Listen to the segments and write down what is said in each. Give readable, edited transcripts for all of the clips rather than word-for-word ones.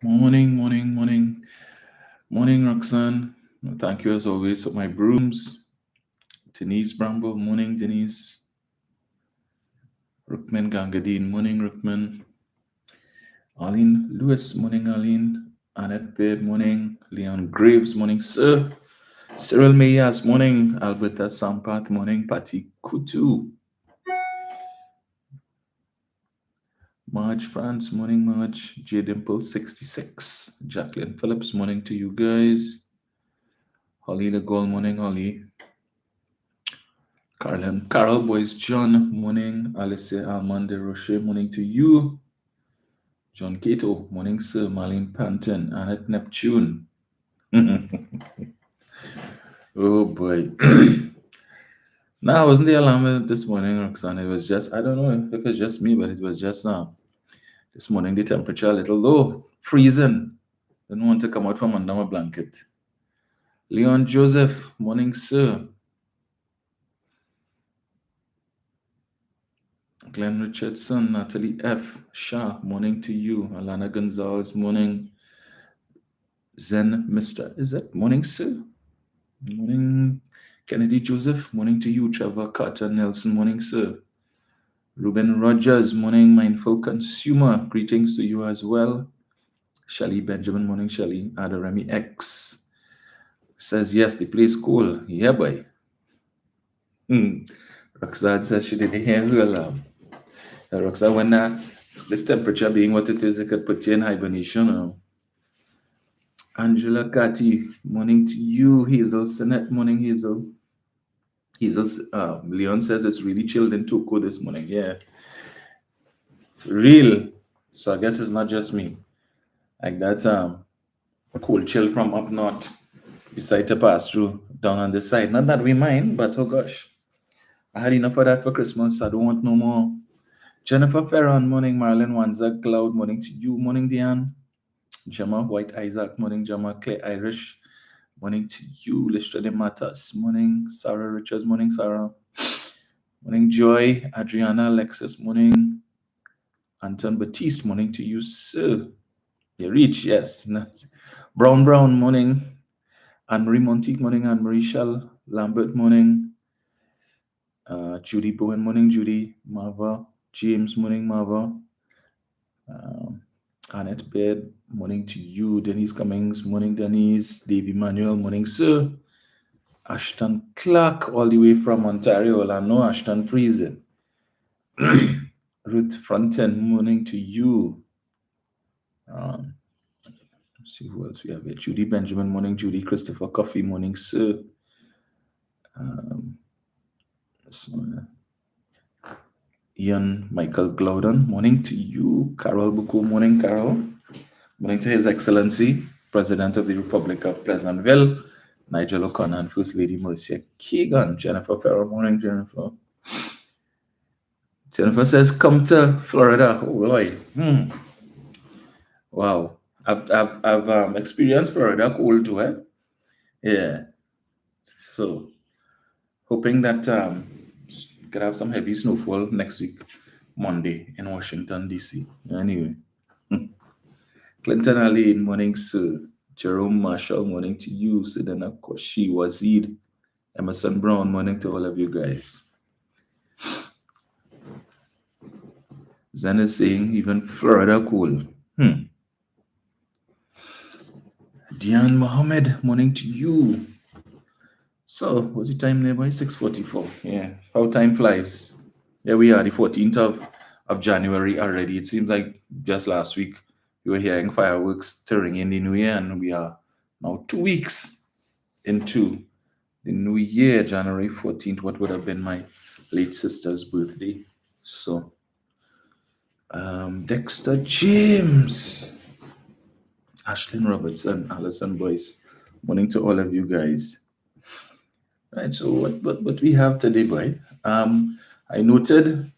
Morning, morning, morning. Morning, Roxanne. Thank you as always for my brooms. Denise Bramble, morning, Denise. Rookman Gangadine, morning, Rookman. Arlene Lewis, morning, Arlene. Annette Beard, morning. Leon Graves, morning, sir. Cyril Mayas, morning. Alberta Sampath, morning. Patty Kutu. Marge France, morning, Marge. J Dimple 66. Jacqueline Phillips, morning to you guys. Holly the Gold, morning, Holly. Carol Boys John, morning. Alicia Almande Rocher, morning to you. John Cato, morning, sir. Marlene Panton, Annette Neptune. Oh boy. Now, I wasn't the alarm this morning, Roxanne. It was just, I don't know if it's just me, but it was just this morning the temperature a little low, freezing. Didn't want to come out from under my blanket. Leon Joseph, morning, sir. Glenn Richardson, Natalie F. Shah, morning to you. Alana Gonzalez, morning. Zen Mr. Is that morning, sir? Morning. Kennedy Joseph, morning to you. Trevor Carter Nelson, morning, sir. Ruben Rogers, morning. Mindful Consumer, greetings to you as well. Shelly Benjamin, morning, Shelly. Adaremi X says, yes, the place cool. Yeah, boy. Roxanne says she didn't hear her alarm. Roxanne, when this temperature being what it is, it could put you in hibernation. Angela Cathy, morning to you. Hazel Sinet, morning, Hazel. Leon says it's really chilled in Toko this morning. Yeah. For real. So I guess it's not just me. Like that's cold chill from up north. Decide to pass through down on this side. Not that we mind, but oh gosh. I had enough of that for Christmas. I don't want no more. Jennifer Ferron, morning. Marilyn Wanzak Cloud, morning to you. Morning, Diane. Gemma White Isaac, morning. Gemma Claire Irish, morning to you. Listrade Matas, morning. Sarah Richards, morning. Sarah. Morning, Joy. Adriana Alexis, morning. Anton Batiste, morning to you, sir. You reach, yes. Brown, morning. Anne-Marie Montique, morning. Anne-Marie Shell Lambert, morning. Judy Bowen, morning. Judy. Marva. James, morning. Marva. Annette Baird, morning to you. Denise Cummings, morning, Denise. Dave Emmanuel, morning, sir. Ashton Clark, all the way from Ontario. I know Ashton freezing. Ruth Fronten, morning to you. Let's see who else we have here. Judy Benjamin, morning, Judy. Christopher Coffey, morning, sir. Ian Michael Glowden, morning to you. Carol Buku, morning, Carol. Morning to His Excellency, President of the Republic of Pleasantville, Nigel O'Connor, and First Lady Marcia Keegan. Jennifer Farrell, morning, Jennifer. Jennifer says, come to Florida. Oh, boy. Wow. I've experienced Florida cold too, eh? Yeah. So, hoping that could have some heavy snowfall next week, Monday, in Washington, D.C. Anyway. Clinton Ali, morning, sir. Jerome Marshall, morning to you. Sidana Koshi, Wazid, Emerson Brown, morning to all of you guys. Zen is saying even Florida cool. Diane Mohammed, morning to you. So, what's the time there, boy? 6:44. Yeah, how time flies. Here we are, the 14th of January already. It seems like just last week we were hearing fireworks tearing in the new year, and we are now 2 weeks into the new year, January 14th, what would have been my late sister's birthday. So, Dexter James, Ashlyn Robertson, Alison Boyce, morning to all of you guys. Right, so what we have today, boy? I noted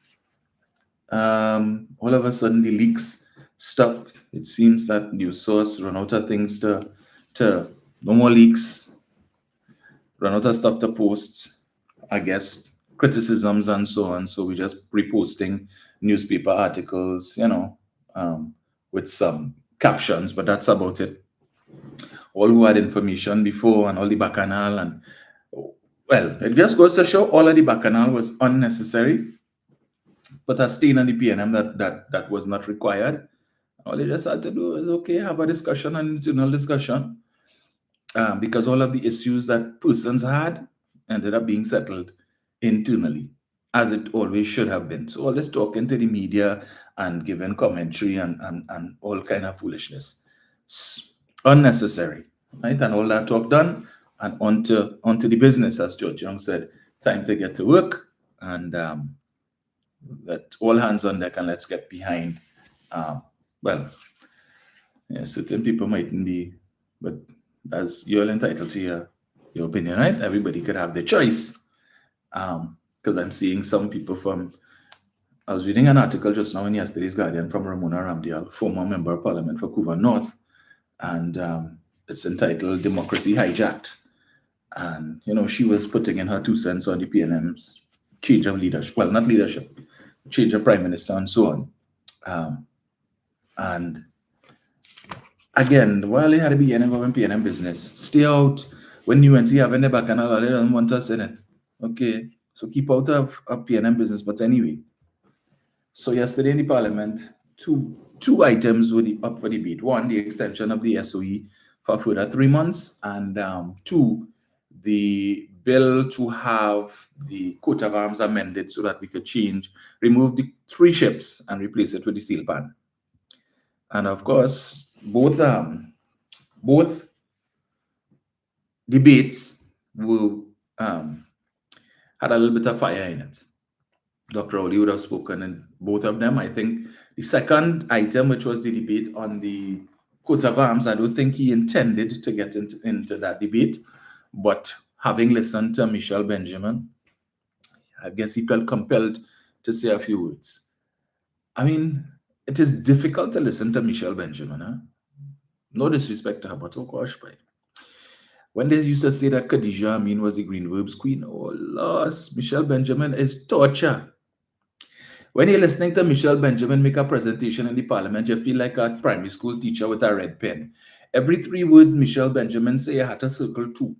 all of a sudden the leaks stopped. It seems that news source run out of things to no more leaks, run out of stuff to post. I guess criticisms and so on. So we're just reposting newspaper articles, with some captions, but that's about it. All who had information before and all the bacchanal, and well, it just goes to show all of the bacchanal was unnecessary, but a stain on the PNM that was not required. All they just had to do is, okay, have a discussion, an internal discussion, because all of the issues that persons had ended up being settled internally, as it always should have been. So all this talking to the media and giving commentary and all kind of foolishness, unnecessary, right? And all that talk done, and onto the business, as George Young said, time to get to work, and let all hands on deck, and let's get behind. Well, yeah, certain people mightn't be, but as you're entitled to your opinion, right? Everybody could have their choice. Because I'm seeing some people I was reading an article just now in yesterday's Guardian from Ramona Ramdial, former member of Parliament for Couva North, and it's entitled Democracy Hijacked. And, she was putting in her 2 cents on the PNM's change of leadership. Well, not leadership, change of prime minister and so on. And again, while they had to be involved in PNM business, stay out. When UNC having the bacchanal, they don't want us in it. Okay, so keep out of PNM business. But anyway, so yesterday in the Parliament, two items were up for debate. One, the extension of the SOE for further 3 months, and two, the bill to have the coat of arms amended so that we could remove the 3 ships and replace it with the steel pan. And of course, both debates had a little bit of fire in it. Dr. Oli would have spoken in both of them. I think the second item, which was the debate on the coat of arms, I don't think he intended to get into that debate. But having listened to Michelle Benjamin, I guess he felt compelled to say a few words. I mean, it is difficult to listen to Michelle Benjamin. Huh? No disrespect to her, but oh gosh, boy. When they used to say that Khadija Amin was the Green Verbs Queen, oh lost, Michelle Benjamin is torture. When you're listening to Michelle Benjamin make a presentation in the Parliament, you feel like a primary school teacher with a red pen. Every 3 words Michelle Benjamin say, you had to circle 2.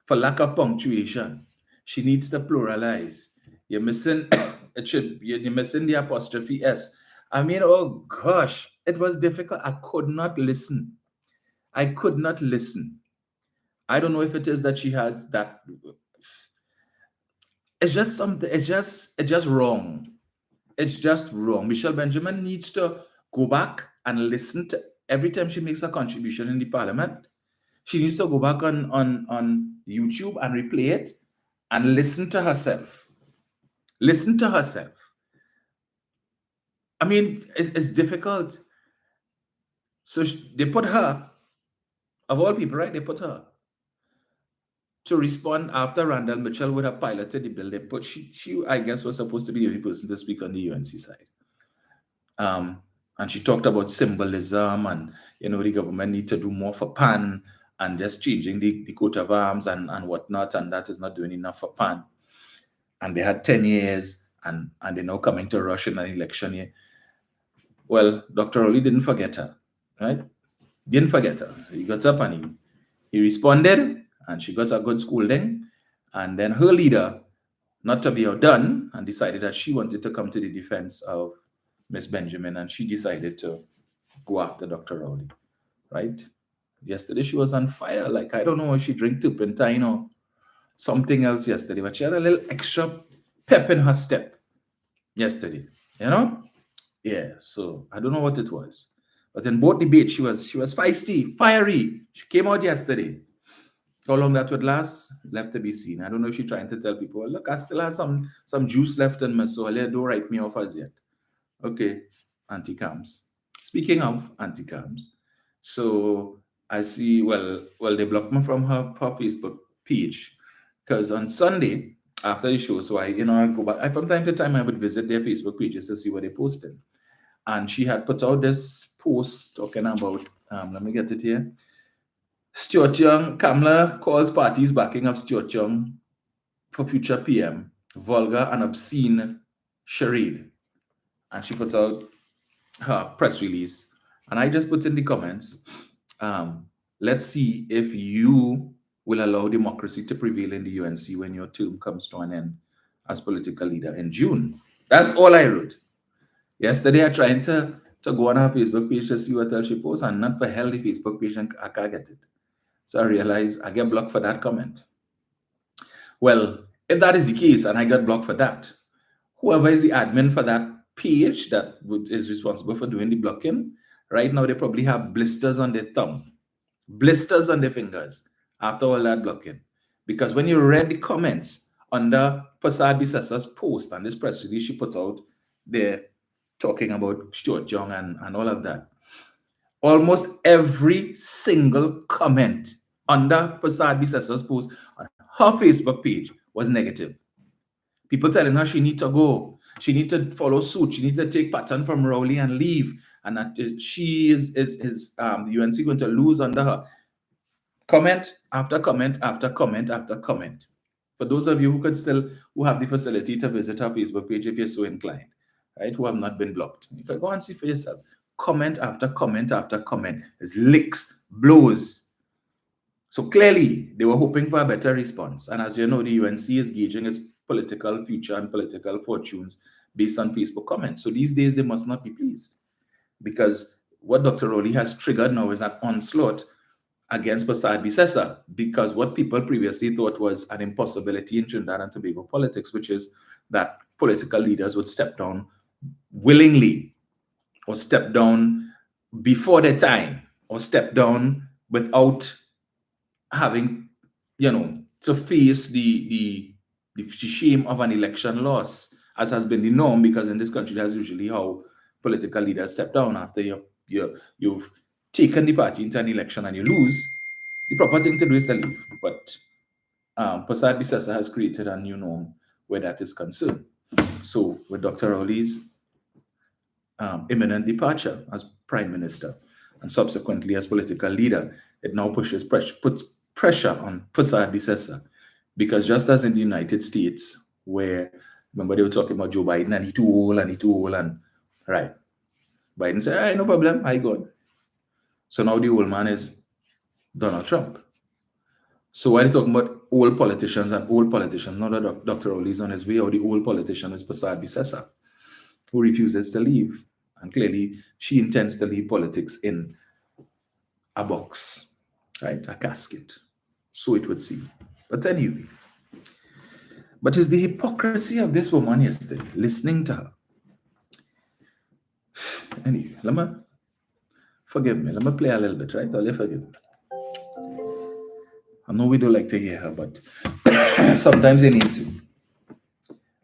For lack of punctuation, she needs to pluralize. You're missing you're missing the apostrophe S. I mean, oh gosh, it was difficult. I could not listen. I don't know if it is that she has that. It's just something. It's just wrong. It's just wrong. Michelle Benjamin needs to go back and listen to every time she makes a contribution in the Parliament. She needs to go back on YouTube and replay it and listen to herself. Listen to herself. I mean, it's difficult. So they put her, of all people, right? They put her to respond after Randall Mitchell would have piloted the bill. They put she I guess was supposed to be the only person to speak on the UNC side. And she talked about symbolism and the government need to do more for PAN and just changing the coat of arms and whatnot, and that is not doing enough for PAN. And they had 10 years and they're now coming to rush in an election year. Well, Dr. Oli didn't forget her, right? Didn't forget her. So he got up and he responded, and she got a good scolding. And then her leader, not to be outdone, and decided that she wanted to come to the defense of Miss Benjamin, and she decided to go after Dr. Rowley, right? Yesterday she was on fire. Like, I don't know if she drank turpentine or something else yesterday, but she had a little extra pep in her step yesterday, Yeah, so I don't know what it was. But in both debates, she was feisty, fiery. She came out yesterday. How long that would last, left to be seen. I don't know if she's trying to tell people, well, look, I still have some juice left in me, so don't write me off as yet. Okay, anti-cams. Speaking of anti-cams, so I see, well, they blocked me from her Facebook page because on Sunday after the show, so I go back. From time to time, I would visit their Facebook pages to see what they posted. And she had put out this post talking about, let me get it here. Stuart Young, Kamala calls parties backing up Stuart Young for future PM vulgar and obscene charade. And she put out her press release. And I just put in the comments, let's see if you will allow democracy to prevail in the UNC when your term comes to an end as political leader in June. That's all I wrote. Yesterday, I tried to go on her Facebook page to see what else she posts, and not for hell the Facebook page, and I can't get it. So I realized I get blocked for that comment. Well, if that is the case, and I got blocked for that, whoever is the admin for that page that is responsible for doing the blocking, right now they probably have blisters on their thumb, blisters on their fingers after all that blocking. Because when you read the comments under Prasad Bissasa's post and this press release she put out, they're talking about Stuart Young and all of that. Almost every single comment under Prasad Bissasa's post on her Facebook page was negative. People telling her she need to go, she need to follow suit, she need to take pattern from Rowley and leave, and that she is the UNC going to lose under her. Comment after comment after comment after comment. For those of you who have the facility to visit our Facebook page if you're so inclined, right, who have not been blocked, if I go and see for yourself, comment after comment after comment, there's licks, blows. So clearly they were hoping for a better response. And as you know, the UNC is gauging its political future and political fortunes based on Facebook comments. So these days they must not be pleased, because what Dr. Rowley has triggered now is an onslaught against Prasad Bisesa, because what people previously thought was an impossibility in Trinidad and Tobago politics, which is that political leaders would step down willingly, or step down before their time, or step down without having, to face the shame of an election loss, as has been the norm, because in this country that's usually how political leaders step down after you've taken the party into an election and you lose. The proper thing to do is to leave. But Prasad Bisesa has created a new norm where that is concerned. So with Dr. Rowley's imminent departure as Prime Minister and subsequently as political leader, it now puts pressure on Prasad Bisesa, because just as in the United States, where remember they were talking about Joe Biden and he too old and right, Biden said, "Hey, no problem, I go." So now the old man is Donald Trump. So why are they talking about old politicians and old politicians? Now that Dr. Rowley's on his way, or the old politician is Prasad Bisesa, who refuses to leave. And clearly she intends to leave politics in a box, right? A casket. So it would seem. But anyway, but it's the hypocrisy of this woman yesterday, listening to her. Anyway, forgive me. Let me play a little bit, right? Will you forgive me? I know we don't like to hear her, but sometimes you need to.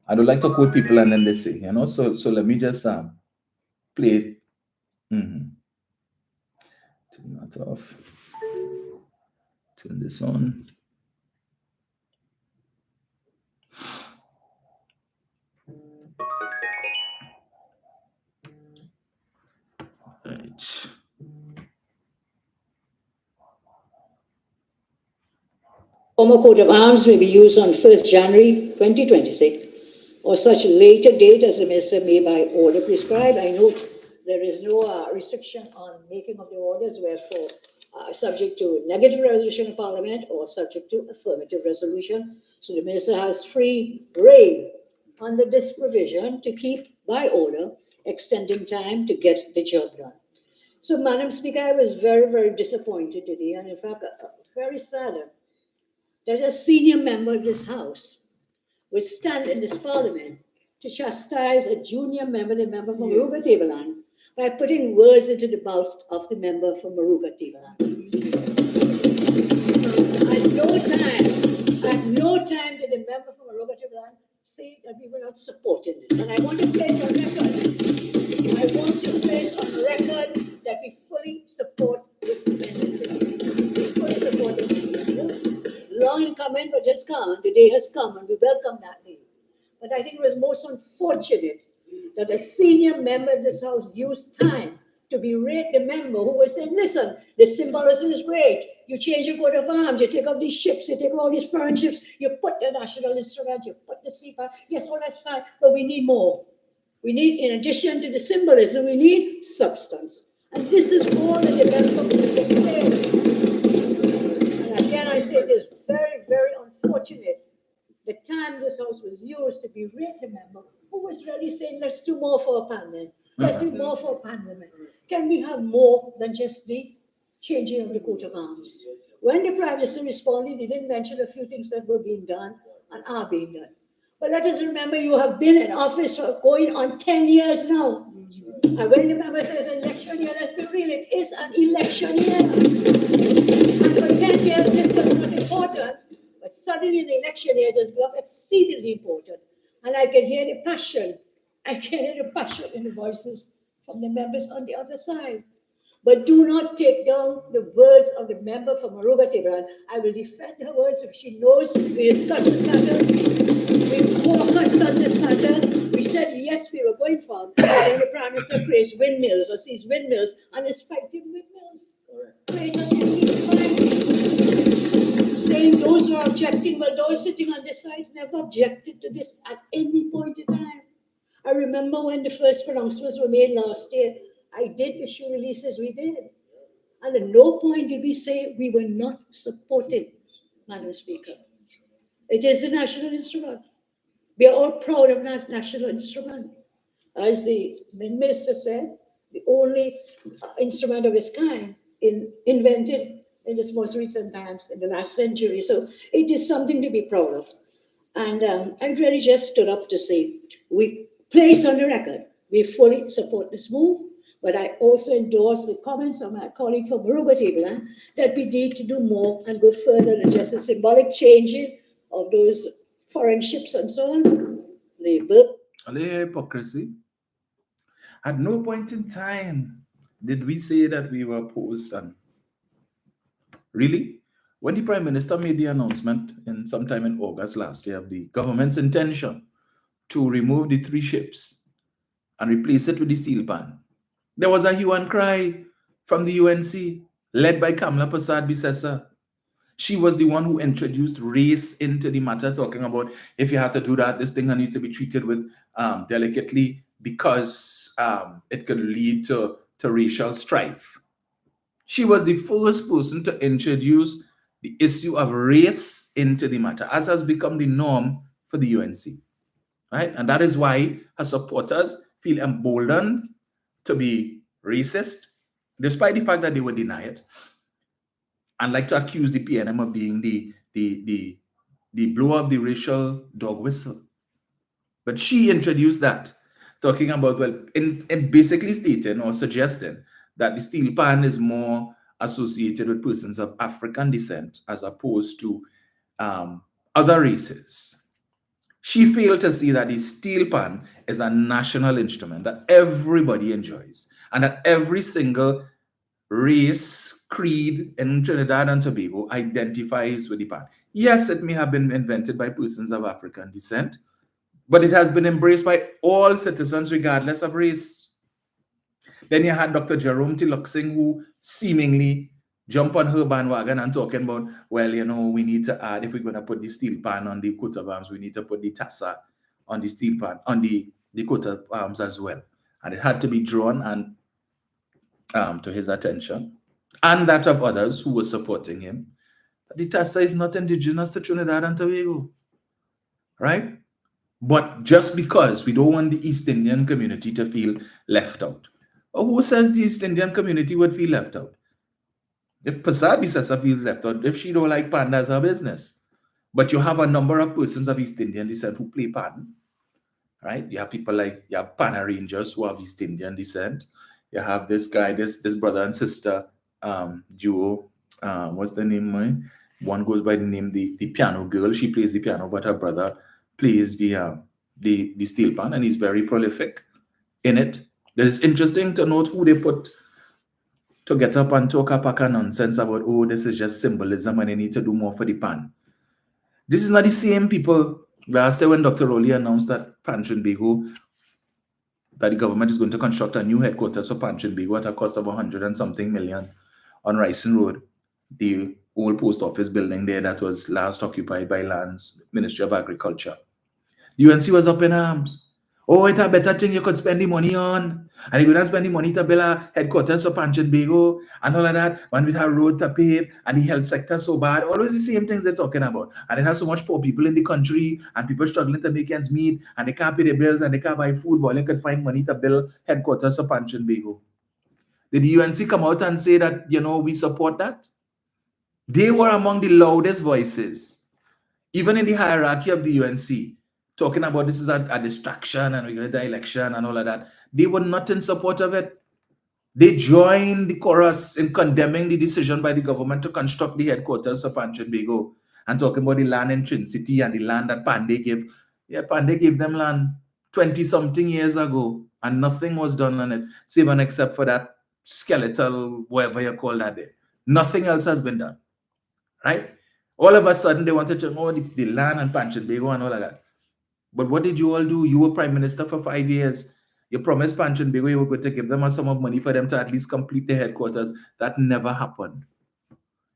I don't like to quote people and then they say, so let me just play it. Turn that off. Turn this on. Right. Former coat of arms may be used on 1st January 2026 or such later date as the minister may by order prescribe. I note there is no restriction on making of the orders, wherefore subject to negative resolution of Parliament or subject to affirmative resolution. So the minister has free rein under this provision to keep by order, extending time to get the job done. So, Madam Speaker, I was very, very disappointed today, and in fact, very saddened that a senior member of this House would stand in this Parliament to chastise a junior member, the member from Maruga Tableland, by putting words into the mouth of the member from Maruga Tableland. At no time did the member from Maruga Tableland say that we were not supporting this. And I want to place on record that we fully support this amendment. We fully support this amendment. Long in coming, but just come. The day has come, and we welcome that day. But I think it was most unfortunate that a senior member of this House used time to berate the member who was saying, listen, the symbolism is great. You change your coat of arms, you take out these ships, you take out all these foreign ships, you put the national instrument, you put the sleeper. Yes, all that's fine, but we need more. We need, in addition to the symbolism, we need substance. And this is all the development of the state. And again, I say it is very, very unfortunate the time this house was used to berate the member who was really saying, let's do more for a pan men. Let's do more for a pan women. Can we have more than just the changing of the coat of arms? When the Prime Minister responded, he did mention a few things that were being done and are being done. But let us remember, you have been in office for going on 10 years now. And when the member says election year, let's be real, it is an election year. And for 10 years, this was not important. But suddenly in the election year, it has become exceedingly important. And I can hear the passion. I can hear the passion in the voices from the members on the other side. But do not take down the words of the member from Aruba Tibran. I will defend her words if she knows we discussed this matter. We focused on this matter. We said, yes, we were going for. And then the Prime Minister praised windmills or sees windmills and is fighting windmills. Praise on saying those who are objecting, well, those sitting on this side never objected to this at any point in time. I remember when the first pronouncements were made last year, I did issue releases, we did. And at no point did we say we were not supporting, Madam Speaker. It is a national instrument. We are all proud of that national instrument. As the Minister said, the only instrument of its kind invented in this most recent times, in the last century. So it is something to be proud of. And I really just stood up to say, we place on the record, we fully support this move, but I also endorse the comments of my colleague from Aruba Tibran that we need to do more and go further than just a symbolic changing of those foreign ships and so on. The hypocrisy. At no point in time did we say that we were opposed. And really, when the Prime Minister made the announcement in sometime in August last year of the government's intention to remove the 3 ships and replace it with the steel pan, there was a hue and cry from the UNC, led by Kamla Prasad-Bissessar. She was the one who introduced race into the matter, talking about if you have to do that, this thing needs to be treated with delicately because it could lead to racial strife. She was the first person to introduce the issue of race into the matter, as has become the norm for the UNC. Right? And that is why her supporters feel emboldened to be racist, despite the fact that they would deny it, and like to accuse the PNM of being the blower of the racial dog whistle. But she introduced that, talking about, well, in basically stating or suggesting that the steel pan is more associated with persons of African descent as opposed to other races. She failed to see that the steel pan is a national instrument that everybody enjoys and that every single race, creed in Trinidad and Tobago identifies with the pan. Yes, it may have been invented by persons of African descent, but it has been embraced by all citizens regardless of race. Then you had Dr. Jerome Tiluxing, who seemingly jumped on her bandwagon and talking about, well, you know, we need to add, if we're going to put the steel pan on the coat of arms, we need to put the tassa on the steel pan, on the coat of arms as well. And it had to be drawn and to his attention, and that of others who were supporting him, that the tassa is not indigenous to Trinidad and Tobago, right? But just because we don't want the East Indian community to feel left out. Or who says the East Indian community would feel left out? If Prasad-Bissessar feels left out, if she don't like pan, that's her business. But you have a number of persons of East Indian descent who play pan, right? You have people like, you have pan arrangers who have East Indian descent. You have this guy, this brother and sister duo. What's the name, man? One goes by the name the piano girl. She plays the piano, but her brother plays the steel pan, and he's very prolific in it. It's interesting to note who they put to get up and talk a pack of nonsense about, oh, this is just symbolism and they need to do more for the pan. This is not the same people. Last year when Dr. Rowley announced that Pan Trinbago, that the government is going to construct a new headquarters for Pan Trinbago at a cost of 100 and something million on Ryson Road, the old post office building there that was last occupied by Lands Ministry of Agriculture. UNC was up in arms. Oh, it's a better thing you could spend the money on. And you could spend the money to build a headquarters for Panchin Bego and all of that. When we have road to pave and the health sector so bad. Always the same things they're talking about. And it has so much poor people in the country and people struggling to make ends meet and they can't pay their bills and they can't buy food, but they could find money to build headquarters for Panchin Bego. Did the UNC come out and say that, we support that? They were among the loudest voices, even in the hierarchy of the UNC, talking about this is a distraction and we're going to the election and all of that. They were not in support of it. They joined the chorus in condemning the decision by the government to construct the headquarters of Panchin Bego and talking about the land in Trin City and the land that Pandey gave. Yeah, Pandey gave them land 20-something years ago and nothing was done on it, save and except for that skeletal, whatever you call that there. Nothing else has been done, right? All of a sudden, they wanted to know the land and Panchin Bego and all of that. But what did you all do? You were prime minister for 5 years. You promised Panchin Bego you were going to give them a sum of money for them to at least complete their headquarters. That never happened.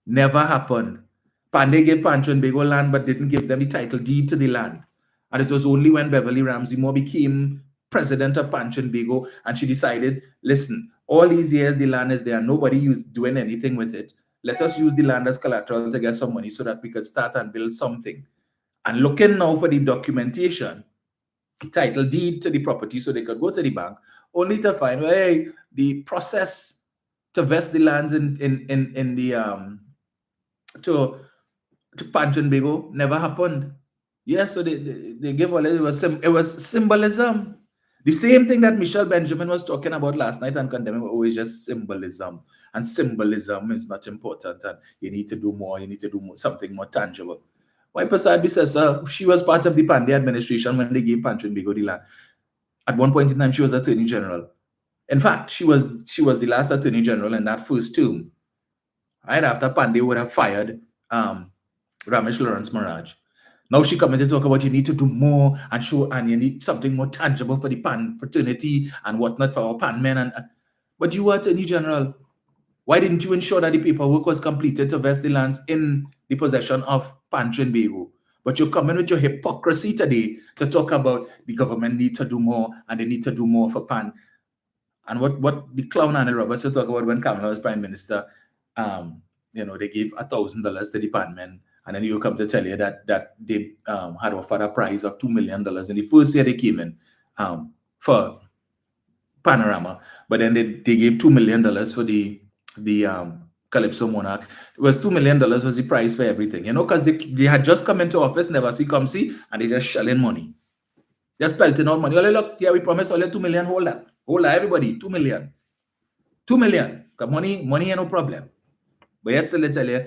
Never happened. Pandey gave Panchin Bego land but didn't give them the title deed to the land. And it was only when Beverly Ramsey Moore became president of Panchin Bego and she decided, listen, all these years the land is there. Nobody is doing anything with it. Let us use the land as collateral to get some money so that we could start and build something. And looking now for the documentation, the title deed to the property so they could go to the bank, only to find, well, hey, the process to vest the lands in the to Panchin Bego never happened. Yeah, so they gave all it was symbolism. The same thing that Michelle Benjamin was talking about last night and condemning always just symbolism. And symbolism is not important and you need to do more, you need to do more, something more tangible. Why Prasad says she was part of the Pandey administration when they gave Panchin Bego the land. At one point in time, she was Attorney General. In fact, she was the last Attorney General in that first term. Right after Pandey would have fired Ramesh Lawrence Maraj. Now she coming to talk about you need to do more and show, and you need something more tangible for the Pan fraternity and whatnot for our Pan men. But you were Attorney General. Why didn't you ensure that the paperwork was completed to vest the lands in the possession of Panchin Bego? But you're coming with your hypocrisy today to talk about the government need to do more and they need to do more for Pan. And what the clown Annie Roberts talk about when Kamala was Prime Minister, they gave $1,000 to the Pan men. And then you come to tell you that they had offered a prize of $2 million in the first year they came in for Panorama. But then they gave $2 million for the Calypso Monarch. It was $2 million was the price for everything, because they had just come into office, never see, come see, and they just shelling money. Just pelting out money. Look, yeah, we promise only 2 million, hold that, everybody, 2 million. 2 million. Because money ain't no problem. But yet still they tell you,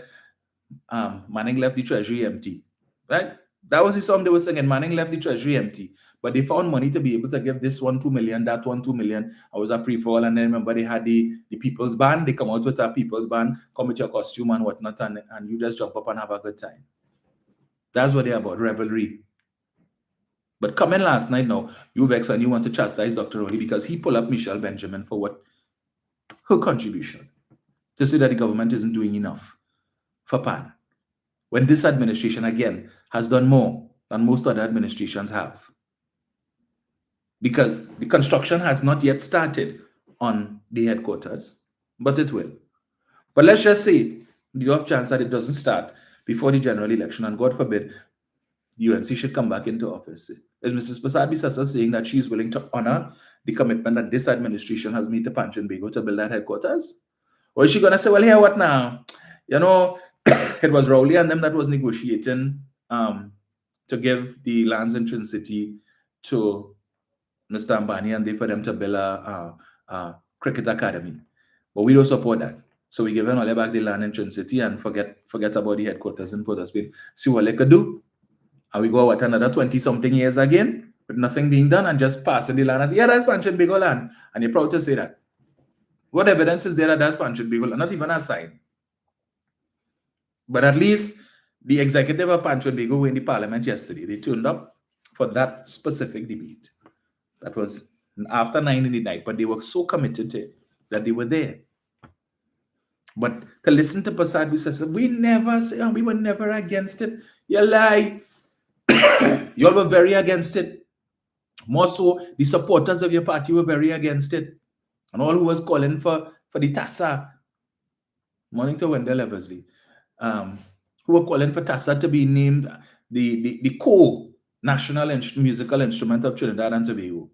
Manning left the treasury empty. Right? That was the song they were singing. Manning left the treasury empty. But they found money to be able to give this one 2 million, that one 2 million. I was a free fall. And then remember they had the People's Band. They come out with a People's Band, come with your costume and whatnot, and you just jump up and have a good time. That's what they're about, revelry. But coming last night now, you vex and you want to chastise Dr. Rowley because he pulled up Michelle Benjamin for what? Her contribution. To say that the government isn't doing enough for PAN. When this administration, again, has done more than most other administrations have. Because the construction has not yet started on the headquarters, but it will. But let's just say the off chance that it doesn't start before the general election, and God forbid, UNC should come back into office. Is Mrs. Prasad Bisasa saying that she's willing to honor the commitment that this administration has made to Panchin Bego to build that headquarters? Or is she going to say, well, here, what now? It was Rowley and them that was negotiating to give the lands in Trin City to Mr. Ambani and they for them to build a cricket academy. But we don't support that. So we give them all back the land in Trin City and forget about the headquarters in Port of Spain. See what they could do. And we go another 20-something years again with nothing being done and just passing the land and say, yeah, that's Panchin Bego land. And you're proud to say that. What evidence is there that that's Panchin Bego land? Not even a sign. But at least the executive of Panchin Bego were in the parliament yesterday. They turned up for that specific debate. That was after 9 in the night, but they were so committed to it that they were there. But to listen to Prasad Visasa, we never say, we were never against it. You lie. You all were very against it. More so, the supporters of your party were very against it. And all who was calling for the TASA, morning to Wendell Eversley, who were calling for TASA to be named the co-national musical instrument of Trinidad and Tobago.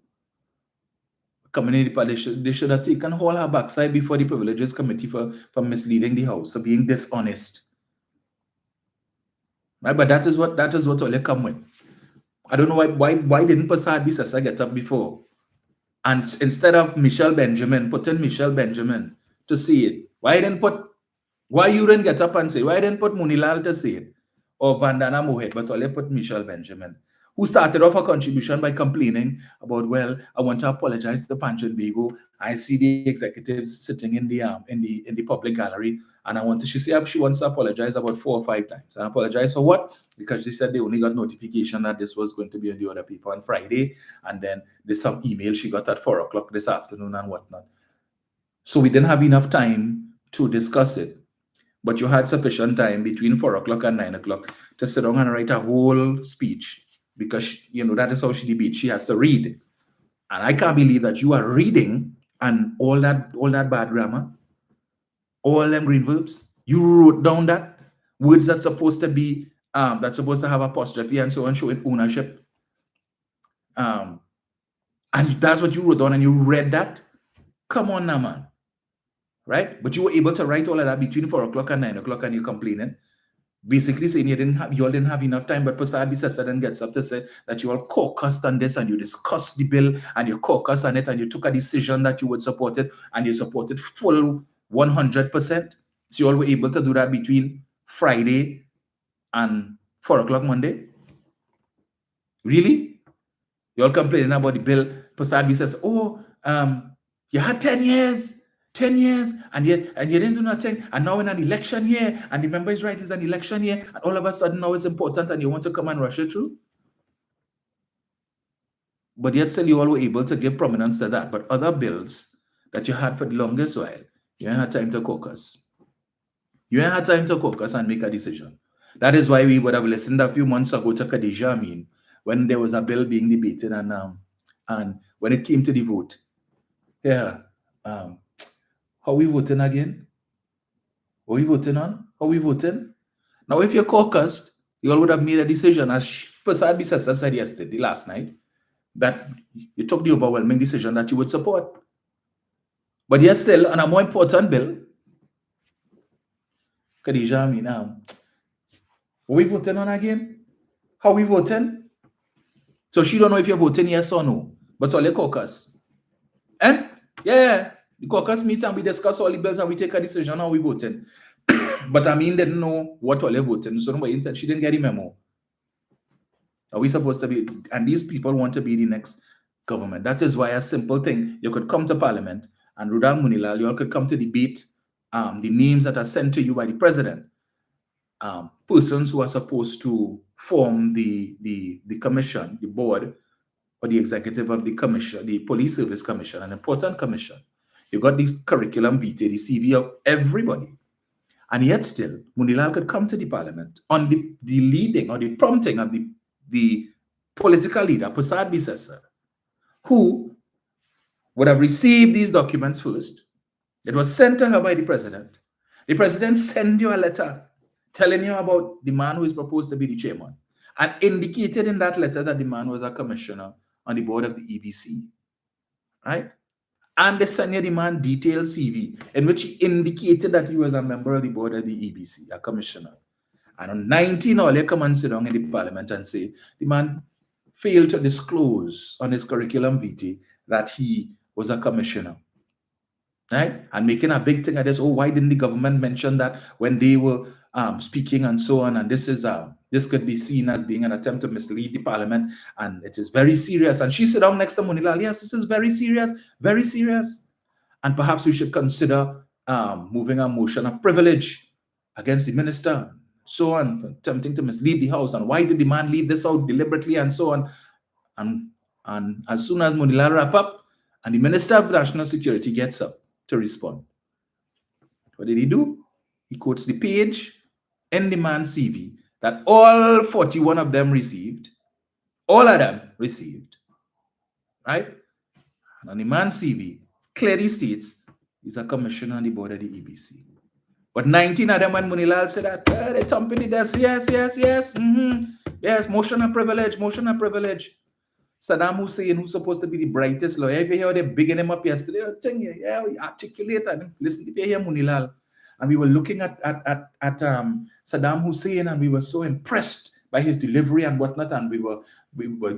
Community party, they should have taken all her backside before the Privileges Committee for misleading the House, for being dishonest. Right? But that is what all come with. I don't know why didn't Prasad Visasa get up before? And instead of Michelle Benjamin, putting Michelle Benjamin to say it, why you didn't get up and say, why didn't put Munilal to say it? Or Vandana Mohet, but only put Michelle Benjamin, who started off her contribution by complaining about, well, I want to apologize to Panjin Bego. I see the executives sitting in the public gallery, and she said she wants to apologize about 4 or 5 times. And apologize for what? Because she said they only got notification that this was going to be on the other paper on Friday, and then there's some email she got at 4 o'clock this afternoon and whatnot. So we didn't have enough time to discuss it. But you had sufficient time between 4 o'clock and 9 o'clock to sit down and write a whole speech, because that is how she debates. She has to read, and I can't believe that you are reading and all that bad grammar, all them green verbs. You wrote down that words that's supposed to be that's supposed to have apostrophe and so on, showing ownership. And that's what you wrote down, and you read that. Come on now, man. Right? But you were able to write all of that between 4 o'clock and 9 o'clock, and you're complaining, basically saying you all didn't have enough time. But Prasad Visasa then gets up to say that you all caucused on this, and you discussed the bill, and you caucused on it, and you took a decision that you would support it, and you supported full 100%. So you all were able to do that between Friday and 4 o'clock Monday. Really? You all complaining about the bill. Prasad Visasa, you had 10 years. 10 years, and you didn't do nothing, and now in an election year, and remember it's right, it's an election year, and all of a sudden now it's important, and you want to come and rush it through? But yet still you all were able to give prominence to that. But other bills that you had for the longest while, you ain't had time to caucus. You ain't had time to caucus and make a decision. That is why we would have listened a few months ago to Khadija Amin, when there was a bill being debated, and when it came to the vote, how we voting again? What we voting on? How we voting? Now, if you caucused, you all would have made a decision, as Prasad Visasa said yesterday, last night, that you took the overwhelming decision that you would support. But yet still, on a more important bill, Khadija, what we voting on again? How we voting? So she don't know if you're voting yes or no, but all the caucus. And the caucus meets and we discuss all the bills and we take a decision how we voting. But Amin didn't know what all they voting, so nobody said she didn't get the memo. Are we supposed to be? And these people want to be the next government. That is why a simple thing, you could come to Parliament, and Rudal Munilal, you all could come to debate the names that are sent to you by the president. Persons who are supposed to form the commission, the board, or the executive of the commission, the Police Service Commission, an important commission. You got this curriculum vitae, the CV of everybody. And yet still, Munilal could come to the Parliament on the leading or the prompting of the political leader, Prasad Visasa, who would have received these documents first. It was sent to her by the president. The president sent you a letter telling you about the man who is proposed to be the chairman, and indicated in that letter that the man was a commissioner on the board of the EBC, right? And they sent you the man detailed CV in which he indicated that he was a member of the board of the EBC, a commissioner. And on 19, all they come and sit down in the Parliament and say the man failed to disclose on his curriculum vitae that he was a commissioner, right? And making a big thing of this. Oh, why didn't the government mention that when they were speaking and so on? And this could be seen as being an attempt to mislead the Parliament, and it is very serious. And she sat down next to Munilal. Yes, this is very serious, very serious. And perhaps we should consider moving a motion of privilege against the minister, so on, attempting to mislead the House. And why did the man leave this out deliberately, and so on? And as soon as Munilal wrap up, and the Minister of National Security gets up to respond, What did he do? He quotes the page in the man's CV that all 41 of them received. All of them received. Right? And on the man's CV, clearly states he's a commissioner on the board of the EBC. But 19 of them, when Munilal said that, they thumping the desk, yes, yes, yes, yes, motion of privilege, motion of privilege. Saddam Hussein, who's supposed to be the brightest lawyer, if you hear they bigging him up yesterday, we articulate and listen, if you hear Munilal, and we were looking at Saddam Hussein, and we were so impressed by his delivery and whatnot, and we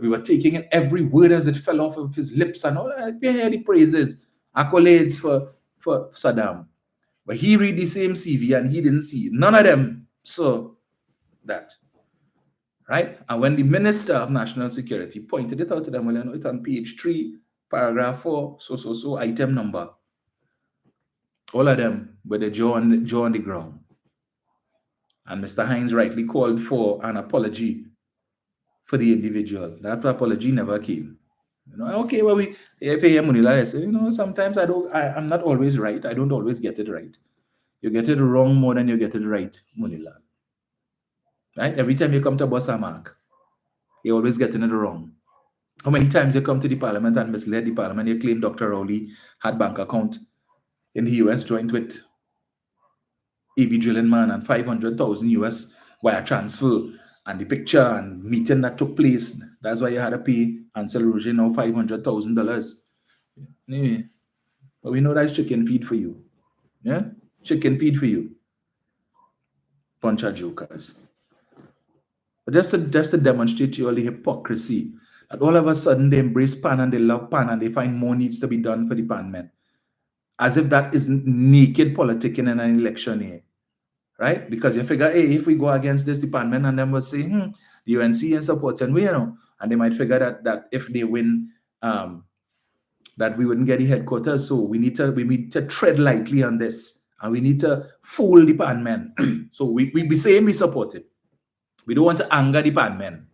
were taking in every word as it fell off of his lips and all that. If you hear the praises, accolades for Saddam. But he read the same CV and he didn't see it. None of them saw that. Right? And when the Minister of National Security pointed it out to them, well, you know, it's on page 3, paragraph 4, so, item number. All of them with the jaw on the ground. And Mr. Hines rightly called for an apology for the individual. That apology never came. You know, okay, well, if you hear Munila, I say, you know, sometimes I'm not always right. I don't always get it right. You get it wrong more than you get it right, Munila. Right? Every time you come to Bossamark, you're always getting it wrong. How many times you come to the parliament and misled the parliament, you claim Dr. Rowley had bank account in the US joint with E.V. Drillinman and 500,000 US wire transfer and the picture and meeting that took place. That's why you had to pay Ansel Roger now $500,000. Anyway, but we know that's chicken feed for you. Yeah? Chicken feed for you. Bunch of jokers. But just to demonstrate to you all the hypocrisy that all of a sudden they embrace PAN and they love PAN and they find more needs to be done for the PAN men. As if that isn't naked politicking in an election here. Right? Because you figure, hey, if we go against this, the PAN men and them will say, the UNC is supporting we, you know. And they might figure that if they win, that we wouldn't get the headquarters. So we need to tread lightly on this. And we need to fool the PAN men. So we be saying we support it. We don't want to anger the PAN men,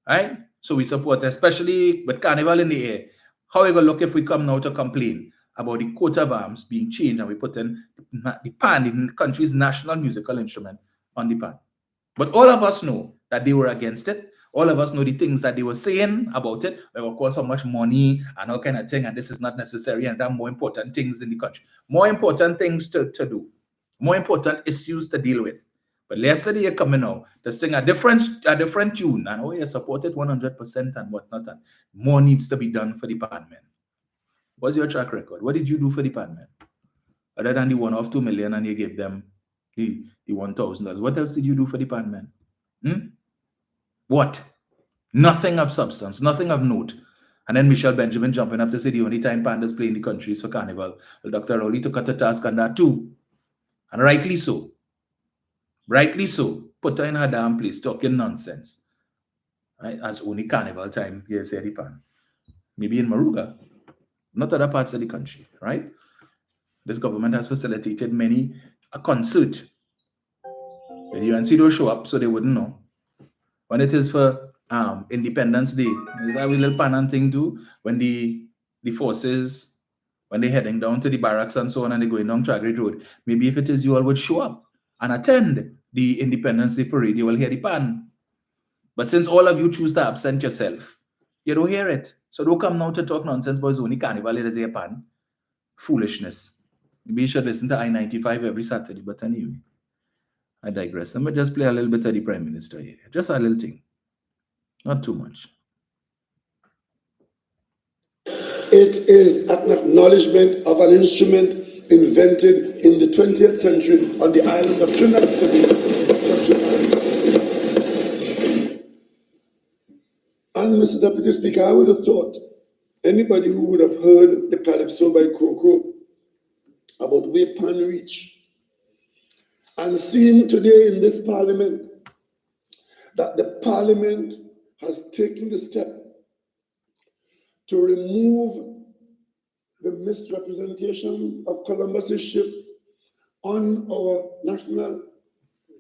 right? So we support, especially with Carnival in the air. How are we going to look if we come now to complain about the coat of arms being changed and we put in the PAN, the country's national musical instrument, on the PAN? But all of us know that they were against it. All of us know the things that they were saying about it. There were cost so much money and all kind of thing, and this is not necessary, and there are more important things in the country. More important things to do. More important issues to deal with. But yesterday you're coming out to sing a different tune, and you support it 100% and whatnot, and more needs to be done for the PAN men. What's your track record? What did you do for the PAN men? Other than the one-off 2 million and you gave them the $1,000. What else did you do for the PAN men? What? Nothing of substance, nothing of note. And then Michelle Benjamin jumping up to say the only time pandas play in the country is for Carnival. Well, Dr. Rowley took her to task on that too. And rightly so. Rightly so. Put her in her damn place talking nonsense. Right? As only Carnival time, here's the PAN. Maybe in Maruga. Not other parts of the country, right? This government has facilitated many a concert. The UNC don't show up, so they wouldn't know. When it is for Independence Day, there's a little PAN and thing too. When the forces, when they're heading down to the barracks and so on, and they're going down Tragedy Road, maybe if it is you all would show up and attend the Independence Day parade, you will hear the PAN. But since all of you choose to absent yourself, you don't hear it. So don't come now to talk nonsense about only Carnival, it is a PAN. Foolishness. Maybe you should listen to I-95 every Saturday, but anyway, I digress. Let me just play a little bit of the Prime Minister here. Just a little thing. Not too much. It is an acknowledgement of an instrument invented in the 20th century on the island of Trinidad and Tobago. And Mr. Deputy Speaker, I would have thought anybody who would have heard the calypso by Crow about where PAN reach and seen today in this parliament that the parliament has taken the step to remove the misrepresentation of Columbus's ships on our national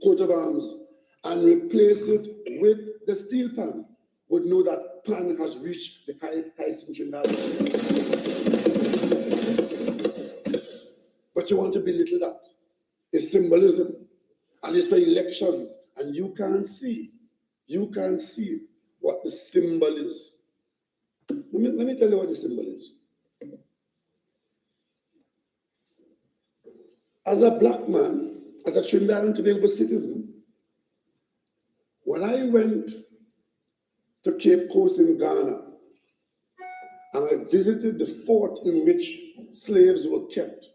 coat of arms and replace it with the steel PAN, would know that PAN has reached the highest in Trinidad. But you want to belittle that. is symbolism, and it's for elections, and you can't see what the symbol is. Let me tell you what the symbol is. As a black man, as a Trinidad and Tobago citizen, when I went to Cape Coast in Ghana, and I visited the fort in which slaves were kept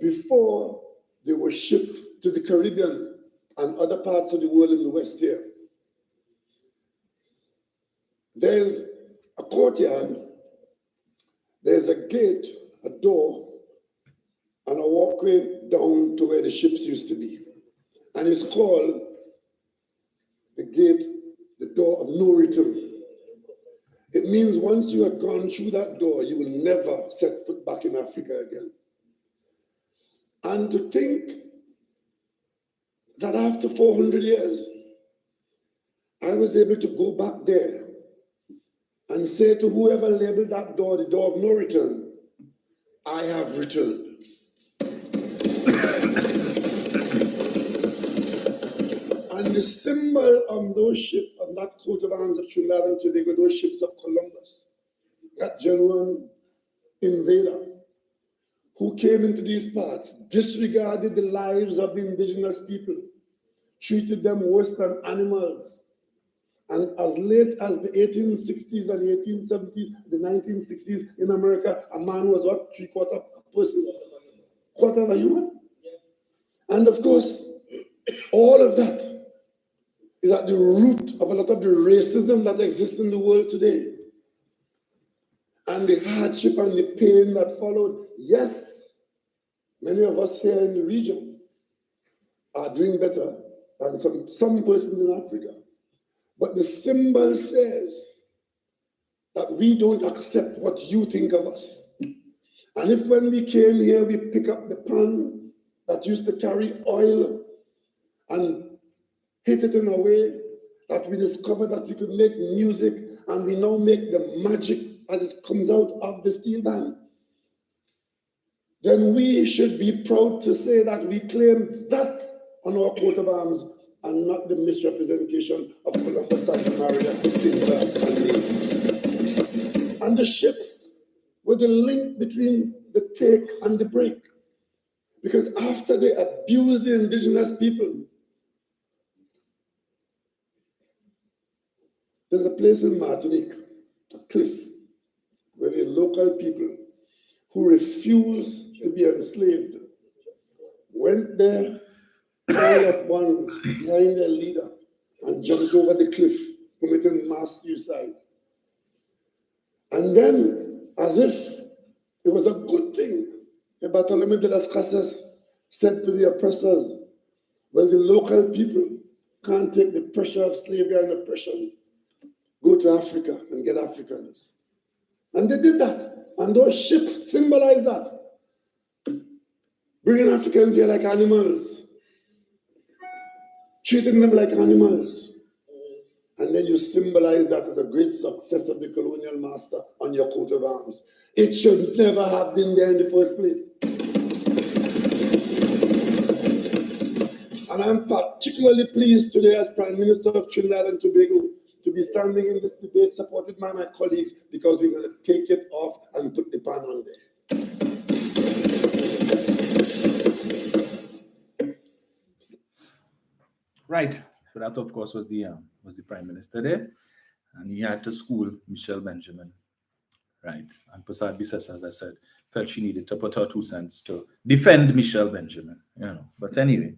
before they were shipped to the Caribbean and other parts of the world in the West here. There's a courtyard, there's a gate, a door, and a walkway down to where the ships used to be. And it's called the gate, the door of no return. It means once you have gone through that door, you will never set foot back in Africa again. And to think that after 400 years, I was able to go back there and say to whoever labeled that door the door of no return, I have returned. And the symbol on those ships, on that coat of arms of Trinidad and Tobago, those ships of Columbus, that genuine invader who came into these parts, disregarded the lives of the indigenous people, treated them worse than animals. And as late as the 1860s and the 1870s, the 1960s in America, a man was what? 3/4 person? Quarter of a human? And of course, all of that is at the root of a lot of the racism that exists in the world today. And the hardship and the pain that followed. Yes, many of us here in the region are doing better than some persons in Africa. But the symbol says that we don't accept what you think of us. And if when we came here, we pick up the pan that used to carry oil and hit it in a way that we discovered that we could make music, and we now make the magic as it comes out of the steel band, then we should be proud to say that we claim that on our coat of arms and not the misrepresentation of Columbus, Santa Maria, Pinta, and Maine. And the ships were the link between the take and the break. Because after they abused the indigenous people, there's a place in Martinique, a cliff, where the local people who refused to be enslaved went there, all at once, behind their leader, and jumped over the cliff, committing mass suicide. And then, as if it was a good thing, the Bartholomew de las Casas said to the oppressors, well, the local people can't take the pressure of slavery and oppression. Go to Africa and get Africans. And they did that. And those ships symbolize that. Bringing Africans here like animals. Treating them like animals. And then you symbolize that as a great success of the colonial master on your coat of arms. It should never have been there in the first place. And I'm particularly pleased today as Prime Minister of Trinidad and Tobago to be standing in this debate supported by my colleagues, because we're going to take it off and put the pan on there. Right. So that, of course, was the Prime Minister there, and he had to school Michelle Benjamin, right? And Prasad Bisesa, as I said, felt she needed to put her 2 cents to defend Michelle Benjamin, you know. But anyway,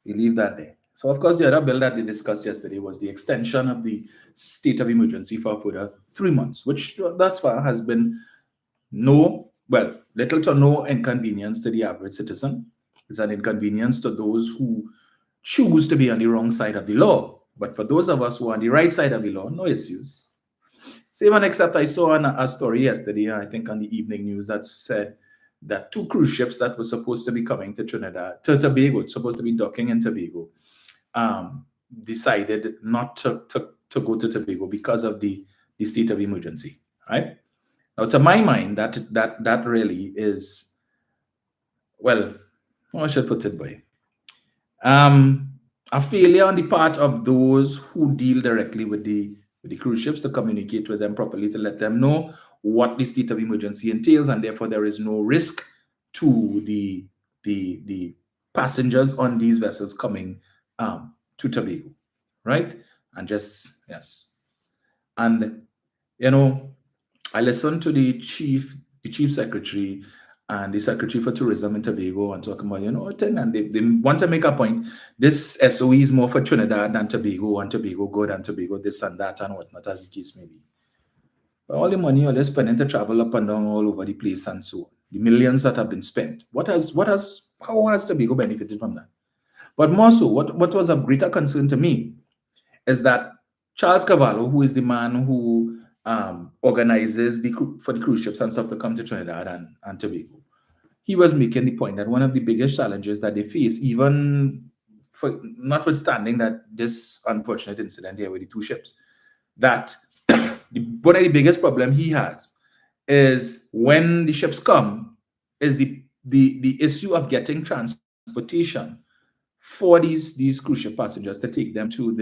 we leave that there. So, of course, the other bill that they discussed yesterday was the extension of the state of emergency for further 3 months, which thus far has been little to no inconvenience to the average citizen. It's an inconvenience to those who choose to be on the wrong side of the law. But for those of us who are on the right side of the law, no issues. Save and except I saw a story yesterday, I think on the evening news, that said that 2 cruise ships that were supposed to be coming to Tobago, supposed to be docking in Tobago, decided not to go to Tobago because of the state of emergency, right? Now, to my mind, that really is, well, how I should put it, boy? A failure on the part of those who deal directly with the cruise ships to communicate with them properly, to let them know what the state of emergency entails, and therefore there is no risk to the passengers on these vessels coming to Tobago, right? And just yes, and you know, I listened to the chief secretary and the secretary for tourism in Tobago and talking about, thing, and they want to make a point. This SOE is more for Trinidad than Tobago, and Tobago good and Tobago this and that and whatnot, as the case may be. But all the money they're spending to travel up and down all over the place and so on, the millions that have been spent, how has Tobago benefited from that? But more so, what was of greater concern to me is that Charles Cavallo, who is the man who organizes for the cruise ships and stuff to come to Trinidad and Tobago, he was making the point that one of the biggest challenges that they face, even for notwithstanding that this unfortunate incident here with the two ships, that one of the biggest problem he has is when the ships come, is the issue of getting transportation for these cruise ship passengers to take them to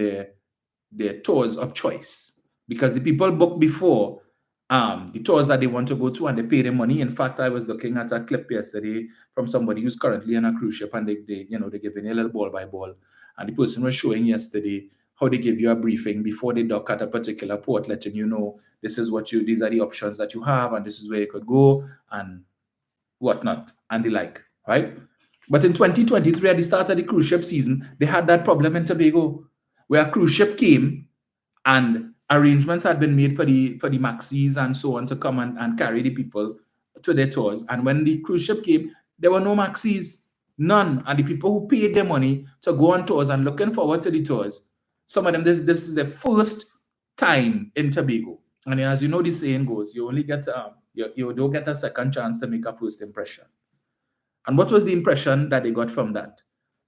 their tours of choice, because the people book before the tours that they want to go to and they pay the money. In fact, I was looking at a clip yesterday from somebody who's currently on a cruise ship, and they're giving you a little ball by ball, and the person was showing yesterday how they give you a briefing before they dock at a particular port, letting you know these are the options that you have, and this is where you could go and whatnot and the like, right? But in 2023, at the start of the cruise ship season, they had that problem in Tobago, where a cruise ship came and arrangements had been made for the maxis and so on to come and carry the people to their tours. And when the cruise ship came, there were no maxis, none. And the people who paid their money to go on tours and looking forward to the tours, some of them, this is their first time in Tobago. And as you know, the saying goes, you only get you don't get a second chance to make a first impression. And what was the impression that they got from that?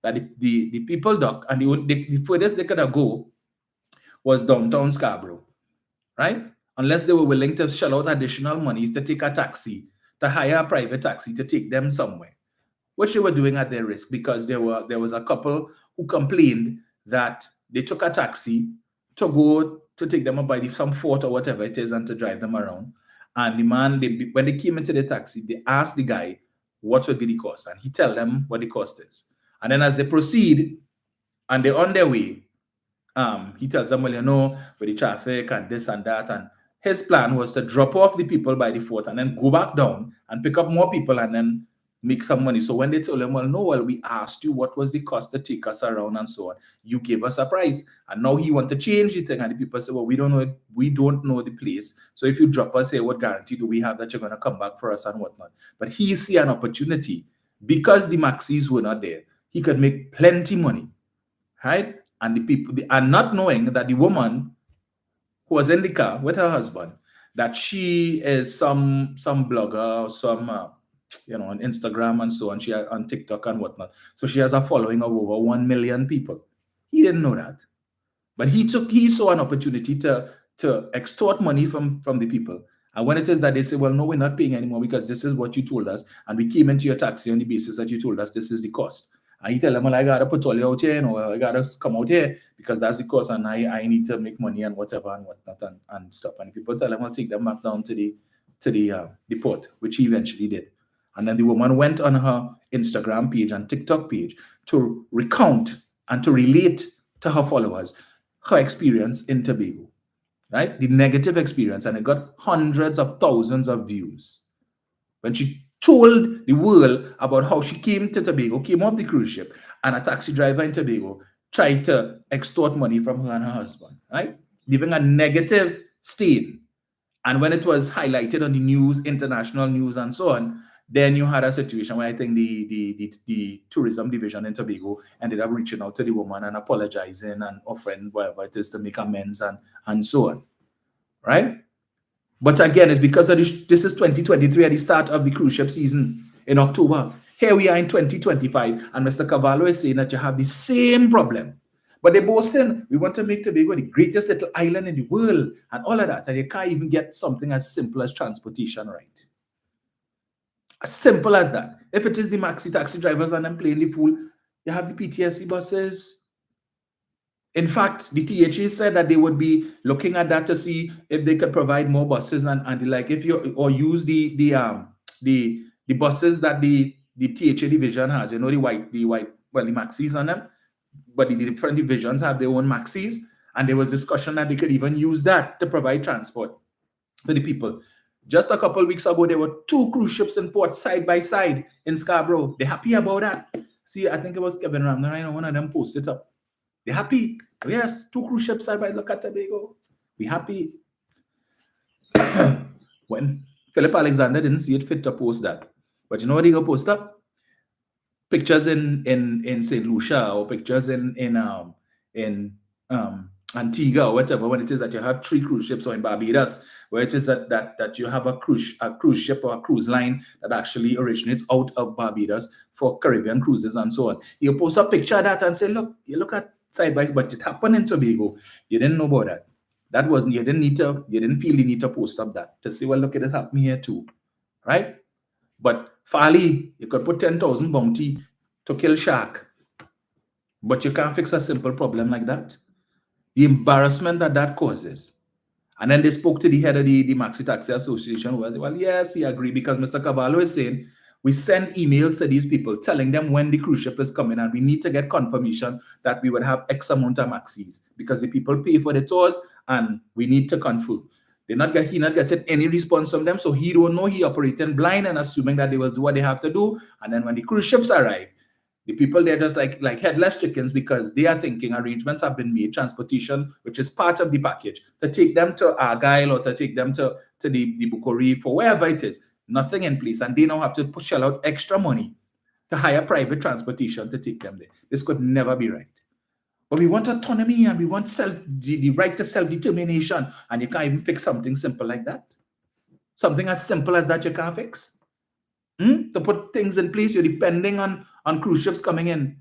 That the people dock, and the furthest they could go was downtown Scarborough, right? Unless they were willing to shell out additional monies to take a taxi, to hire a private taxi to take them somewhere, which they were doing at their risk, because there was a couple who complained that they took a taxi to go to take them up by some fort or whatever it is and to drive them around. And the man, when they came into the taxi, they asked the guy what would be the cost, and he tell them what the cost is. And then as they proceed and they're on their way, he tells them, well, with the traffic and this and that. And his plan was to drop off the people by the fort and then go back down and pick up more people and then make some money. So when they told him, we asked you what was the cost to take us around and so on, you gave us a price, and now he want to change the thing. And the people say, well, we don't know it. We don't know the place. So if you drop us here, what guarantee do we have that you're going to come back for us and whatnot? But he see an opportunity, because the maxis were not there. He could make plenty money, right? And the people are not knowing that the woman who was in the car with her husband, that she is some blogger, some on Instagram and so on. She on TikTok and whatnot. So she has a following of over 1 million people. He didn't know that, but he saw an opportunity to extort money from the people. And when it is that they say, well, no, we're not paying anymore because this is what you told us, and we came into your taxi on the basis that you told us this is the cost. And you tell them, well, I gotta put all you out here, I gotta come out here because that's the cost, and I need to make money and whatever and whatnot and stuff. And people tell them, I'll take them back down to the port, which he eventually did. And then the woman went on her Instagram page and TikTok page to recount and to relate to her followers her experience in Tobago, right? The negative experience, and it got hundreds of thousands of views. When she told the world about how she came to Tobago, came off the cruise ship, and a taxi driver in Tobago tried to extort money from her and her husband, right? Leaving a negative stain. And when it was highlighted on the news, international news and so on, then you had a situation where I think the tourism division in Tobago ended up reaching out to the woman and apologizing and offering whatever it is to make amends and so on, right? But again, it's because of this is 2023 at the start of the cruise ship season in October. Here we are in 2025, and Mr. Cavallo is saying that you have the same problem. But they're boasting, we want to make Tobago the greatest little island in the world and all of that, and you can't even get something as simple as transportation right. As simple as that. If it is the maxi taxi drivers and them playing the fool, you have the PTSD buses. In fact, the THA said that they would be looking at that to see if they could provide more buses and the like, if you or use the buses that the THA division has, the white, well, the maxis on them, but the different divisions have their own maxis, and there was discussion that they could even use that to provide transport to the people. Just a couple of weeks ago, there were 2 cruise ships in port side by side in Scarborough. They're happy about that. See, I think it was Kevin Ramner, one of them posted up. They're happy. Yes, 2 cruise ships side by look at Tobago. We happy. When Philip Alexander didn't see it fit to post that. But you know what he go post up? Pictures in St. Lucia or pictures in Antigua or whatever, when it is that you have 3 cruise ships, or in Barbados, where it is that you have a cruise ship or a cruise line that actually originates out of Barbados for Caribbean cruises and so on. You post a picture of that and say, look, you look at side by side, but it happened in Tobago. You didn't know about that. That wasn't, you didn't feel the need to post up that to say, well, look, it is happening here too, right? But Farley, you could put 10,000 bounty to kill shark, but you can't fix a simple problem like that. The embarrassment that causes. And then they spoke to the head of the Maxi Taxi Association. Well, yes, he agreed, because Mr. Cavallo is saying, we send emails to these people telling them when the cruise ship is coming, and we need to get confirmation that we would have X amount of maxis, because the people pay for the tours and we need to confirm. He not getting any response from them, so he don't know. He operating blind and assuming that they will do what they have to do. And then when the cruise ships arrive, the people, they're just like headless chickens, because they are thinking arrangements have been made, transportation, which is part of the package, to take them to Argyle or to take them to the Buko Reef or wherever it is. Nothing in place, and they now have to shell out extra money to hire private transportation to take them there. This could never be right. But we want autonomy and we want the right to self-determination, and you can't even fix something simple like that. Something as simple as that you can't fix. To put things in place, you're depending on cruise ships coming in.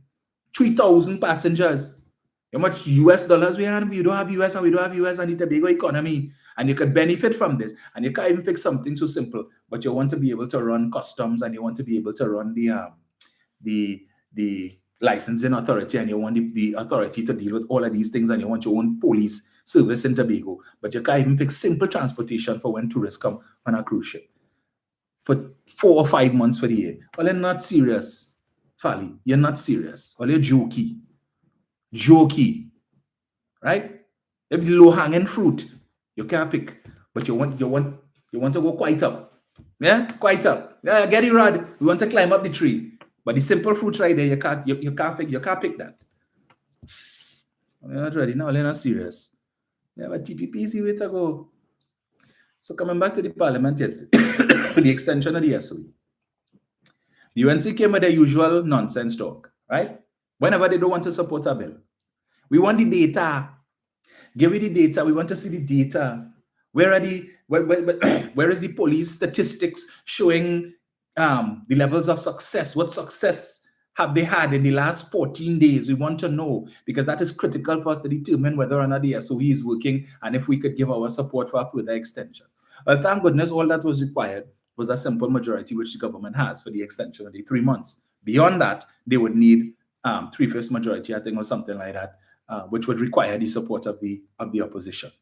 3,000 passengers. How much US dollars we have? We don't have US, and we don't have US and the Tobago economy. And you could benefit from this. And you can't even fix something so simple. But you want to be able to run customs, and you want to be able to run the licensing authority, and you want the authority to deal with all of these things, and you want your own police service in Tobago. But you can't even fix simple transportation for when tourists come on a cruise ship for 4 or 5 months for the year. Well, you're not serious, Fally. You're not serious. Well, you're jokey. Jokey. Right? If the low-hanging fruit, you can't pick. But you want to go quite up. Yeah? Quite up. Yeah, get it rod. We want to climb up the tree. But the simple fruit right there, you can't pick that. You're not ready. No, you're not serious. Yeah, but TPP is the way to go. So coming back to the parliament yesterday, the extension of the SOE. The UNC came with their usual nonsense talk, right? Whenever they don't want to support a bill. We want the data. Give me the data. We want to see the data. Where is the police statistics showing the levels of success? What success have they had in the last 14 days? We want to know, because that is critical for us to determine whether or not the SOE is working, and if we could give our support for a further extension. Well, thank goodness all that was required was a simple majority, which the government has for the extension of the 3 months. Beyond that, they would need 3/5 majority, I think, or something like that, which would require the support of the opposition.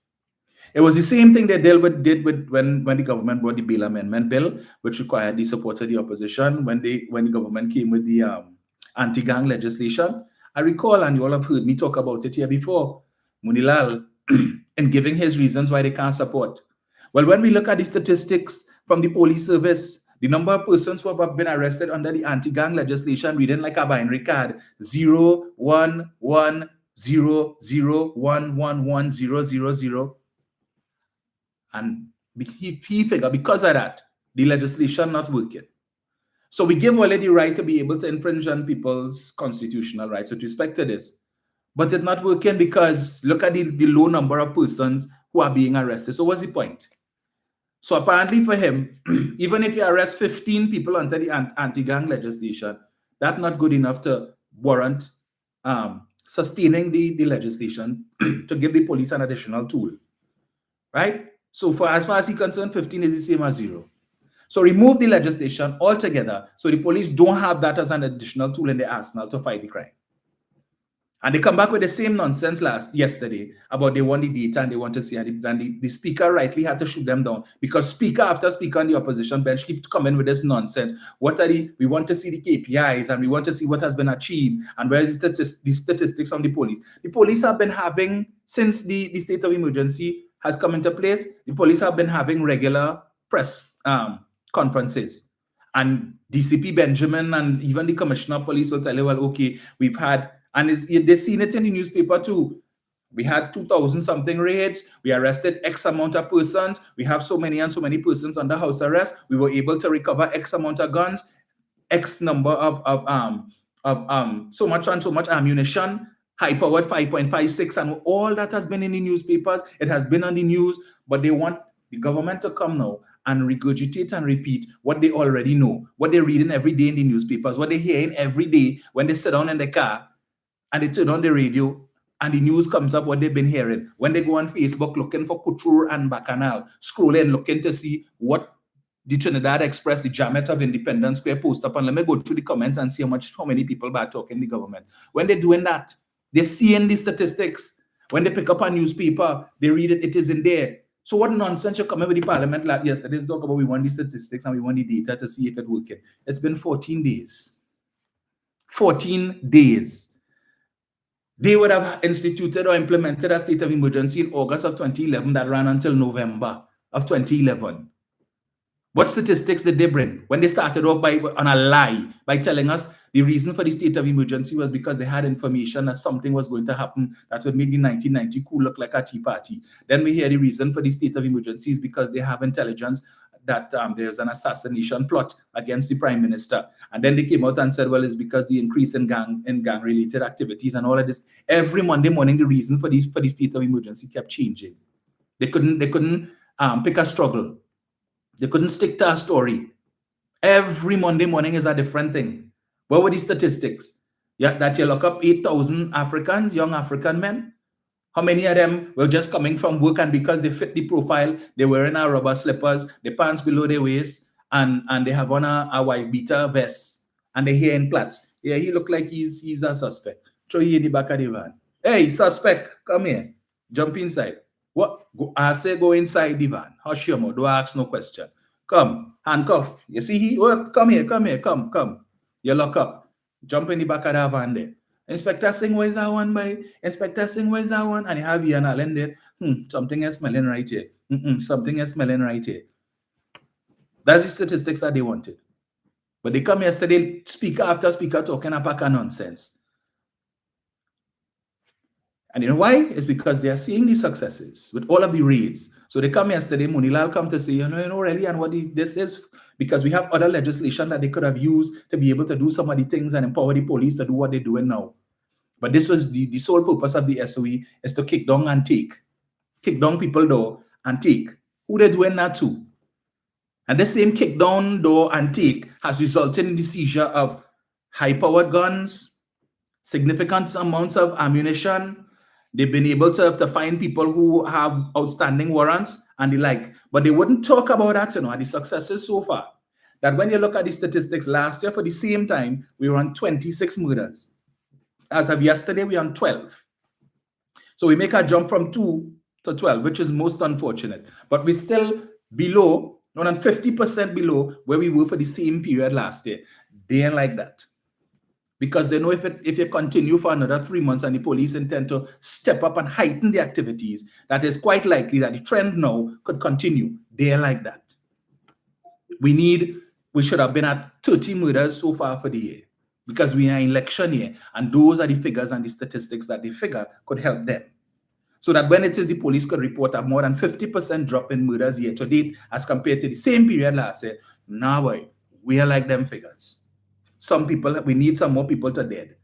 It was the same thing they did with when the government brought the bail amendment bill, which required the support of the opposition. When the government came with the anti-gang legislation, I recall, and you all have heard me talk about it here before, Munilal, in giving his reasons why they can't support. Well, when we look at the statistics from the police service, the number of persons who have been arrested under the anti-gang legislation, reading like a binary card, 0, 1, 1, 0, 0, 1, 1, 1, 0, 0, 0. And he figured because of that, the legislation not working. So we give already the right to be able to infringe on people's constitutional rights with respect to this. But it's not working because look at the low number of persons who are being arrested. So what's the point? So apparently for him, even if you arrest 15 people under the anti-gang legislation, that's not good enough to warrant sustaining the legislation to give the police an additional tool, right? So as far as he's concerned, 15 is the same as 0. So remove the legislation altogether so the police don't have that as an additional tool in their arsenal to fight the crime. And they come back with the same nonsense yesterday about they want the data and they want to see, and the speaker rightly had to shoot them down because speaker after speaker on the opposition bench keep coming with this nonsense. We want to see the KPIs and we want to see what has been achieved and where is the statistics on the police. The police have been having, since the state of emergency has come into place, the police have been having regular press conferences. And DCP Benjamin and even the commissioner of police will tell you, well, okay, we've had, and they've seen it in the newspaper too. We had 2,000 something raids. We arrested X amount of persons. We have so many and so many persons under house arrest. We were able to recover X amount of guns, X number of so much and so much ammunition, high-powered 5.56, and all that has been in the newspapers. It has been on the news, but they want the government to come now and regurgitate and repeat what they already know, what they're reading every day in the newspapers, what they're hearing every day when they sit down in the car and they turn on the radio and the news comes up what they've been hearing. When they go on Facebook looking for couture and bacchanal, scrolling, looking to see what the Trinidad Express, the Jamet of Independence Square post up, and let me go through the comments and see how many people bad talking the government. When they're doing that, they're seeing the statistics. When they pick up a newspaper, they read it, it is in there. So what nonsense you come with the parliament like yesterday to talk about we want the statistics and we want the data to see if it's working. It's been 14 days. 14 days. They would have instituted or implemented a state of emergency in August of 2011 that ran until November of 2011. What statistics did they bring? When they started off on a lie by telling us the reason for the state of emergency was because they had information that something was going to happen that would make the 1990 coup look like a tea party. Then we hear the reason for the state of emergency is because they have intelligence that there's an assassination plot against the prime minister. And then they came out and said, well, it's because the increase in gang-related activities and all of this. Every Monday morning, the reason for the state of emergency kept changing. They couldn't pick a struggle. They couldn't stick to a story. Every Monday morning is a different thing. What were the statistics? Yeah, that you lock up 8,000 Africans, young African men. How many of them were just coming from work and because they fit the profile, they were wearing our rubber slippers, the pants below their waist, and they have on a white beater vest and they hair in plaits. Yeah, he look like he's a suspect. Throw you in the back of the van. Hey, suspect, come here. Jump inside. What? I say go inside the van. Hush your mouth. Don't ask no question. Come, handcuff. You see he? Oh, come here, come. You lock up. Jump in the back of the van there. Inspector Singh, where's that one, by? Inspector Singh, where's that one? And you have Ian Allen there. Something is smelling right here. Something is smelling right here. That's the statistics that they wanted. But they come yesterday, speaker after speaker, talking a pack of nonsense. And you know why? It's because they are seeing the successes with all of the raids. So they come yesterday, Munilal come to say, you know really, and what this is, because we have other legislation that they could have used to be able to do some of the things and empower the police to do what they're doing now. But this was the sole purpose of the SOE is to kick down and take. Kick down people door and take. Who they doing that to? And the same kick down door and take has resulted in the seizure of high-powered guns, significant amounts of ammunition. They've been able to find people who have outstanding warrants and the like. But they wouldn't talk about that, the successes so far. That when you look at the statistics last year for the same time, we were on 26 murders. As of yesterday, we're on 12. So we make a jump from 2 to 12, which is most unfortunate. But we're still below, more than 50% below where we were for the same period last year. They ain't like that. Because they know if you continue for another 3 months and the police intend to step up and heighten the activities, that is quite likely that the trend now could continue. They ain't like that. We should have been at 30 murders so far for the year. Because we are in election year, and those are the figures and the statistics that they figure could help them. So that when it is the police could report a more than 50% drop in murders year to date as compared to the same period last year, now boy, we are like them figures. Some people, we need some more people to dead.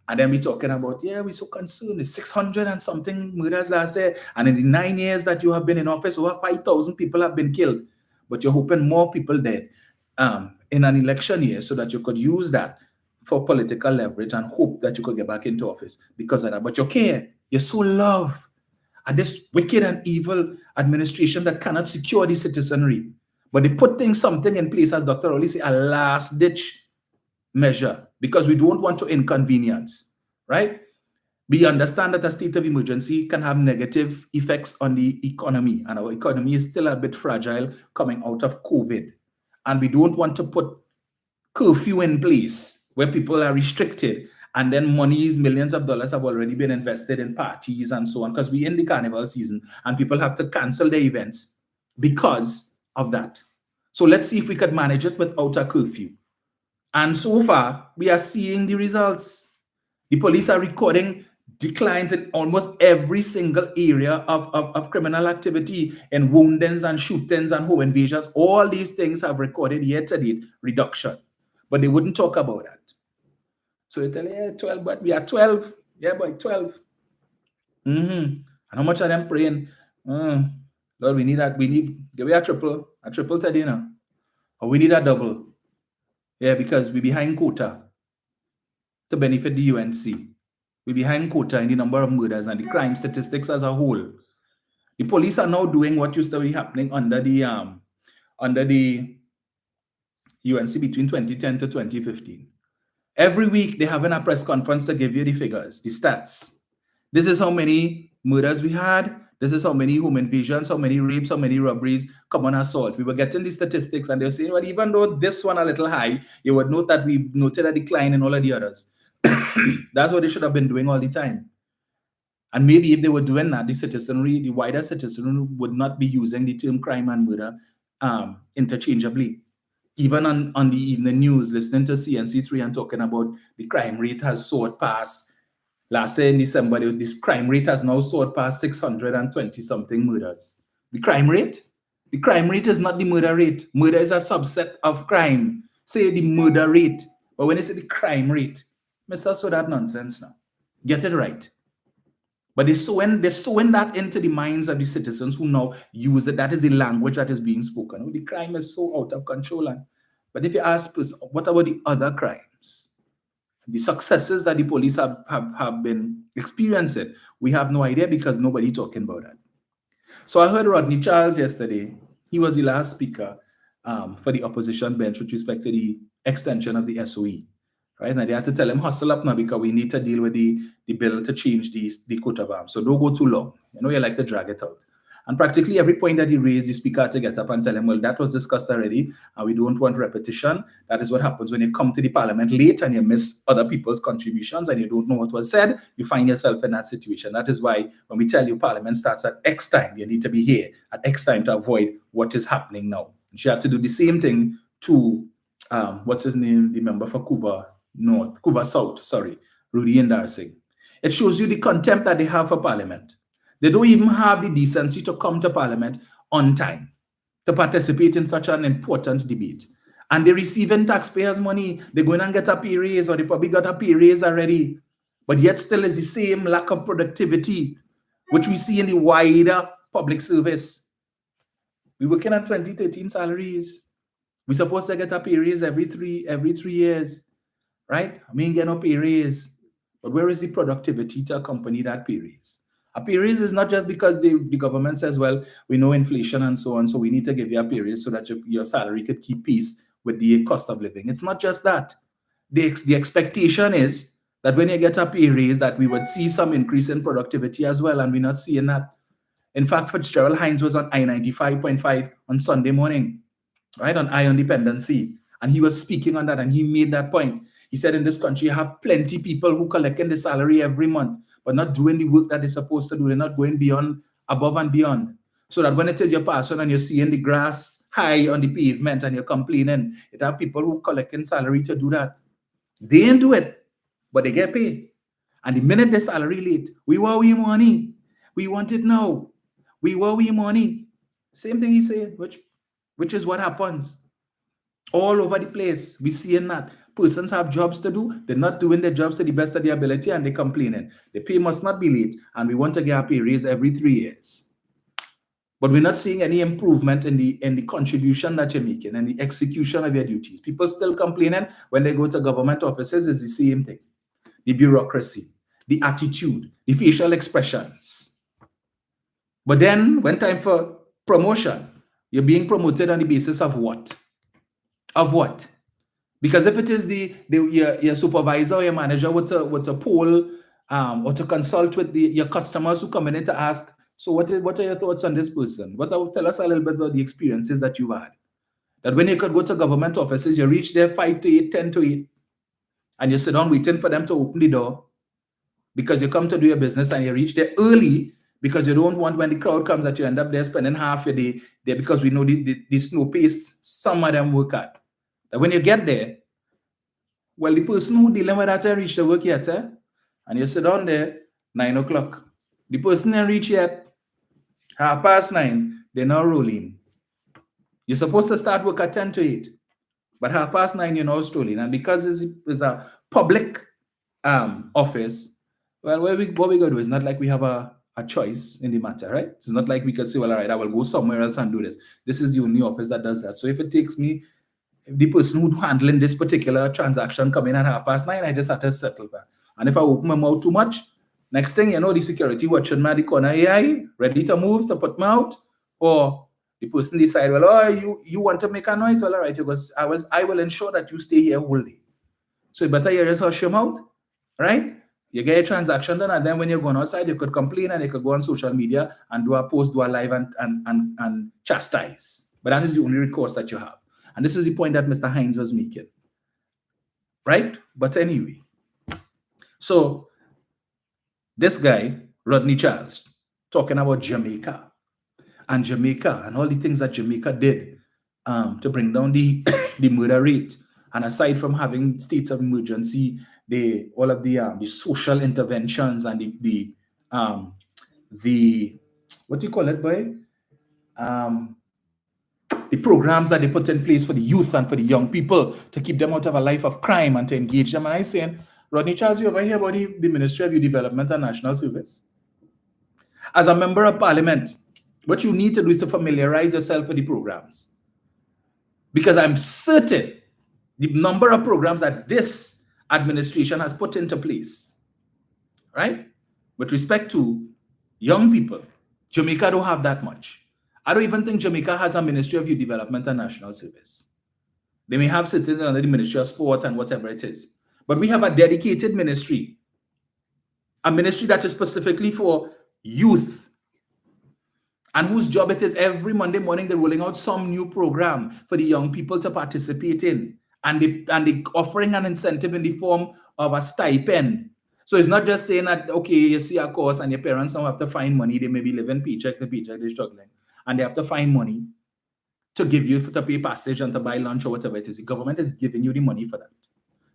And then we're talking about, yeah, we're so concerned. It's 600 and something murders last year. And in the 9 years that you have been in office, over 5,000 people have been killed. But you're hoping more people dead in an election year so that you could use that for political leverage and hope that you could get back into office because of that. But you care. You so love. And this wicked and evil administration that cannot secure the citizenry. But they put something in place, as Dr. Rowley said, a last-ditch measure, because we don't want to inconvenience, right? We understand that a state of emergency can have negative effects on the economy, and our economy is still a bit fragile coming out of COVID. And we don't want to put curfew in place where people are restricted, and then monies, millions of dollars have already been invested in parties and so on, because we're in the carnival season and people have to cancel their events because of that. So let's see if we could manage it without a curfew. And so far, we are seeing the results. The police are recording declines in almost every single area of criminal activity, in woundings and shootings and home invasions. All these things have recorded year-to-date reduction, but they wouldn't talk about that. So they tell you, yeah, 12, but we are 12. Yeah, boy, 12. And how much are them praying? Lord, we need that. We need, give me a triple today now. Or we need a double. Yeah, because we're behind quota to benefit the UNC. We're behind quota in the number of murders and the crime statistics as a whole. The police are now doing what used to be happening under the UNC between 2010 to 2015. Every week, they're having a press conference to give you the figures, the stats. This is how many murders we had. This is how many home invasions, how many rapes, how many robberies, common assault. We were getting the statistics, and they're saying, well, even though this one a little high, you would note that we noted a decline in all of the others. That's what they should have been doing all the time. And maybe if they were doing that, the citizenry, the wider citizenry, would not be using the term crime and murder interchangeably. Even on the evening news, listening to CNC3 and talking about the crime rate has soared past, last year in December, this crime rate has now soared past 620 something murders. The crime rate? The crime rate is not the murder rate. Murder is a subset of crime. Say the murder rate. But when they say the crime rate, Mr. So that nonsense now. Get it right. But they're sowing that into the minds of the citizens who now use it. That is the language that is being spoken. Oh, the crime is so out of control. But if you ask, what about the other crimes? The successes that the police have been experiencing, we have no idea because nobody talking about that. So I heard Rodney Charles yesterday. He was the last speaker for the opposition bench with respect to the extension of the SOE. Right now, they had to tell him, hustle up now because we need to deal with the bill to change the coat of arms. So don't go too long. You know, you like to drag it out. And practically every point that he raised, the speaker had to get up and tell him, well, that was discussed already, and we don't want repetition. That is what happens when you come to the parliament late and you miss other people's contributions and you don't know what was said. You find yourself in that situation. That is why when we tell you parliament starts at X time, you need to be here at X time to avoid what is happening now. And she had to do the same thing to, what's his name, the member for Couva South, Rudy Indarsing. It shows you the contempt that they have for parliament. They don't even have the decency to come to parliament on time to participate in such an important debate. And they're receiving taxpayers' money. They're going and get a pay raise, or they probably got a pay raise already. But yet still is the same lack of productivity, which we see in the wider public service. We're working at 2013 salaries. We're supposed to get a pay raise every three years, right? I mean, get no pay raise. But where is the productivity to accompany that pay raise? A pay raise is not just because the government says, well, we know inflation and so on, so we need to give you a pay raise so that your salary could keep pace with the cost of living. It's not just that. The expectation is that when you get a pay raise, that we would see some increase in productivity as well, and we're not seeing that. In fact, Fitzgerald Hines was on I-95.5 on Sunday morning, right, on Eye on Dependency, and he was speaking on that, and he made that point. He said, in this country, you have plenty of people who collecting the salary every month, but not doing the work that they're supposed to do. They're not going beyond, above and beyond. So that when it is your passing and you're seeing the grass high on the pavement and you're complaining, it have people who collecting salary to do that. They ain't do it, but they get paid. And the minute the salary late, we want we money. We want it now. We want we money. Same thing he said, which is what happens. All over the place, we seeing that. Persons have jobs to do. They're not doing their jobs to the best of their ability and they're complaining. The pay must not be late and we want to get a pay raise every 3 years. But we're not seeing any improvement in the contribution that you're making and the execution of your duties. People still complaining when they go to government offices is the same thing. The bureaucracy, the attitude, the facial expressions. But then when time for promotion, You're being promoted on the basis of what? Of what? Because if it is your supervisor or your manager with a poll or to consult with your customers who come in to ask, so what are your thoughts on this person? Tell us a little bit about the experiences that you've had. That when you could go to government offices, you reach there 5 to 8, 10 to 8, and you sit down waiting for them to open the door because you come to do your business, and you reach there early because you don't want, when the crowd comes, that you end up there spending half your day there, because we know the slow pace some of them work at. That when you get there, well, the person who dealing with that reach the work yet, and you sit down there 9 o'clock. The person didn't reach yet 9:30, they're now rolling. You're supposed to start work at 10 to 8, but 9:30 you're now strolling. And because it's a public office, well, what we're going to do is not like we have a choice in the matter, right? It's not like we could say, well, all right, I will go somewhere else and do this. This is the only office that does that. So if it takes me, the person who's handling this particular transaction come in at 9:30, I just have to settle that. And if I open my mouth too much, next thing you know, the security watching me at the corner, AI, ready to move to put me out, or the person decide, well, oh, you want to make a noise? Well, all right, because I will ensure that you stay here whole day. So you better just hush your mouth, right? You get a transaction done, and then when you're going outside, you could complain, and you could go on social media and do a post, do a live, and chastise. But that is the only recourse that you have. And this is the point that Mr. Hines was making, right? But anyway, so this guy, Rodney Charles, talking about Jamaica and all the things that Jamaica did to bring down the murder rate. And aside from having states of emergency, all of the social interventions and the what do you call it, boy? The programs that they put in place for the youth and for the young people to keep them out of a life of crime and to engage them. And I'm saying, Rodney Charles, you ever hear about the Ministry of Youth Development and National Service? As a member of Parliament, what you need to do is to familiarize yourself with the programs. Because I'm certain the number of programs that this administration has put into place, right, with respect to young people, Jamaica don't have that much. I don't even think Jamaica has a Ministry of Youth Development and National Service. They may have certain under the Ministry of Sport and whatever it is. But we have a dedicated ministry, a ministry that is specifically for youth, and whose job it is every Monday morning they're rolling out some new program for the young people to participate in. And they offering an incentive in the form of a stipend. So it's not just saying that, okay, you see a course and your parents now have to find money. They may be living paycheck to paycheck, they're struggling. And they have to find money to give you to pay passage and to buy lunch or whatever it is. The government is giving you the money for that.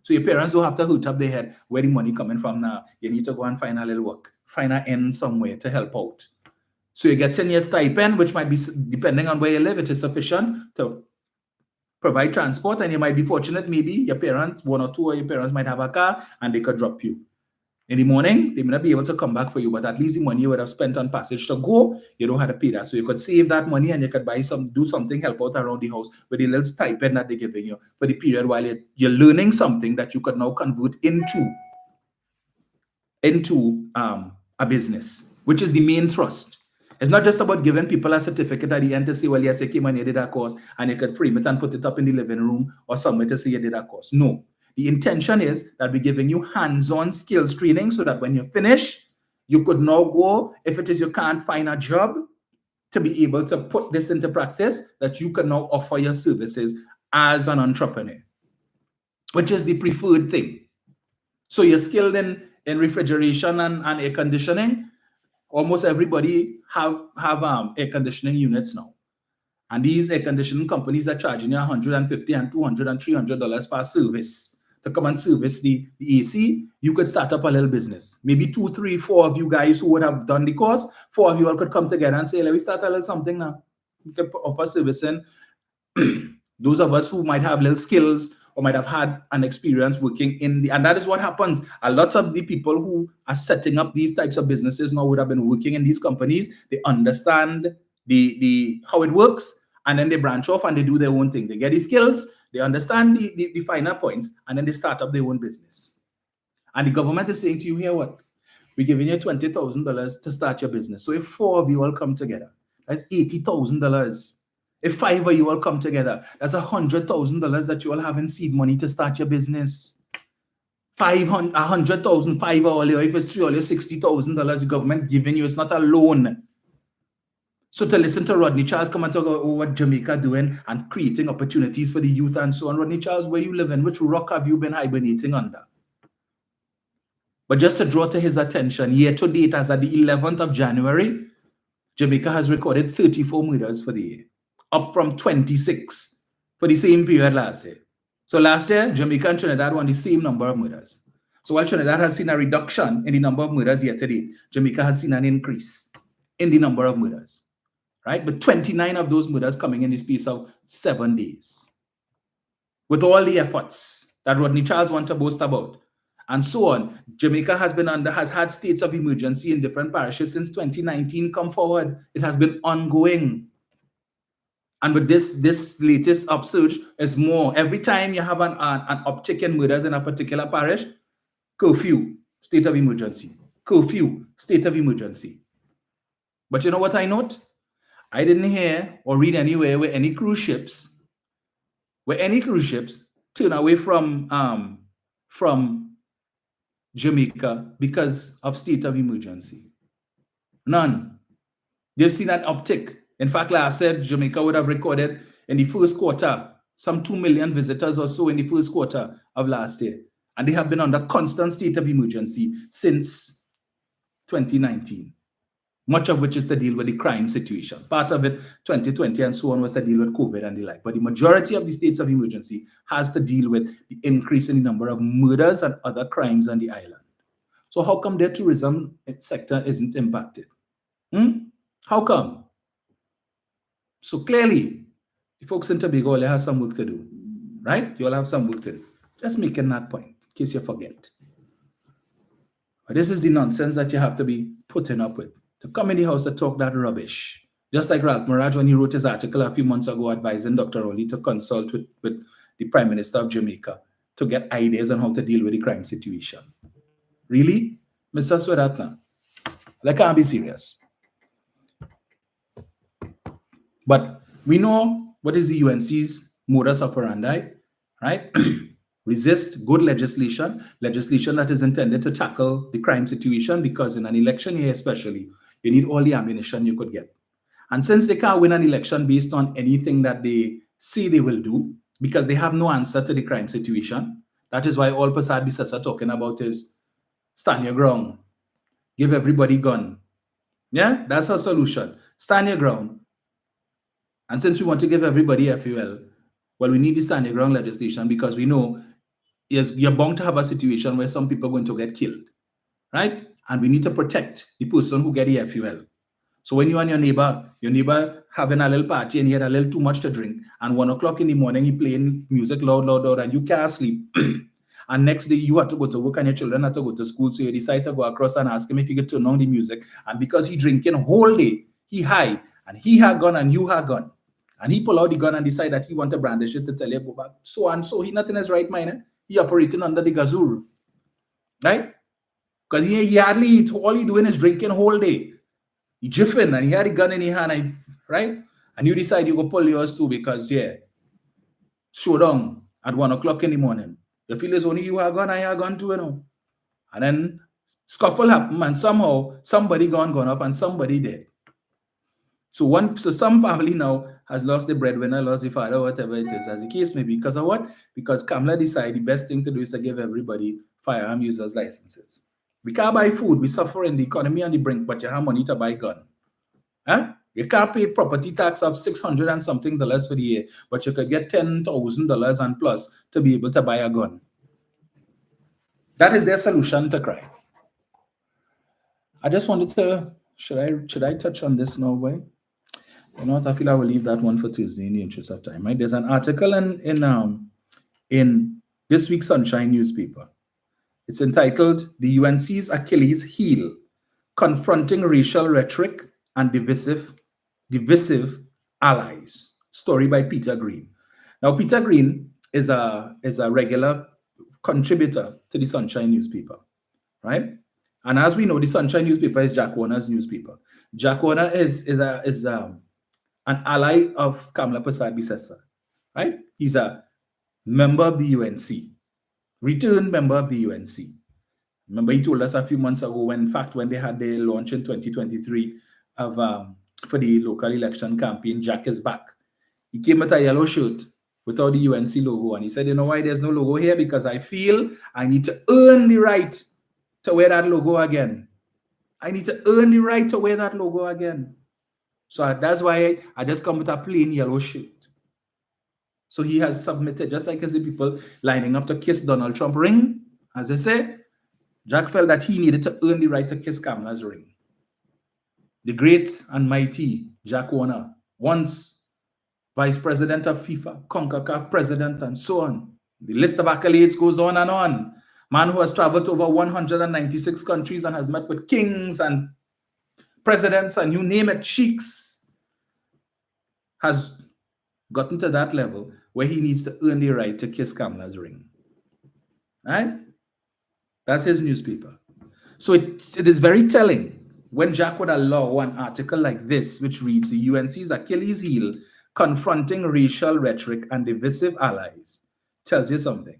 So your parents don't have to hoot up their head, where the money coming from now. You need to go and find a little work, find an end somewhere to help out. So you get 10 years stipend, which might be, depending on where you live, it is sufficient to provide transport, and you might be fortunate, maybe your parents, one or two of your parents might have a car and they could drop you. In the morning, they may not be able to come back for you, but at least the money you would have spent on passage to go, you don't have to pay that. So you could save that money and you could do something, help out around the house with the little stipend that they're giving you for the period while you're learning something that you could now convert into a business, which is the main thrust. It's not just about giving people a certificate at the end to say, well, yes, you came and you did that course, and you could frame it and put it up in the living room or somewhere to say you did that course. No. The intention is that we're giving you hands-on skills training so that when you finish, you could now go, if it is you can't find a job, to be able to put this into practice, that you can now offer your services as an entrepreneur, which is the preferred thing. So you're skilled in refrigeration and air conditioning. Almost everybody have air conditioning units now. And these air conditioning companies are charging you $150 and $200 and $300 per service to come and service the AC. You could start up a little business. Maybe 2, 3, 4 of you guys who would have done the course, 4 of you all could come together and say, let me start a little something now. We can offer servicing. Those of us who might have little skills or might have had an experience working and that is what happens. A lot of the people who are setting up these types of businesses now would have been working in these companies. They understand how it works, and then they branch off and they do their own thing. They get the skills, they understand the finer points, and then they start up their own business. And the government is saying to you, here what? We're giving you $20,000 to start your business. So if 4 of you all come together, that's $80,000. If 5 of you all come together, that's $100,000 that you all have in seed money to start your business. 100,000, 5 all you, if it's 3 all you, $60,000 the government giving you. It's not a loan. So to listen to Rodney Charles come and talk about what Jamaica doing and creating opportunities for the youth and so on. Rodney Charles, where you living? Which rock have you been hibernating under? But just to draw to his attention, year to date, as at the 11th of January, Jamaica has recorded 34 murders for the year, up from 26 for the same period last year. So last year, Jamaica and Trinidad won the same number of murders. So while Trinidad has seen a reduction in the number of murders year to date, Jamaica has seen an increase in the number of murders. Right? But 29 of those murders coming in the space of 7 days. With all the efforts that Rodney Charles wants to boast about, and so on, Jamaica has had states of emergency in different parishes since 2019 come forward. It has been ongoing. And with this latest upsurge is more. Every time you have an uptick in murders in a particular parish, curfew, state of emergency. Curfew, state of emergency. But you know what I note? I didn't hear or read anywhere where any cruise ships turn away from Jamaica because of state of emergency. None. They've seen an uptick. In fact, like I said, Jamaica would have recorded in the first quarter some 2 million visitors or so in the first quarter of last year. And they have been under constant state of emergency since 2019. Much of which is to deal with the crime situation. Part of it, 2020 and so on, was to deal with COVID and the like. But the majority of the states of emergency has to deal with the increase in the number of murders and other crimes on the island. So how come their tourism sector isn't impacted? How come? So clearly, the folks in Tobago, they have some work to do, right? You all have some work to do. Just making that point, in case you forget. But this is the nonsense that you have to be putting up with. To come in the house and talk that rubbish. Just like Ralph Maraj, when he wrote his article a few months ago advising Dr. Rowley to consult with the Prime Minister of Jamaica to get ideas on how to deal with the crime situation. Really? Mr. Swedatna? That can't be serious. But we know what is the UNC's modus operandi, right? Resist good legislation that is intended to tackle the crime situation, because in an election year especially, you need all the ammunition you could get. And since they can't win an election based on anything that they say they will do, because they have no answer to the crime situation, that is why all Pasad Bisas are talking about is stand your ground, give everybody gun. Yeah, that's our solution. Stand your ground. And since we want to give everybody FUL, well, we need the stand your ground legislation, because we know you're bound to have a situation where some people are going to get killed, right? And we need to protect the person who get the FUL. So when you and your neighbor having a little party and he had a little too much to drink, and 1 o'clock in the morning he playing music loud, and you can't sleep. And next day you have to go to work and your children have to go to school, so you decide to go across and ask him if he could turn on the music. And because he drinking whole day, he high, and he had gun and you had gun. And he pull out the gun and decide that he want to brandish it to tell you go back. So and so, he not in his right mind. Eh? He operating under the gazoo, right? Because he hardly eat. All he doing is drinking whole day. He jiffing and he had a gun in his hand, right? And you decide you go pull yours too because, yeah, showdown at 1 o'clock in the morning. You feel it's only you have gun, I have gun too, you know. And then scuffle happen and somehow somebody gone up and somebody dead. So some family now has lost the breadwinner, lost the father, whatever it is, as the case may be. Because of what? Because Kamala decided the best thing to do is to give everybody firearm users licenses. We can't buy food. We suffer in the economy on the brink, but you have money to buy gun. Huh? You can't pay property tax of $600 and something for the year, but you could get $10,000 and plus to be able to buy a gun. That is their solution to crime. I just wanted to, should I touch on this now, boy? You know what? I feel I will leave that one for Tuesday in the interest of time. Right? There's an article in this week's Sunshine newspaper. It's entitled "The UNC's Achilles Heel: Confronting Racial Rhetoric and Divisive Allies." Story by Peter Green. Now, Peter Green is a regular contributor to the Sunshine newspaper, right? And as we know, the Sunshine newspaper is Jack Warner's newspaper. Jack Warner is an ally of Kamala Prasad Bisesa, right? He's a member of the UNC, returned member of the UNC. Remember, he told us a few months ago when, in fact, when they had their launch in 2023 of for the local election campaign, Jack is back. He came with a yellow shirt without the UNC logo, and he said, "You know why there's no logo here? Because I feel I need to earn the right to wear that logo again. I need to earn the right to wear that logo again." So that's why I just come with a plain yellow shirt. So he has submitted, just like as the people lining up to kiss Donald Trump ring, as I say, Jack felt that he needed to earn the right to kiss Kamala's ring. The great and mighty Jack Warner, once vice president of FIFA, CONCACAF president, and so on. The list of accolades goes on and on. Man who has traveled to over 196 countries and has met with kings and presidents and you name it, sheiks, has gotten to that level where he needs to earn the right to kiss Kamala's ring. Right? That's his newspaper. So it is very telling when Jack would allow an article like this, which reads, "The UNC's Achilles heel, confronting racial rhetoric and divisive allies," tells you something.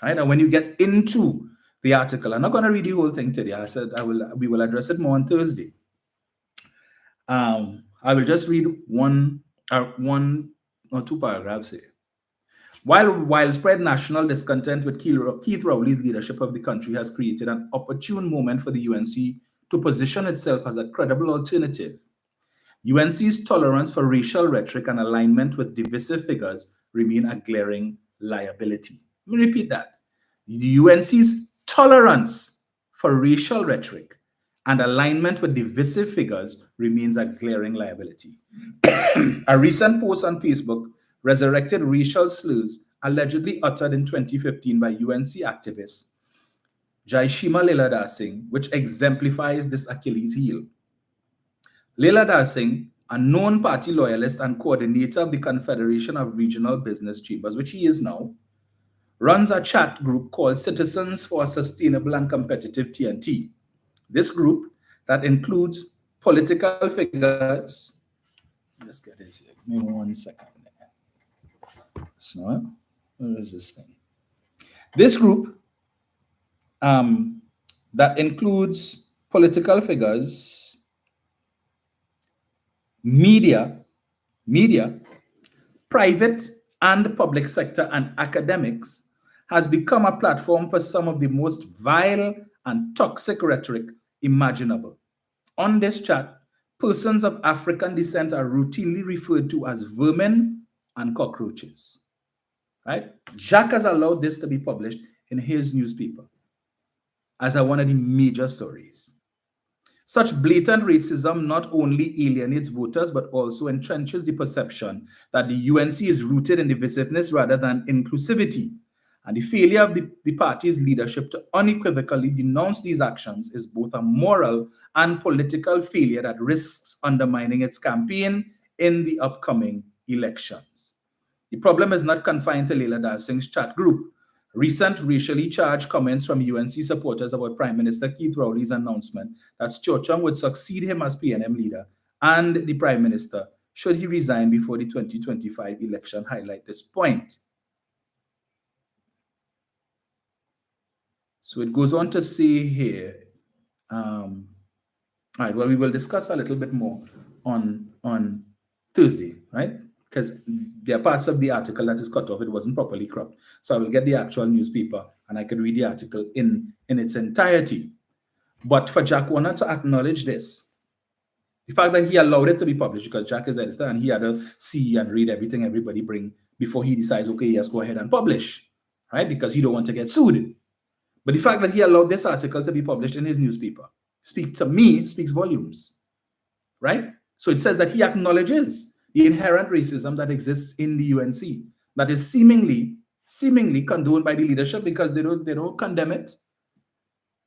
Right? And when you get into the article, I'm not going to read the whole thing today. I said we will address it more on Thursday. I will just read one or two paragraphs here. While widespread national discontent with Keith Rowley's leadership of the country has created an opportune moment for the UNC to position itself as a credible alternative, UNC's tolerance for racial rhetoric and alignment with divisive figures remain a glaring liability. Let me repeat that. The UNC's tolerance for racial rhetoric and alignment with divisive figures remains a glaring liability. A recent post on Facebook resurrected racial slurs allegedly uttered in 2015 by UNC activist Jaishima Leela Singh, which exemplifies this Achilles heel. Leela Singh, a known party loyalist and coordinator of the Confederation of Regional Business Chambers, which he is now, runs a chat group called Citizens for a Sustainable and Competitive TNT. This group that includes political figures. Let's get this here. Give me 1 second. So, where is this thing? This group that includes political figures, media, private and public sector, and academics has become a platform for some of the most vile and toxic rhetoric imaginable. On this chat, persons of African descent are routinely referred to as vermin and cockroaches. Right? Jack has allowed this to be published in his newspaper as one of the major stories. Such blatant racism not only alienates voters, but also entrenches the perception that the UNC is rooted in divisiveness rather than inclusivity. And the failure of the party's leadership to unequivocally denounce these actions is both a moral and political failure that risks undermining its campaign in the upcoming elections. The problem is not confined to Leela Singh's chat group. Recent racially charged comments from UNC supporters about Prime Minister Keith Rowley's announcement that Stuart Chung would succeed him as PNM leader and the Prime Minister should he resign before the 2025 election highlight this point. So it goes on to say here, all right, well, we will discuss a little bit more on Thursday, right? Because there are parts of the article that is cut off. It wasn't properly cropped. So I will get the actual newspaper and I can read the article in its entirety. But for Jack Warner to acknowledge this, the fact that he allowed it to be published, because Jack is editor and he had to see and read everything everybody bring before he decides, okay, yes, go ahead and publish, right? Because he don't want to get sued. But the fact that he allowed this article to be published in his newspaper speaks volumes, right? So it says that he acknowledges the inherent racism that exists in the UNC, that is seemingly condoned by the leadership because they don't condemn it.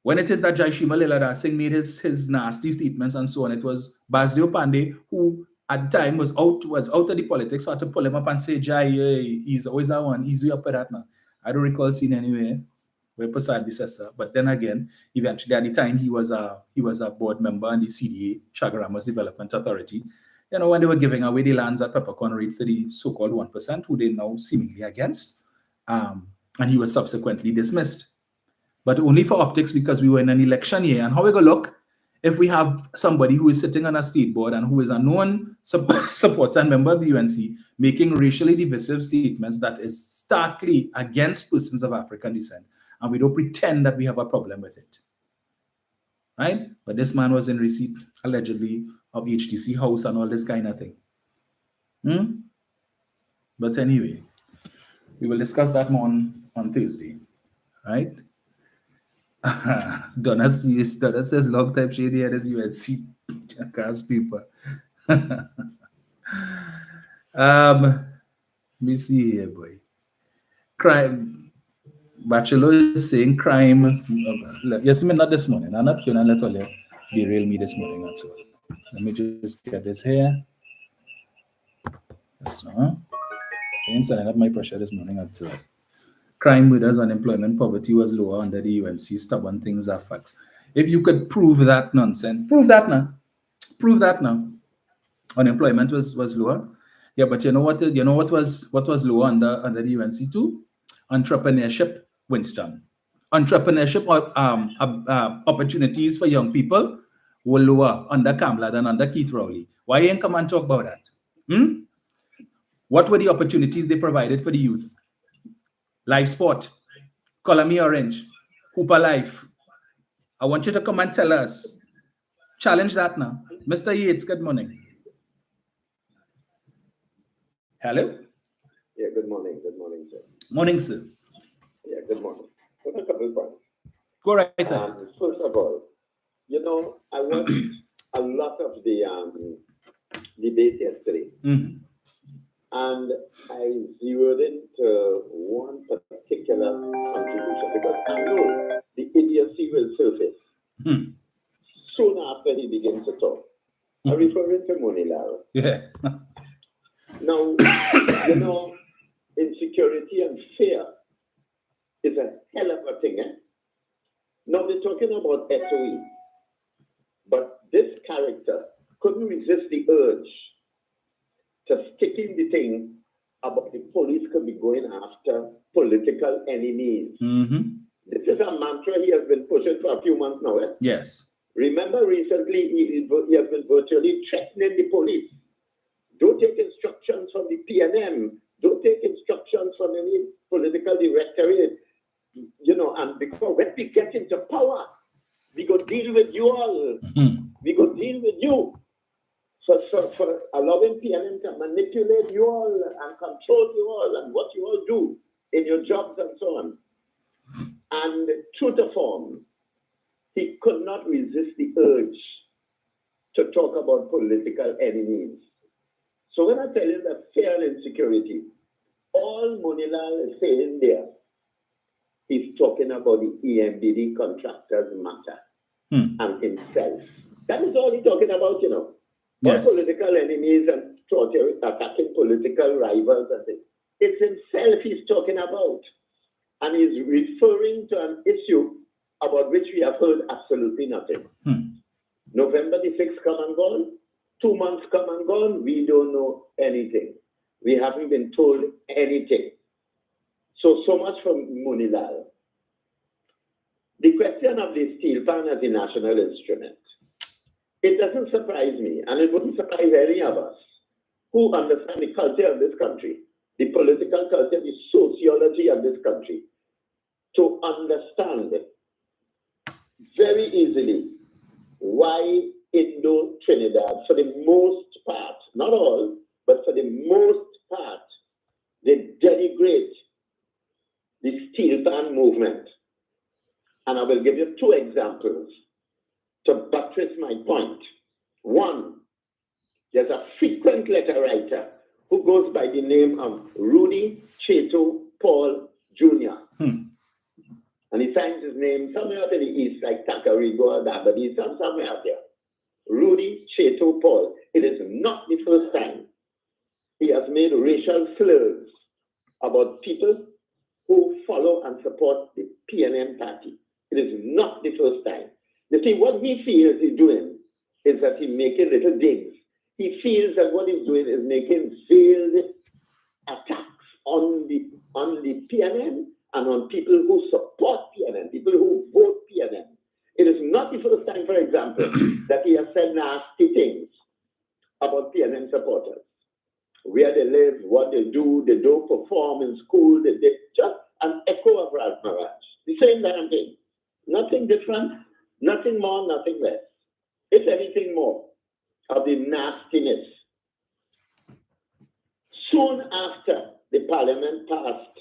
When it is that Jaishima Leela Singh made his nasty statements and so on, it was Basdeo Pandey who at the time was out of the politics, so I had to pull him up and say, Jai, he's always that one, he's way up for that now. I don't recall seeing anywhere where Prasad Bisesa, but then again, eventually at the time he was a board member in the CDA, Chaguaramas Development Authority. you know, when they were giving away the lands at peppercorn rates to the so-called 1%, who they now seemingly against. And he was subsequently dismissed. But only for optics, because we were in an election year. And how we go look if we have somebody who is sitting on a state board and who is a known supporter and member of the UNC making racially divisive statements that is starkly against persons of African descent, and we don't pretend that we have a problem with it, right? But this man was in receipt, allegedly, of HTC house and all this kind of thing. But anyway, we will discuss that more on Thursday, right? Donna says long time shady at UNC jackass people. Let me see here, boy. Crime. Bachelor is saying crime. Yes, I mean, not this morning. I'm not going to let all you derail me this morning at all. Let me just get this here. So, I ain't setting up my pressure this morning at all. Crime, murders, unemployment, poverty was lower under the UNC. Stubborn things are facts. If you could prove that nonsense, prove that now. Prove that now. Unemployment was lower. Yeah, but you know what? You know what was lower under the UNC too? Entrepreneurship, Winston. Entrepreneurship opportunities for young people were lower under Kamala than under Keith Rowley. Why ain't come and talk about that? What were the opportunities they provided for the youth? Live sport, Color Me Orange, Hooper Life. I want you to come and tell us. Challenge that now. Mr. Yates, good morning. Hello? Yeah, good morning. Good morning, sir. Morning, sir. Yeah, good morning. Just a couple of points. Go right ahead. First of all, you know, I watched a lot of the debate yesterday. And I zeroed into one particular contribution because I know the idiocy will surface soon after he begins to talk. I'm referring to Monilal. Yeah. Now, you know, insecurity and fear is a hell of a thing. Now they're talking about SOE, but this character couldn't resist the urge to stick in the thing about the police could be going after political enemies. This is a mantra he has been pushing for a few months now. Yes. Remember recently he has been virtually threatening the police. Don't take instructions from the PNM. Don't take instructions from any political directorate. You know, and because when we get into power, we go deal with you all. We go deal with you. For allowing PNM to manipulate you all and control you all and what you all do in your jobs and so on. And true to form, he could not resist the urge to talk about political enemies. So when I tell you that fear and insecurity, all Monilal is saying there, he's talking about the EMBD contractors matter and himself. That is all he's talking about, you know. Yes. All political enemies and attacking political rivals and things. It's himself he's talking about. And he's referring to an issue about which we have heard absolutely nothing. November the 6th come and gone. 2 months come and gone. We don't know anything. We haven't been told anything. So much from Monilal. The question of the steel pan as a national instrument. It doesn't surprise me, and it wouldn't surprise any of us who understand the culture of this country, the political culture, the sociology of this country, to understand very easily why Indo-Trinidad, for the most part, not all, but for the most part, they denigrate the steel pan movement. And I will give you 2 examples to buttress my point. One, there's a frequent letter writer who goes by the name of Rudy Cheto Paul Jr. And he signs his name somewhere out in the east, like Takarigo or Dabadi, somewhere out there. Rudy Cheto Paul. It is not the first time he has made racial slurs about people who follow and support the PNM party. It is not the first time. You see, what he feels he's doing is that he's making little digs he feels that what he's doing is making veiled attacks on the PNM and on people who support PNM, people who vote PNM. It is not the first time, for example, that he has said nasty things about PNM supporters. Where they live, what they don't perform in school, they just an echo of Ras Maraj. The same damn thing. Nothing different, nothing more, nothing less. If anything more of the nastiness. Soon after the Parliament passed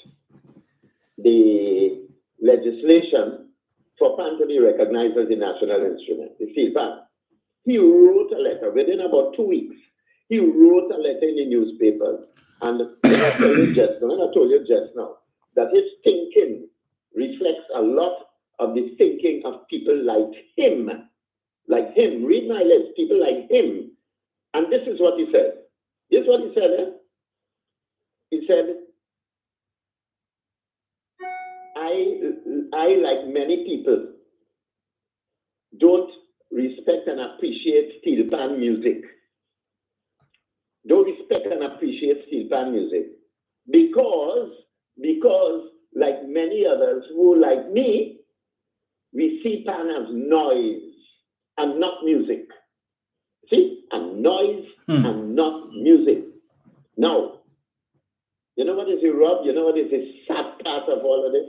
the legislation for PAN to be recognized as a national instrument, the steel pan, he wrote a letter within about 2 weeks. He wrote a letter in the newspapers, and I told you just now that his thinking reflects a lot of the thinking of people like him. Like him, read my list, people like him. And this is what he said. This is what he said, eh? He said, I, like many people, don't respect and appreciate steel pan music. Don't respect and appreciate steel pan music. Because, like many others who, like me, we see pan as noise and not music. See? And noise and not music. Now, you know what is the rub? You know what is the sad part of all of this?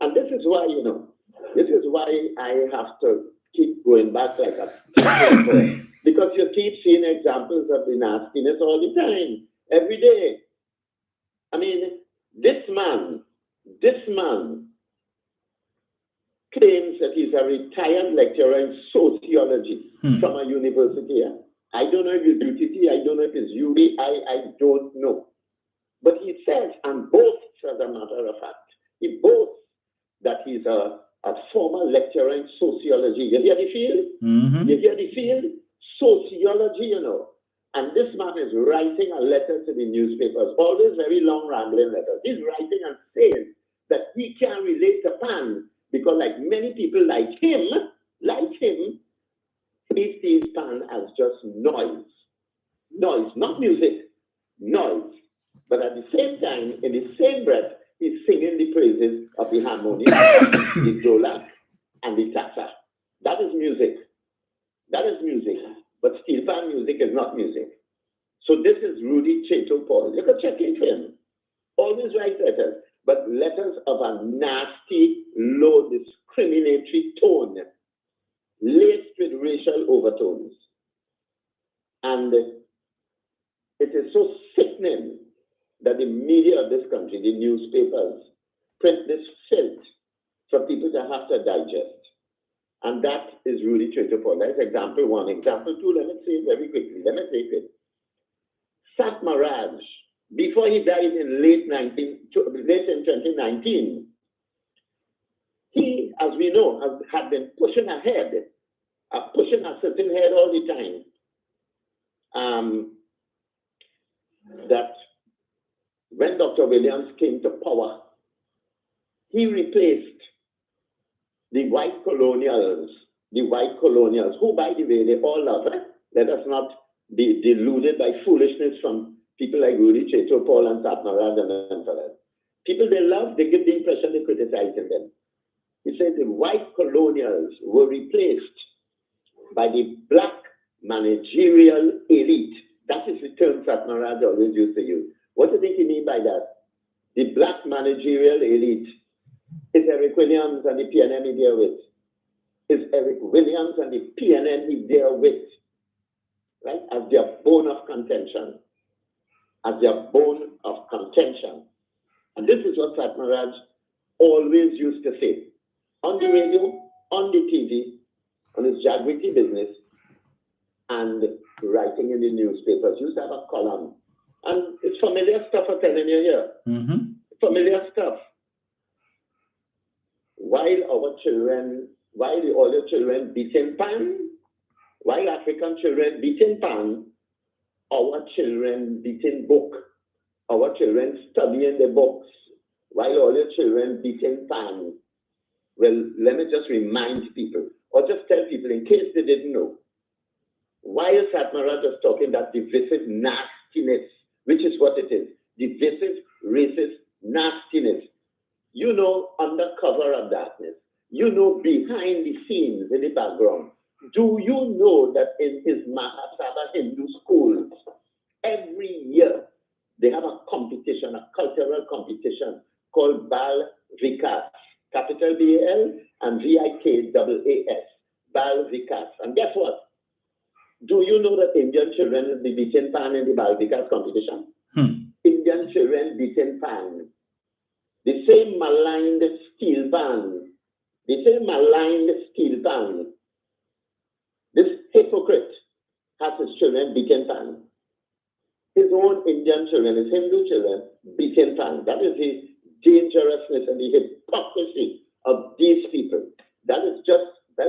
And this is why, this is why I have to keep going back like a because you keep seeing examples of the nastiness all the time, every day. I mean, this man claims that he's a retired lecturer in sociology from a university. I don't know if it's UTT, I don't know if it's UB, I don't know. But he says, and boasts, as a matter of fact, he boasts that he's a former lecturer in sociology. You hear the field? You hear the field? Sociology, And this man is writing a letter to the newspapers, always very long, rambling letters. He's writing and saying that he can relate to pan because, like many people like him, he sees pan as just noise. Noise, not music, noise. But at the same time, in the same breath, he's singing the praises of the harmonium, the dolak, and the tata. That is music. That is music. But steel pan music is not music. So this is Rudy Chato Paul. You can check into him. Always write letters, but letters of a nasty, low, discriminatory tone, laced with racial overtones. And it is so sickening that the media of this country, the newspapers, print this filth for people to have to digest. And that is Rudy Chato Paul. That's example one. Example two, let me say it very quickly. Let me take it. Sat Maraj, before he died in late in 2019, he, as we know, had been pushing ahead, pushing a certain head all the time. That when Dr. Williams came to power, he replaced the white colonials, who, by the way, they all love it. Let us not be deluded by foolishness from people like Rudy Chato Paul and Sat Maraj and others. People they love, they give the impression they're criticizing them. He said the white colonials were replaced by the black managerial elite. That is the term Sat Maraj always used to use. What do you think he mean by that? The black managerial elite is Eric Williams and the PNM he there with. Is Eric Williams and the PNM he there with. Right? As their bone of contention. As their bone of contention. And this is what Sat Maraj always used to say. On the radio, on the TV, on his Jagriti business, and writing in the newspapers. Used to have a column. And it's familiar stuff I'm telling you here. Familiar stuff. While all your children beating pan, while African children beating pan, our children beating book, our children studying the books, while all your children beating pan. Well, let me just remind people, or just tell people in case they didn't know, Why is Admiral just talking that divisive nastiness, which is what it is? Divisive, racist nastiness. You know, under cover of darkness. You know, behind the scenes, in the background. Do you know that in his Mahasabha Hindu schools, every year they have a competition, a cultural competition called Bal Vikas, capital BAL and VIKAAS, Bal Vikas. And guess what? Do you know that Indian children will be beaten pan in the Bal Vikas competition? Indian children beaten pan. The same maligned steel pan. The same maligned steel pan. This hypocrite has his children beaten pan. His own Indian children, his Hindu children, beaten pan. That is the dangerousness and the hypocrisy of these people. That is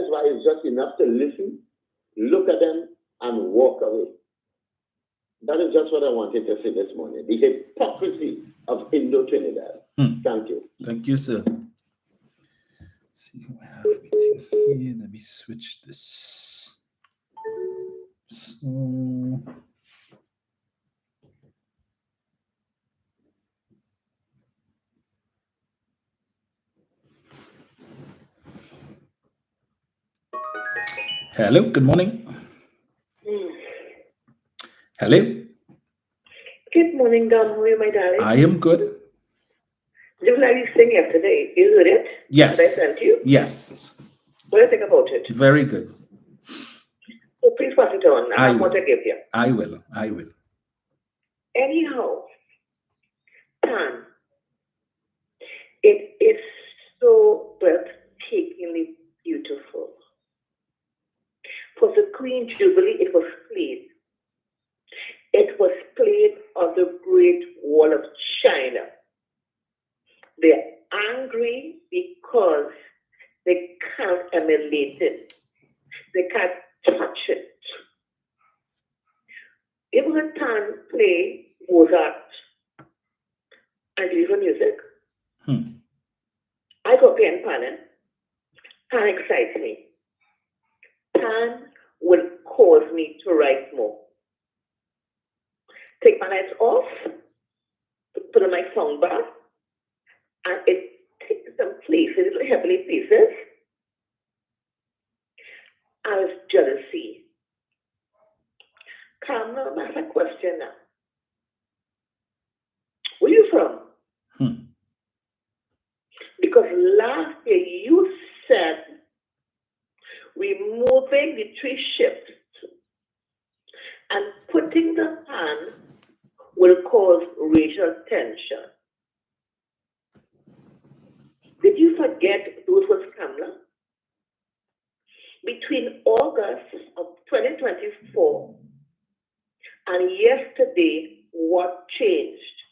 why it's just enough to listen, look at them, and walk away. That is just what I wanted to say this morning. The hypocrisy of Indo-Trinidad. Thank you. Thank you, sir. Let's see who I have waiting here. Let me switch this. So, hello, good morning. Hello. Good morning, Dom. How are you, my darling? I am good. Did you sing yesterday? You did it? Yes. Did I send you? Yes. What do you think about it? Very good. Oh, please pass it on. I have what to give you. I will. Anyhow, Tan, it is so breathtakingly beautiful. For the Queen Jubilee, it was played. It was played on the Great Wall of China. They're angry because they can't emulate it. They can't touch it. It was a time to play Mozart and leave music. I got pen panning. Pan excites me. Pan will cause me to write more. Take my lights off, put on my sound bar, and it takes some places, little heavily places, as jealousy. Come now, that's a question now. Where are you from? Because last year you said removing the 3 shifts and putting the pan will cause racial tension. Did you forget those was Kamala? Between August of 2024 and yesterday, what changed?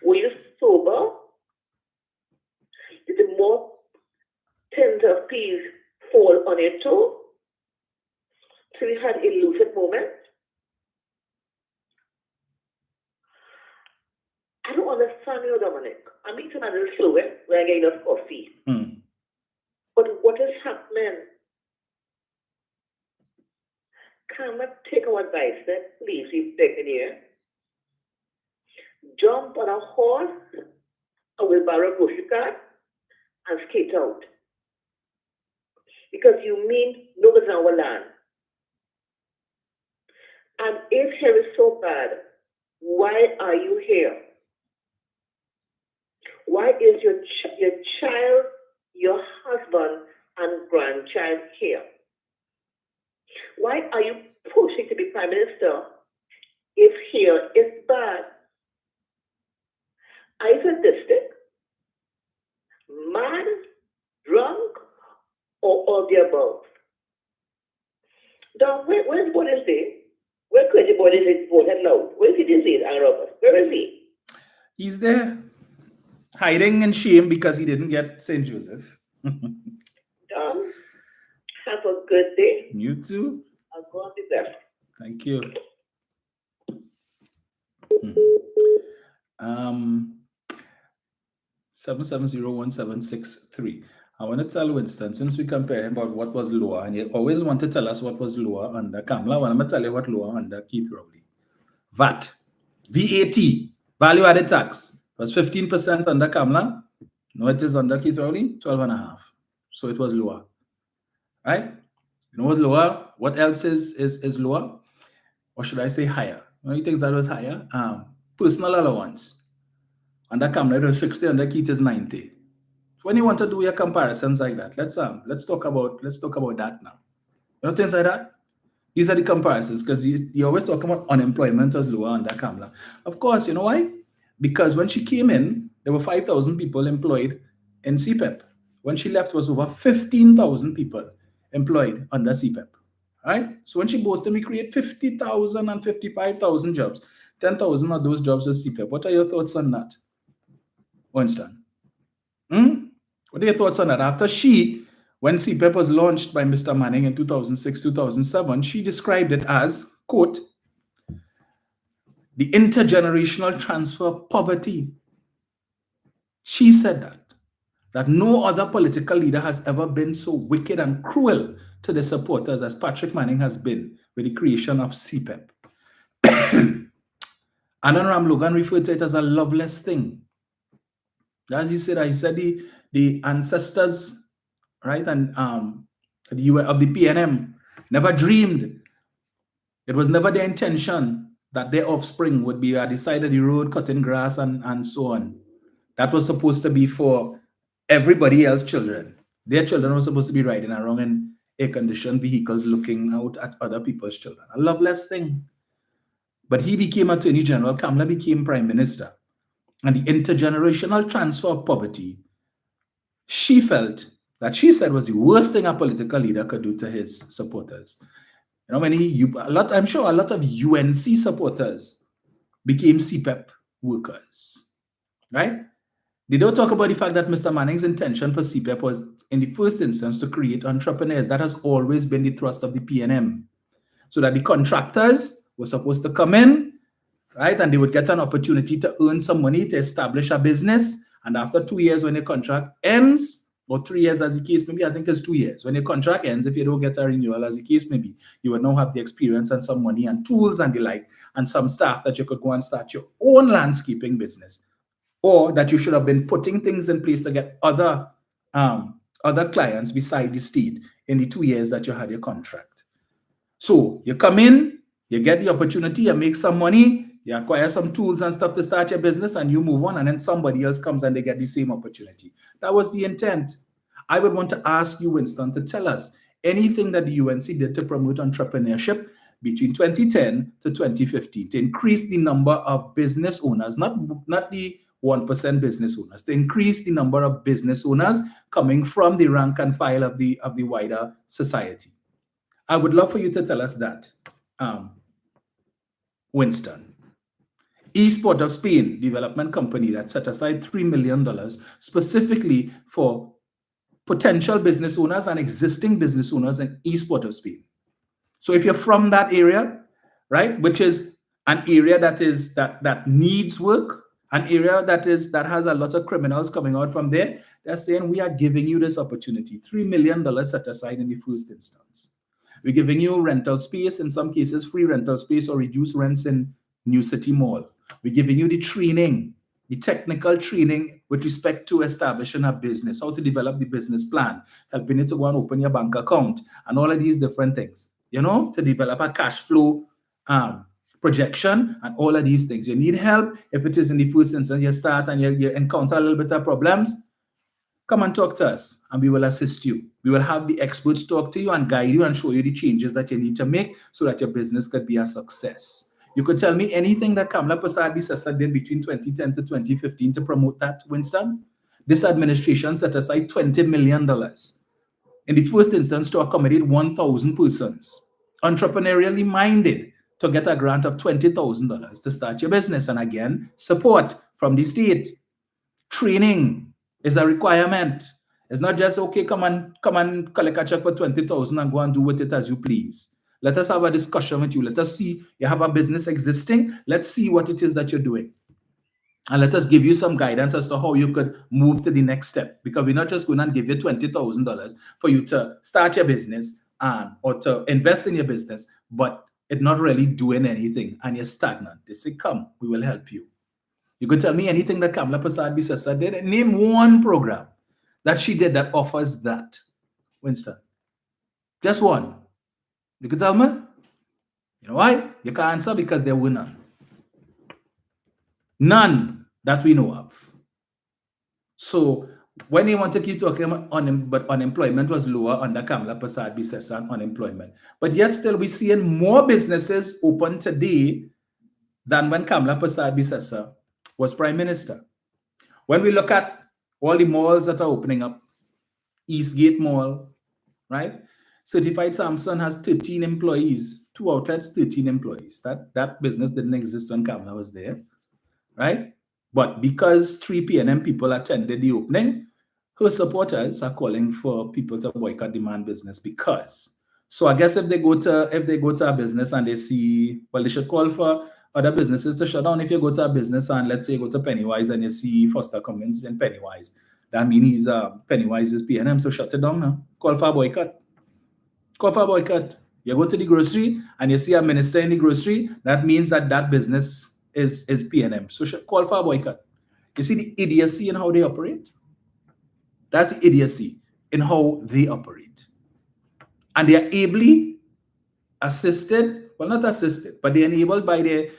Were you sober? Did the more tins of peas fall on your toe? So you had a lucid moment? I don't understand you, Dominic. I'm eating a little slower when I get enough coffee. But what is happening? Can I take our advice then? Please, we beg in here. Jump on a horse, a wheelbarrow grocery cart, and skate out. Because you mean no one's in our land. And if here is so bad, why are you here? Why is your child, your husband, and grandchild here? Why are you pushing to be Prime Minister if here is bad? Are you sadistic, mad, drunk, or all the above? Now, where's Boris Day? Where Crazy Boris is voted loud? Where is he disease and Robert? Where is he? He's there, hiding in shame because he didn't get St. Joseph. Dom, have a good day. You too. I'll go on the best. Thank you. 7701763. I want to tell Winston, since we compare him about what was lower, and you always want to tell us what was lower under Kamala, well, I'm going to tell you what lower under Keith Rowley. VAT, VAT, value added tax, was 15% under Kamala. No, it is under Keith Rowley, 12.5. So it was lower. Right? You know what's lower? What else is lower? Or should I say higher? You know, he thinks that was higher. Personal allowance. Under Kamala, it was 60, under Keith is 90. So when you want to do your comparisons like that, let's talk about that now. You know things like that? These are the comparisons, because you always talk about unemployment as lower under Kamala. Of course, you know why? Because when she came in, there were 5,000 people employed in CPEP. When she left, was over 15,000 people employed under CPEP. Right? So when she boasted, we create 50,000 and 55,000 jobs. 10,000 of those jobs was CPEP. What are your thoughts on that, Winston? What are your thoughts on that? After when CPEP was launched by Mr. Manning in 2006, 2007, she described it as, quote, the intergenerational transfer of poverty. She said that no other political leader has ever been so wicked and cruel to the supporters as Patrick Manning has been with the creation of CPEP. Anand Ram Logan referred to it as a loveless thing. As he said the ancestors, right, and of the PNM never dreamed. It was never their intention that their offspring would be at the side of the road cutting grass and so on. That was supposed to be for everybody else's children. Their children were supposed to be riding around in air-conditioned vehicles looking out at other people's children. A loveless thing. But he became Attorney General, Kamala became Prime Minister. And the intergenerational transfer of poverty, she felt that she said was the worst thing a political leader could do to his supporters. You know, I'm sure a lot of UNC supporters became CPEP workers, right? They don't talk about the fact that Mr. Manning's intention for CPEP was, in the first instance, to create entrepreneurs. That has always been the thrust of the PNM. So that the contractors were supposed to come in, right? And they would get an opportunity to earn some money to establish a business. And after 2 years, when the contract ends, or 3 years as the case may be, I think it's 2 years. When the contract ends, if you don't get a renewal as the case may be, you would now have the experience and some money and tools and the like, and some staff that you could go and start your own landscaping business. Or that you should have been putting things in place to get other clients beside the state in the 2 years that you had your contract. So you come in, you get the opportunity, you make some money, you acquire some tools and stuff to start your business, and you move on, and then somebody else comes and they get the same opportunity. That was the intent. I would want to ask you, Winston, to tell us anything that the UNC did to promote entrepreneurship between 2010 to 2015 to increase the number of business owners, not the 1% business owners, to increase the number of business owners coming from the rank and file of the wider society. I would love for you to tell us that, Winston. East Port of Spain development company that set aside $3 million specifically for potential business owners and existing business owners in East Port of Spain. So if you're from that area, right, which is an area that needs work, an area that has a lot of criminals coming out from there, they're saying we are giving you this opportunity, $3 million set aside in the first instance. We're giving you rental space, in some cases free rental space or reduced rents in New City Mall. We're giving you the training, the technical training with respect to establishing a business, how to develop the business plan, helping you to go and open your bank account, and all of these different things, you know, to develop a cash flow projection and all of these things. You need help. If it is in the first instance, you start and you encounter a little bit of problems, come and talk to us and we will assist you. We will have the experts talk to you and guide you and show you the changes that you need to make so that your business could be a success. You could tell me anything that Kamala Persad did between 2010 to 2015 to promote that, Winston? This administration set aside $20 million in the first instance to accommodate 1,000 persons, entrepreneurially minded, to get a grant of $20,000 to start your business. And again, support from the state. Training is a requirement. It's not just, okay, come and collect a check for $20,000 and go and do with it as you please. Let us have a discussion with you. Let us see, you have a business existing. Let's see what it is that you're doing. And let us give you some guidance as to how you could move to the next step. Because we're not just going to give you $20,000 for you to start your business or to invest in your business, but it's not really doing anything and you're stagnant. They say, come, we will help you. You could tell me anything that Kamala Prasad-Bissessar did. Name one program that she did that offers that, Winston. Just one. You could tell me? You know why? You can't answer because there were none. None that we know of. So when you want to keep talking about but unemployment was lower under Kamala Prasad-Bissessar unemployment. But yet still we're seeing more businesses open today than when Kamala Prasad-Bissessar was Prime Minister. When we look at all the malls that are opening up, Eastgate Mall, right? Certified Samson has 13 employees, 2 outlets, 13 employees. That business didn't exist when Kamala was there, right? But because 3 p.m. people attended the opening, her supporters are calling for people to boycott demand business because. So I guess if they go to a business and they see, well, they should call for other businesses to shut down. If you go to a business and let's say you go to Pennywise and you see Foster Cummins in Pennywise, that means Pennywise is P&M, so shut it down now. Call for a boycott. Call for a boycott. You go to the grocery and you see a minister in the grocery, that means that business is P&M. So call for a boycott. You see the idiocy in how they operate? That's the idiocy in how they operate. And they are ably assisted, well, not assisted, but they're enabled by the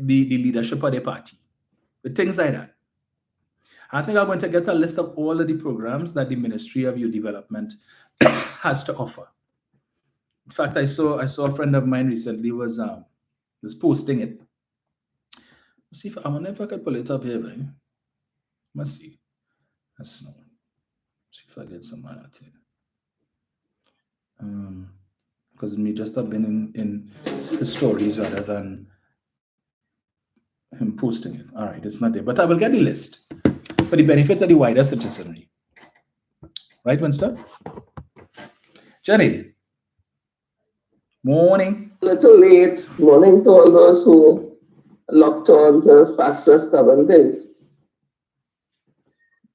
leadership of the party. With things like that. I think I'm going to get a list of all of the programs that the Ministry of Youth Development has to offer. In fact, I saw a friend of mine recently was posting it. Let's see I wonder if I could pull it up here, right? Let's see. Let's see if I get some out here. Because it may just have been in his stories rather than him posting it. All right, it's not there. But I will get the list for the benefit of the wider citizenry. Right, Winston? Jenny? Morning. A little late. Morning to all those who locked on to faster stubborn things.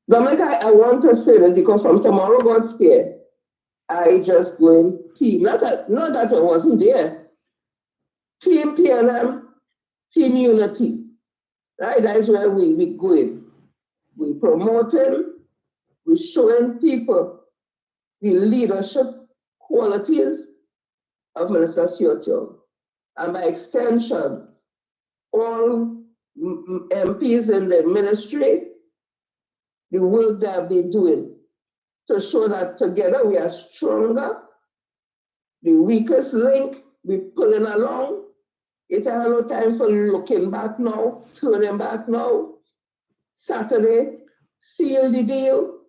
Dominic, I want to say that because from tomorrow God's scared, I just go in team. Not that I wasn't there. Team P&M, team unity. Right? That's where we go in. We promoting, we showing people the leadership qualities of Minister Socioeconomic. And by extension, all MPs in the ministry, the work they have been doing to show that together we are stronger. The weakest link, we're pulling along. It has no time for looking back now, turning back now. Saturday, seal the deal.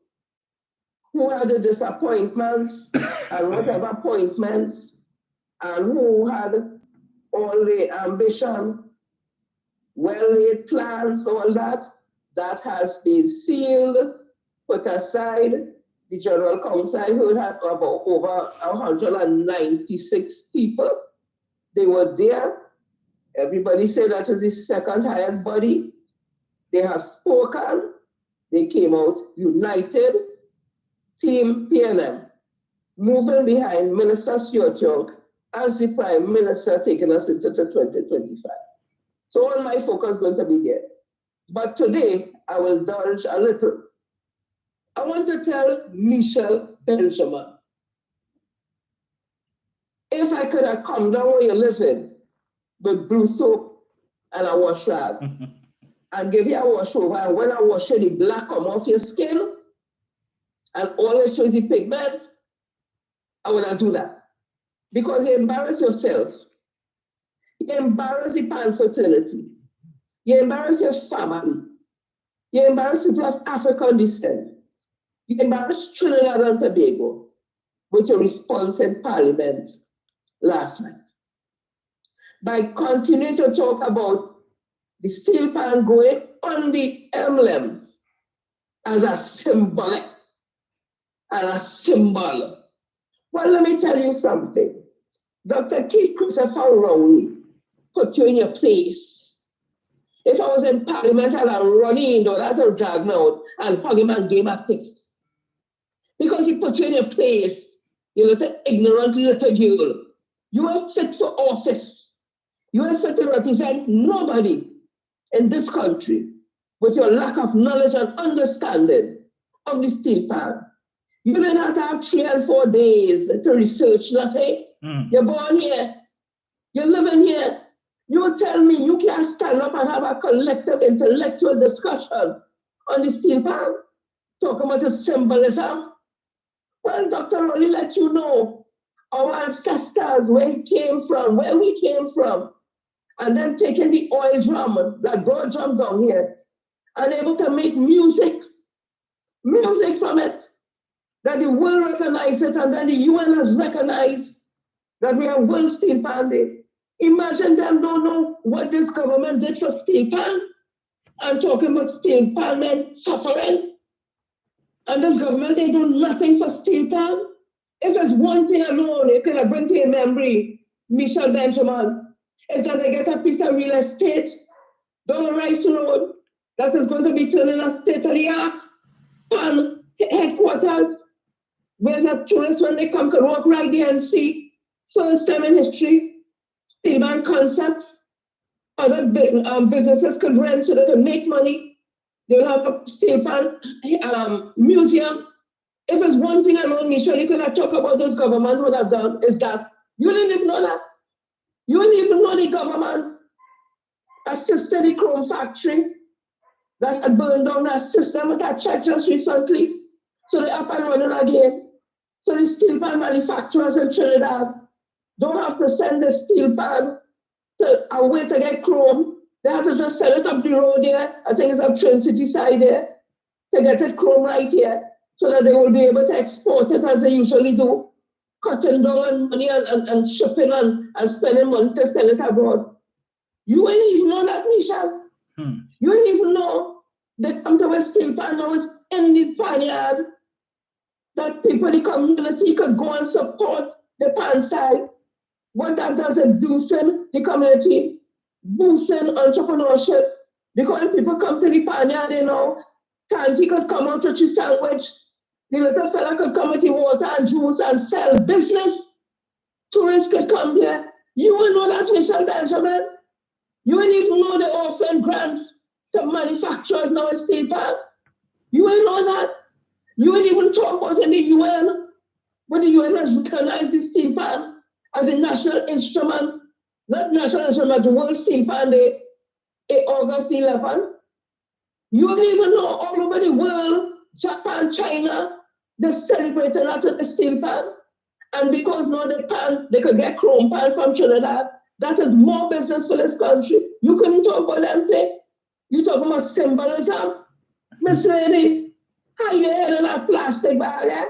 Who had the disappointments and whatever appointments, and who had all the ambition, well-laid plans, all that has been sealed, put aside. The General Council who had about over 196 people. They were there. Everybody said that is the second highest body. They have spoken. They came out united. Team P&M, moving behind Minister Socioeconomic as the Prime Minister taking us into 2025. So all my focus is going to be there. But today, I will indulge a little. I want to tell Michelle Benjamin, if I could have come down where you live in with blue soap and a wash rag and give you a wash over, and when I wash you, the black come off your skin and all it shows the pigment, I would not do that. Because you embarrass yourself. You embarrass the pan fraternity. You embarrass your family. You embarrass people of African descent. You embarrassed Trinidad and Tobago with your response in Parliament last night. By continuing to talk about the steel pan going on the emblems as a symbolic and a symbol. Well, let me tell you something. Dr. Keith Christopher Rowley put you in your place. If I was in Parliament, I'd run in, though, that'll drag me out and hug him and give him a kiss. Because he put you in your place, you little ignorant little girl. You are fit for office. You are fit to represent nobody in this country with your lack of knowledge and understanding of the steel pan. You don't have to have 3 and 4 days to research nothing. You're born here. You're living here. You tell me you can't stand up and have a collective intellectual discussion on the steel pan, talking about the symbolism. Well, Dr. Rowley let you know our ancestors, where we came from, and then taking the oil drum, that broad drum down here, and able to make music from it, that the world recognize it, and then the UN has recognized that we have World Steel Pan Day. Imagine them don't know what this government did for steel pan. I'm talking about steel pan men suffering. And this government, they do nothing for steel pan. If it's one thing alone, you can bring to your memory, Michelle Benjamin, is that they get a piece of real estate down the Rice Road that is going to be turning a state-of-the-art pan headquarters, where the tourists, when they come, can walk right there and see, first time in history, steel pan concerts. Other businesses could rent so they can make money. They'll have a steel pan museum. If it's one thing alone, Michelle, you could have talked about this government would have done is that you didn't even know that. You didn't even know the government assisted the chrome factory that had burned down that system with that check just recently. So they're up and running again. So the steel pan manufacturers in Trinidad don't have to send the steel pan to away to get chrome. They have to just send it up the road there. I think it's up Trin City side there to get it chrome right here so that they will be able to export it as they usually do, cutting down on money and shipping and spending money to send it abroad. You ain't even know that, Michelle. You ain't even know that come to a steel pan now is in the pan yard, that people, the community could go and support the pan side. What that does is boosting the community, boosting entrepreneurship. Because when people come to the pan yard, you know, Tanti could come out with his sandwich, the little fella could come with the water and juice and sell business. Tourists could come here. You will know that, Michelle Benjamin. You will even know the orphan grants to manufacturers now in steel pan. You will know that. You will even talk about in the UN, but the UN has recognized the steel pan as a national instrument, not national instrument, the World Steel Pan Day, August 11th. You don't even know all over the world, Japan, China, they're celebrating that with the steel pan. And because now the pan, they could get chrome pan from Trinidad, that is more business for this country. You couldn't talk about them thing. You talk about symbolism. Miss Lady, how you head in that plastic bag, eh?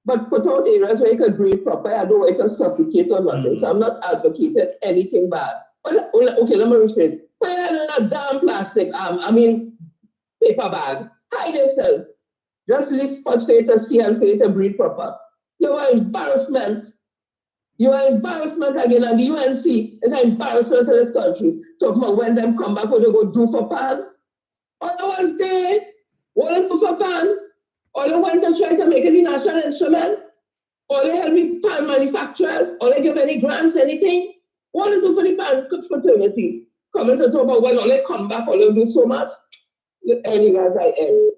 But put out areas where you could breathe proper. I don't want to suffocate or nothing. So I'm not advocating anything bad. But, okay, let me rephrase. Put it in a damn plastic, paper bag. Hide yourself. Just leave spot for you to see and for you to breathe proper. You are embarrassment. You are embarrassment again. And the UNC is an embarrassment to this country. Talk about when them come back, what they go do for pan. Otherwise, they want to do for pan. Or they want to try to make it a national instrument, or they help the pan manufacturers, or they give any grants, anything. What they do for the pan fraternity? Coming to talk about when all they come back, all they do so much. Anyways, I end.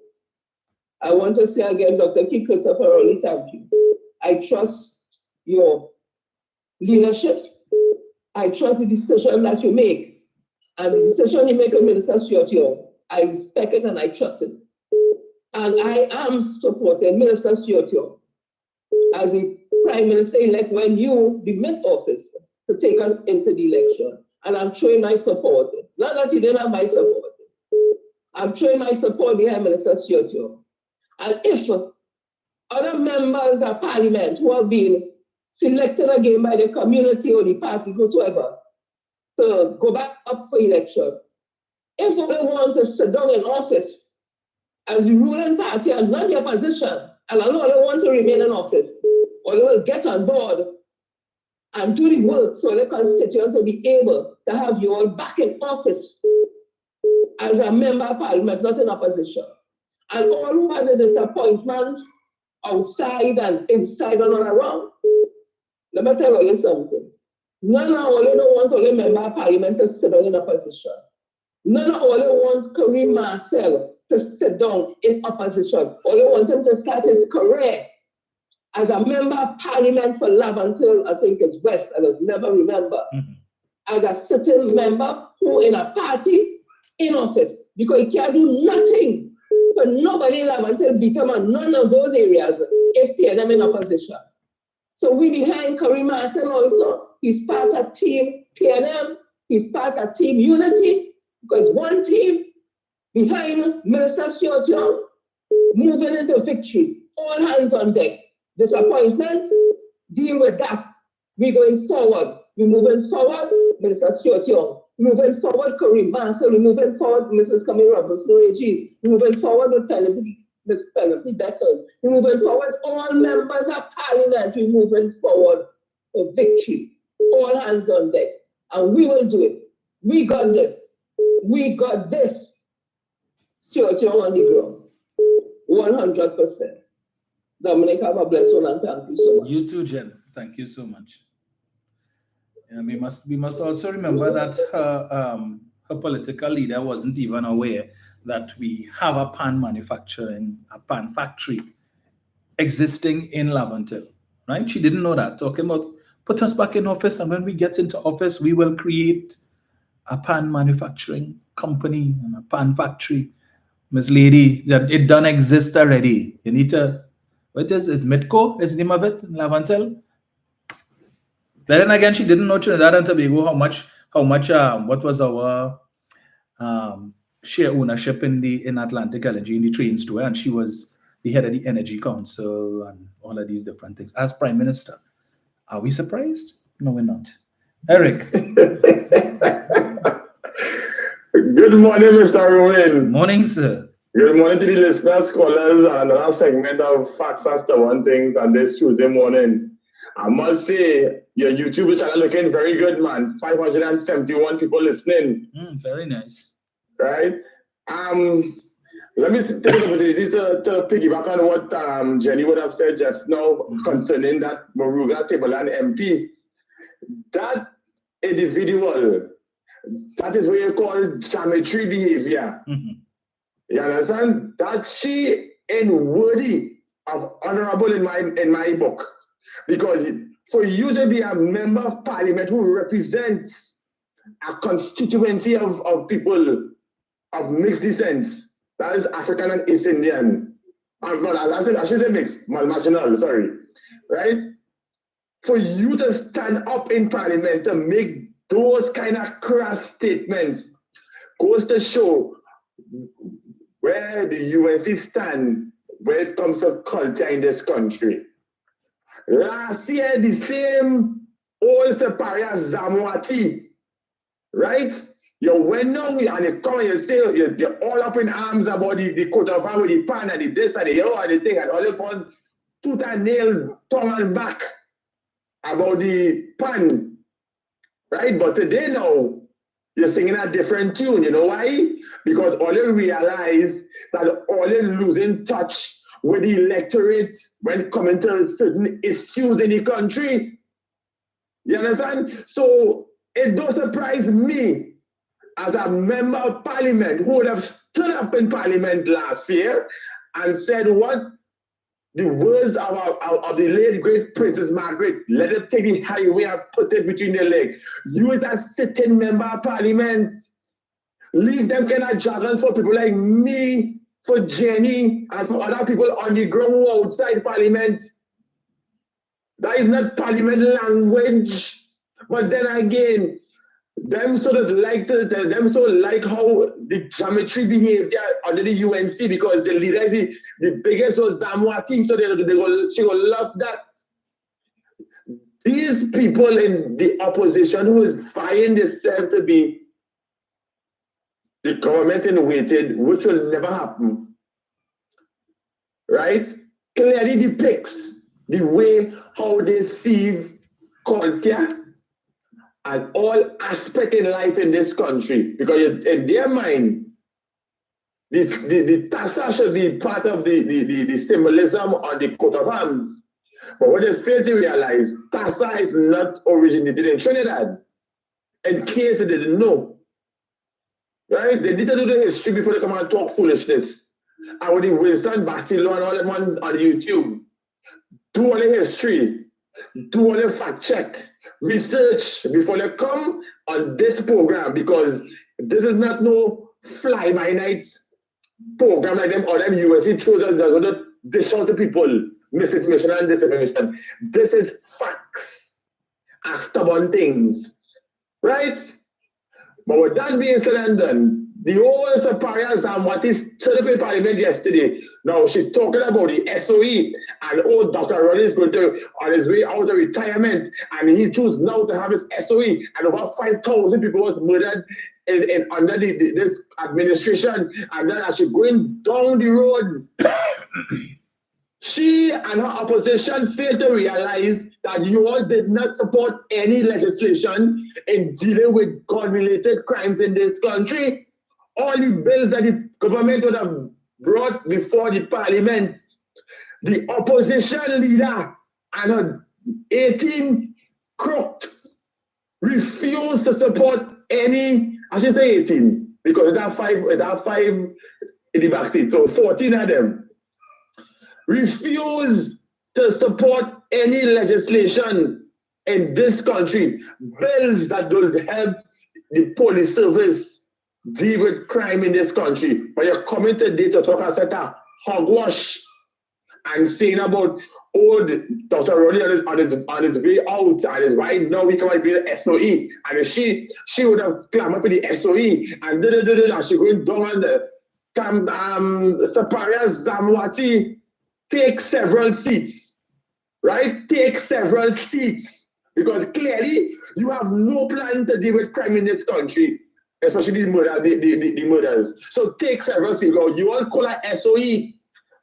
I want to say again, Dr. K. Christopher Rowley, thank you. I trust your leadership. I trust the decision that you make. And the decision you make with Minister Socioeconomic, I respect it and I trust it. And I am supporting Minister Socioeconomic as a Prime Minister-elect when you demit office to take us into the election. And I'm showing my support. Not that you didn't have my support. I'm showing my support behind Minister Socioeconomic. And if other members of Parliament who have been selected again by the community or the party, whosoever, to go back up for election, if they want to sit down in office as the ruling party and not the opposition, and I know they want to remain in office, or they will get on board and do the work so the constituents will be able to have you all back in office. as a member of parliament, not in opposition. And all who had the disappointments outside and inside and all around, let me tell you something. None of all don't want only member of parliament to sit down in opposition. None of all want Kareem Marcel to sit down in opposition. All want him to start his career as a member of parliament for Laventille, I think it's West, I just never remember, as a sitting member who in a party in office, because he can't do nothing for nobody in Laventille beat him on none of those areas if PNM in opposition. So we behind Kareem Marcel also. He's part of Team PNM. He's part of Team Unity, because one team behind Minister Stuart Young moving into victory. All hands on deck. Disappointment, deal with that. We're going forward. We're moving forward, Minister Stuart Young. Moving forward, Kareem Marcel. We're moving forward, Mrs. Camille Robinson-Regine. We're moving forward with Ms. Penelope Beckers. We're moving forward, all members of parliament. We're moving forward for victory. All hands on deck. And we will do it. We got this. We got this. Stuart Young on the ground. 100%. Dominic, have a blessed one and thank you so much. You too, Jen. Thank you so much. And we must also remember that her political leader wasn't even aware that we have a pan factory existing in Laventille, right? She didn't know that. Talking about put us back in office, and when we get into office, we will create a pan manufacturing company and a pan factory. Miss Lady, that it don't exist already. You need to. What is Mitco? Is the name of it? Laventille. Then again, she didn't know Trinidad and Tobago how much what was our share ownership in Atlantic LNG in the trains too, and she was the head of the Energy Council and all of these different things as Prime Minister. Are we surprised? No, we're not. Eric. Good morning, Mr. Rowan. Morning, sir. Good morning to the listeners, scholars, and another segment of Facts After One Things on this Tuesday morning. I must say, your YouTube channel looking very good, man. 571 people listening. Very nice. Right? Let me take the opportunity to piggyback on what Jenny would have said just now concerning that Moruga Tableland MP. That individual, that is what you call geometry behavior. You understand? That she ain't worthy of honorable in my book. Because for you to be a member of parliament who represents a constituency of people of mixed descent, that is African and East Indian. I should say mixed, marginal, sorry. Right? For you to stand up in parliament to make those kind of crass statements goes to show where the UNC stand when it comes to culture in this country. Last year, the same old Separia Zamwati, right? You went on and you come and you say you're all up in arms about the coat of arms with the pan and the this and the other and the thing and all upon tooth and nail, tongue and back about the pan, right? But today now, you're singing a different tune. You know why? Because all you realize that all you losing touch with the electorate when coming to certain issues in the country. You understand? So it don't surprise me as a member of parliament who would have stood up in parliament last year and said what? The words of the late great Princess Margaret, let us take the highway and put it between their legs. You as a sitting member of parliament, leave them kind of jargons for people like me, for Jenny, and for other people on the ground outside parliament. That is not parliament language. But then again, them so like how the geometry behavior under the UNC because the leader is the biggest was Zamwati, so she will love that. These people in the opposition who is vying themselves to be the government in waiting, which will never happen, right? Clearly depicts the way how they see culture and all aspects in life in this country. Because in their mind, The tassa should be part of the symbolism on the coat of arms. But what they fail to realize, tassa is not originated in Trinidad. In case they didn't know. Right? They need to do the history before they come and talk foolishness. And with the Winston Bastilo and all them on YouTube, do all the history, do all the fact check, research before they come on this program, because this is not no fly by night program like them or them USC throws us that going to dish out to people misinformation and disinformation. This is facts and stubborn things, right? But with that being said and done, the whole Saparias and what is to the Parliament yesterday. Now she's talking about the SOE and old Dr. Ronnie is going to on his way out of retirement, and he chose now to have his SOE, and over 5,000 people was murdered in under this administration, and then as she's going down the road, she and her opposition failed to realize that you all did not support any legislation in dealing with gun-related crimes in this country. All the bills that the government would have brought before the Parliament, the opposition leader and her 18 crooks refused to support any, I should say 18, because it have five in the back seat, so 14 of them refused to support any legislation in this country, bills that will help the police service deal with crime in this country. But you're coming today to talk about hogwash and saying about old Dr. Ronnie on his way out, and is right now we can be the SOE, and she would have clamored for the SOE, and she going down on the Saparia Zamwati. Take several seats, right? Take several seats, because clearly you have no plan to deal with crime in this country, especially the murders. So take several seats. You all call her SOE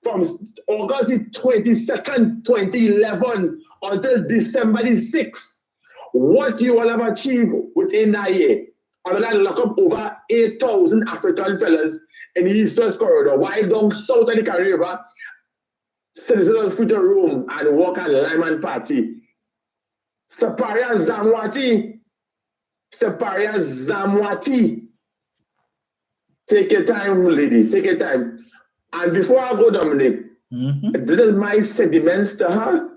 from August the 22nd, 2011 until December the 6th. What you all have achieved within that year, other than lock up over 8,000 African fellas in the East-West corridor, while down south of the Caribbean River, citizens free to roam and walk at the Lyman Party. Saparia Zamwati. Take your time, lady, take your time. And before I go, Dominic, this is my sentiments to her.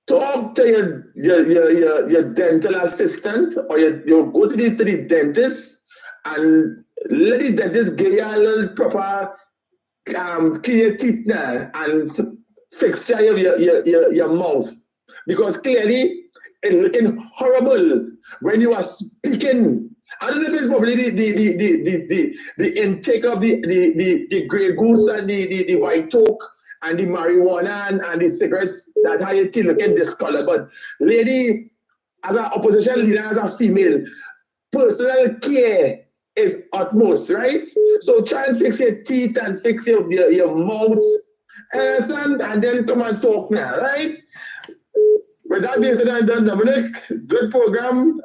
Talk to your dental assistant, or you go to the dentist and let the dentist give you a little proper clean your teeth now and fix your mouth, because clearly it's looking horrible when you are speaking. I don't know if it's probably the intake of the Grey Goose and the White Oak and the marijuana and the cigarettes that how your teeth looking discolored. But lady, as an opposition leader, as a female, personal care is utmost, right? So try and fix your teeth and fix your mouth, and then come and talk now, right? With that being said and done, Dominic, good program.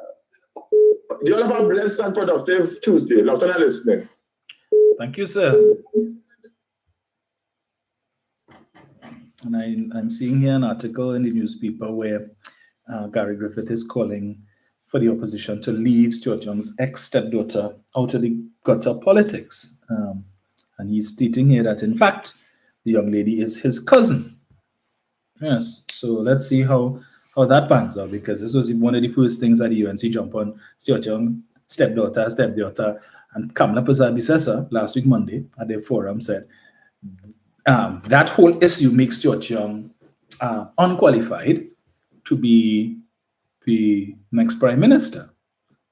You all have a blessed and productive Tuesday. Lots of listening. Thank you, sir. And I'm seeing here an article in the newspaper where Gary Griffith is calling for the opposition to leave Stuart Young's ex-stepdaughter out of the gutter politics. And he's stating here that, in fact, the young lady is his cousin. Yes, so let's see how that pans out, because this was one of the first things that the UNC jumped on Stuart Young, stepdaughter, and Kamala Persad-Bissessar last week, Monday, at their forum said that whole issue makes Stuart Young unqualified to be the next prime minister.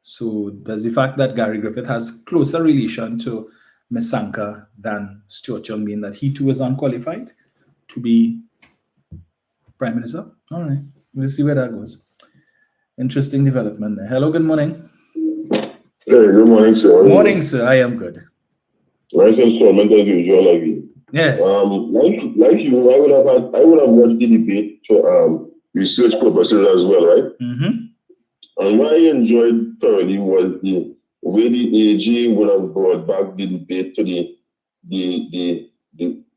So does the fact that Gary Griffith has closer relation to Ms. Sanka than Stuart Young mean that he too is unqualified to be prime minister? All right, we'll see where that goes. Interesting development there. Hello, good morning. Hey, good morning, sir. Morning, sir. I am good. Nice installment as usual, again. Yes. Like you, I would have watched the debate for research purposes as well, right? Mm-hmm. And what I enjoyed thoroughly was the where the AG would have brought back the debate to the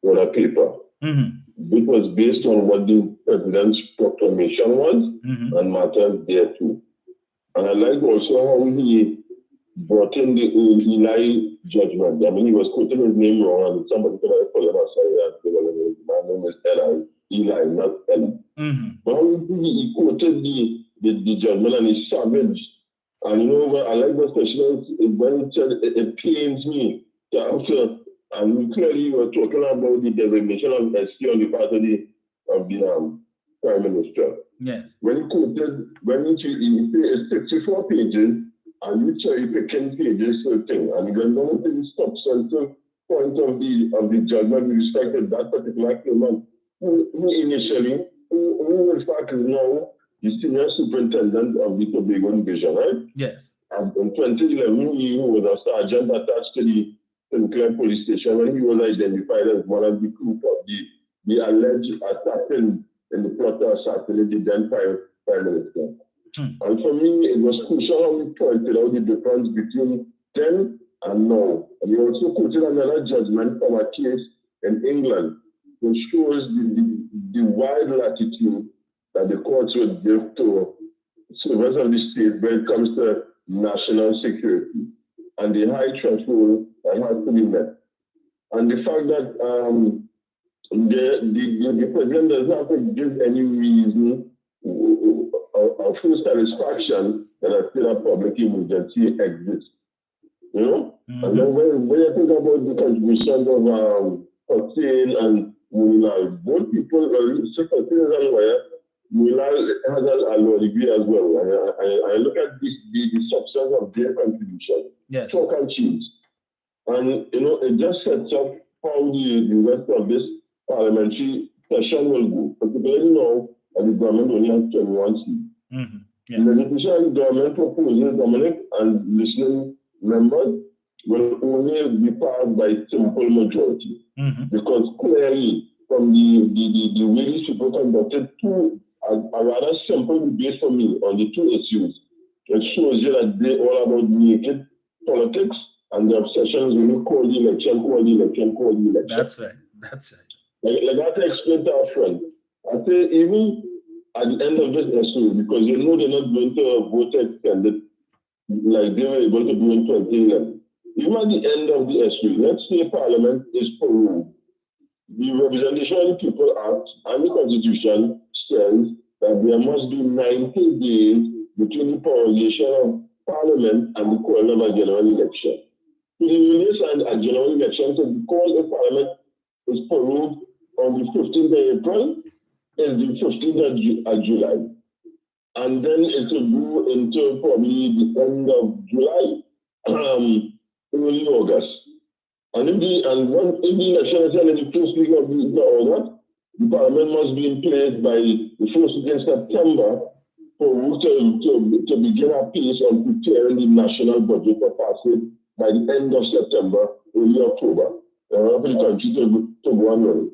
order paper. It was based on what the president's proclamation was and matters there too. And I like also how he brought in the Eli judgment. I mean, he was quoting his name wrong, and somebody could have called him aside. My name is Eli, not Eli. But how he quoted the judgment, and he's savage. And you know, I like the question when he said, it pains me to after, and clearly you were talking about the designation of SC on the part of the Prime Minister. Yes. When he quoted, when he said it's 64 pages, and you cherry picking pages to the thing, and when one thing stops until point of the judgment with respect to that particular claimant, who initially, who in fact is now the senior superintendent of the Tobago Division, right? Yes. And in 2011, he was a sergeant attached to the Sinclair police station when he was identified as one of the group of the alleged assassin in the plot to assassinate the then Prime Minister. And for me, it was crucial how he pointed out the difference between then and now. And he also quoted another judgment from a case in England, which shows the wide latitude that the courts would give to servants of the state when it comes to national security and the high threshold that has to be met. And the fact that the president does not have to give any reason or full satisfaction that a state of public emergency exists. You know? And then when you think about the contributions of Hussein and Mulal, both people, Hussein is a lawyer, Mulal has a law degree as well. I look at the substance of their contribution, chalk and cheese. And, you know, it just sets up how the rest of this parliamentary session will go, particularly now that the government only has 21 seats. The legislation the government proposes, Dominic, and listening members will only be passed by simple majority. Because clearly, from the way these people conducted a rather simple debate for me on the two issues, it shows you that they're all about naked politics and the obsession is really call the election. That's right. Like I explained to our friend, I say even at the end of this issue, because you know they're not going to vote extended like they were able to do in 2011. Even at the end of the issue, let's say Parliament is prorogued. The Representation of the People Act and the Constitution says that there must be 90 days between the prorogation of Parliament and the calling of a general election. To the release and a general election to be called a Parliament is prorogued on the 15th of April and the 15th of July. And then it will go into probably the end of July, early August. And if the election is held in the first week of August, the Parliament must be in place by the first week in September to begin a piece on preparing the national budget for passage by the end of September, early October, for the country to go on.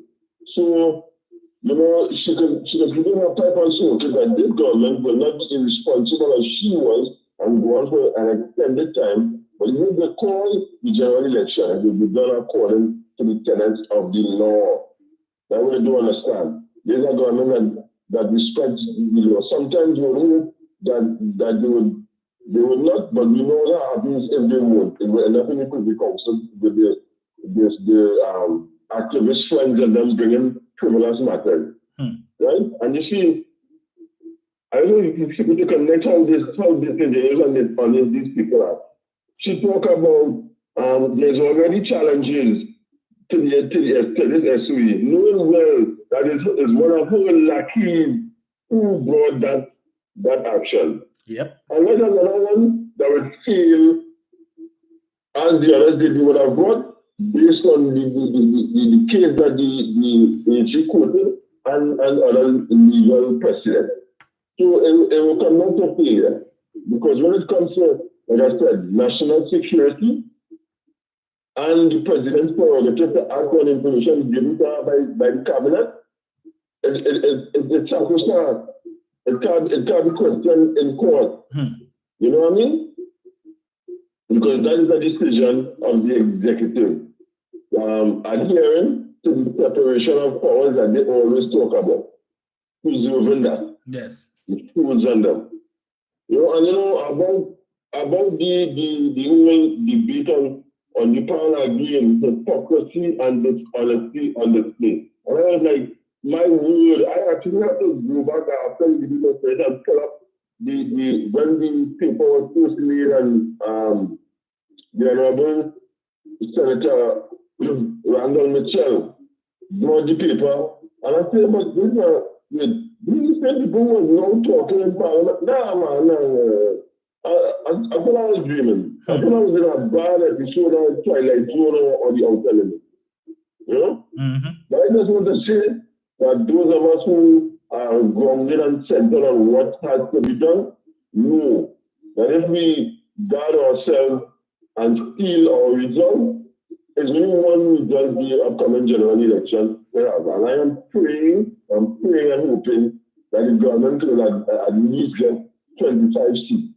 So, you know, she could begin her pipe and smoke that this government will not be irresponsible as she was and go on for an extended time, but if they call the general election, it will be done according to the tenets of the law. That's what I do understand. There's a government that respects the law. Sometimes you hope that they would not, but you know what happens if they would. It will end up in the Privy Council with the activist friends and them bringing frivolous matters. Right? And you see, I don't know if you could connect how this is and these people are. She talk about there's already challenges to this SOE, knowing well that is one of her lackeys who brought that action. Yep. And there's another one that would feel as the others did, would have brought based on the case that the AG quoted and other legal precedent. So it will come down to failure. Because when it comes to, like I said, national security and the president's prerogative to act on information given to her by the cabinet, it's sacrosanct. It can't be questioned in court. You know what I mean? because that is a decision of the executive, adhering to the separation of powers that they always talk about, preserving that. Yes. The tools on them. About the whole debate on the panel again, hypocrisy and dishonesty on display. And I was like, my word, I actually have to go back after the debate and pull up when the paper was first made, and the Honorable Senator Randall Mitchell brought the paper, and I said, but these people was now talking in Parliament. Nah, man, nah. I thought I was dreaming. I thought I was in a bad episode of Twilight Zone or the Outer Limits. You know? But I just want to say that those of us who are grounded and centered on what has to be done, know that if we guard ourselves and steal our results, it's only one result the upcoming general election we have. And I am praying and hoping that the government will at least get 25 seats.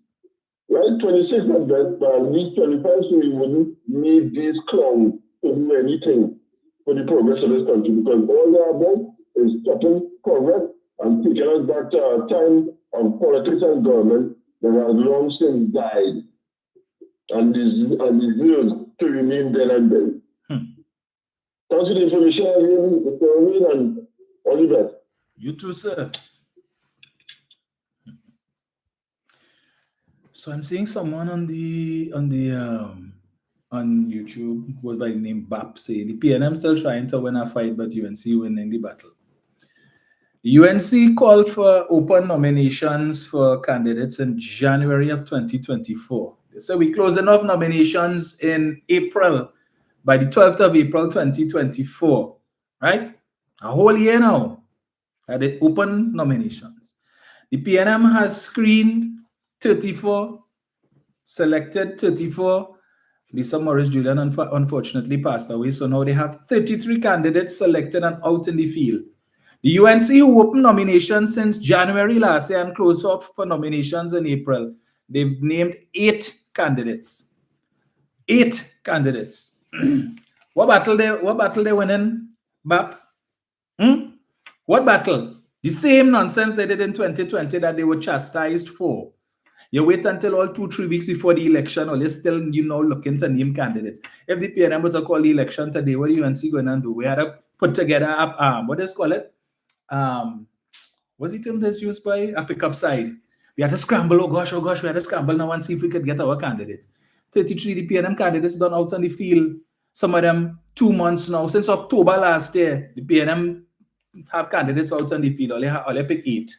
Right, 26 not best, but at least 25, so we wouldn't need these clowns to do anything for the progress of this country, because all they are about is stopping progress and taking us back to a time of politics and government that has long since died and deserves to remain dead and buried. Thanks for the information, Mr. Owen, and all the best. You too, sir. So I'm seeing someone on YouTube was by name BAP saying the PNM still trying to win a fight, but UNC winning the battle. The UNC called for open nominations for candidates in January of 2024. They said we closing off nominations in April, by the 12th of April 2024, right? A whole year now at the open nominations. The PNM has screened 34, selected 34. Lisa Morris Julian unfortunately passed away, so now they have 33 candidates selected and out in the field. The UNC, who opened nominations since January last year and closed off for nominations in April, they've named 8 candidates. 8 candidates. What battle they winning, BAP? What battle? The same nonsense they did in 2020 that they were chastised for. You wait until all 2-3 weeks before the election, or you're still looking to name candidates. If the PNM was to call the election today, what the UNC going to do? We had to put together what does call it? What's the term that's used by a pickup side? We had to scramble. Oh gosh, we had to scramble now and see if we could get our candidates. 33 the PNM candidates done out on the field. Some of them 2 months now. Since October last year, the PNM have candidates out on the field. Only pick 8.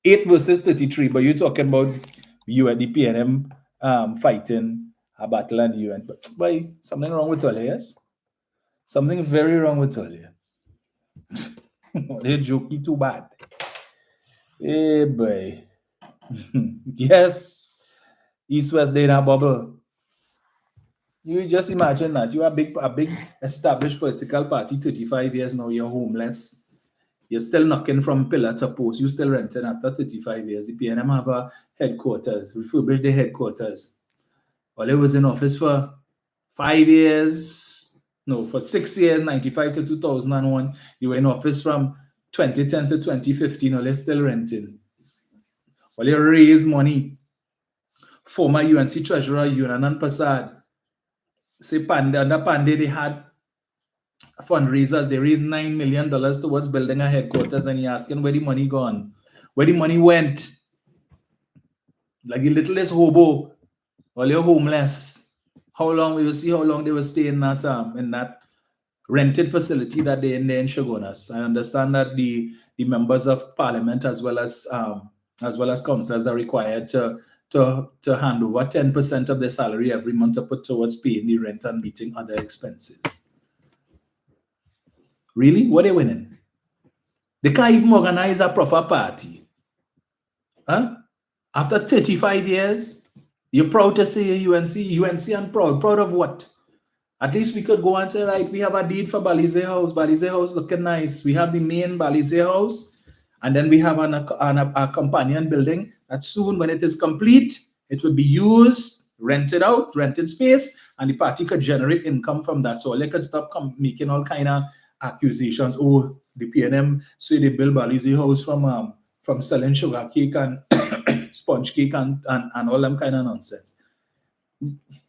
8 versus 33. But you're talking about you and the PNM fighting a battle and you and but something wrong with all, yes? Something very wrong with all here. They're joking too bad. Hey boy. Yes. East-West, they're in a bubble. You just imagine that you are a big established political party, 35 years now, you're homeless. You're still knocking from pillar to post. You're still renting after 35 years. The PNM have a headquarters, refurbished the headquarters. Well, it was in office for 5 years. No, for 6 years, 95 to 2001. You were in office from 2010 to 2015. Well, they're still renting. Well, you raise money. Former UNC Treasurer, Yunanan Prasad, say under Pandey, they had fundraisers. They raised $9 million towards building a headquarters, and you're asking where the money gone, where the money went. Like the littlest hobo, while you're homeless. How long we will see how long they will stay in that rented facility that they in there in Shogunas. I understand that the members of Parliament as well as councillors are required to hand over 10% of their salary every month to put towards paying the rent and meeting other expenses. Really? What are they winning? They can't even organize a proper party. Huh? After 35 years, you're proud to say UNC and proud. Proud of what? At least we could go and say, right, we have a deed for Balize House. Balize House looking nice. We have the main Balize House, and then we have a companion building that soon, when it is complete, It would be used, rented out, rented space, and the party could generate income from that. So they could stop making all kind of accusations. Oh, the PNM say they build Balizi house from selling sugar cake and sponge cake and all them kind of nonsense.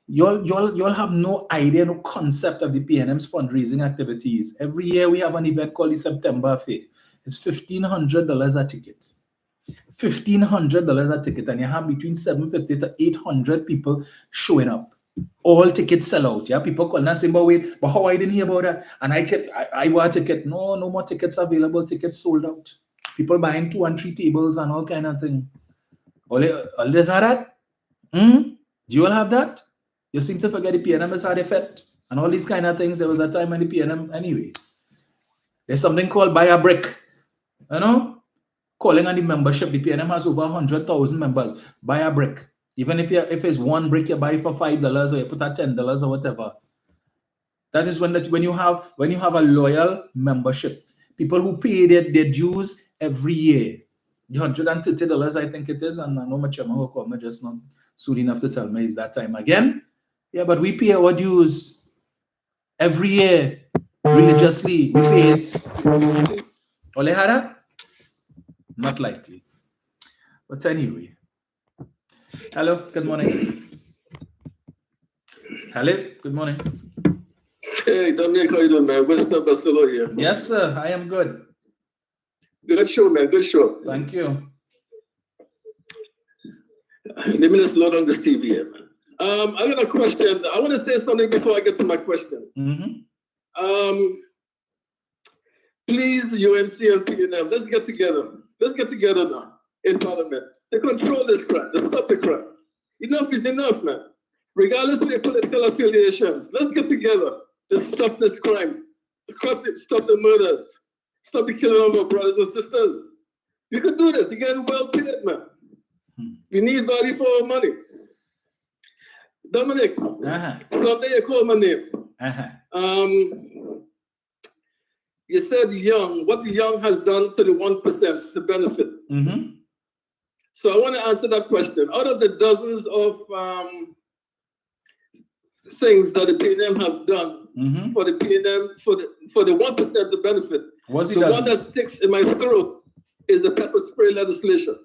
Y'all have no idea, no concept of the PNM's fundraising activities. Every year we have an event called the September Fair. It's $1,500 a ticket. $1,500 a ticket, and you have between 750 to 800 people showing up. All tickets sell out. Yeah, people call and say, but wait, but how I didn't hear about that? And I bought a ticket. No more tickets available. Tickets sold out. People buying 2 and 3 tables and all kind of thing. All this have that? Do you all have that? You seem to forget the PNM has had effect and all these kind of things. There was a time when the PNM anyway. There's something called buy a brick. You know? Calling on the membership, the PNM has over 100,000 members. Buy a brick. Even if it's one brick you buy for $5 or you put at $10 or whatever. That is when you have a loyal membership. People who pay their dues every year. The $130 I think it is, and I know my chairman will call me just not soon enough to tell me it's that time again. Yeah, but we pay our dues every year religiously. We pay it. Ole had that? Not likely. But anyway. Hello, good morning. Hello, good morning. Hey, Dominic, how you doing, man? Winston Barcelo here. Yes, sir, I am good. Good show, man. Good show. Thank you. Let me just load on this TV here, man. I got a question. I want to say something before I get to my question. Please, UNC and PNM, let's get together. Let's get together now in Parliament to control this crap, to stop the crap. Enough is enough, man. Regardless of their political affiliations, let's get together to stop this crime, stop the murders, stop the killing of our brothers and sisters. You can do this. You're getting well paid, man. We need value for our money. Dominic, someday you call my name. You said young, what the young has done to the 1% to benefit. So I want to answer that question. Out of the dozens of things that the PNM have done for the PNM, for the 1% to benefit, the one that sticks in my throat is the pepper spray legislation.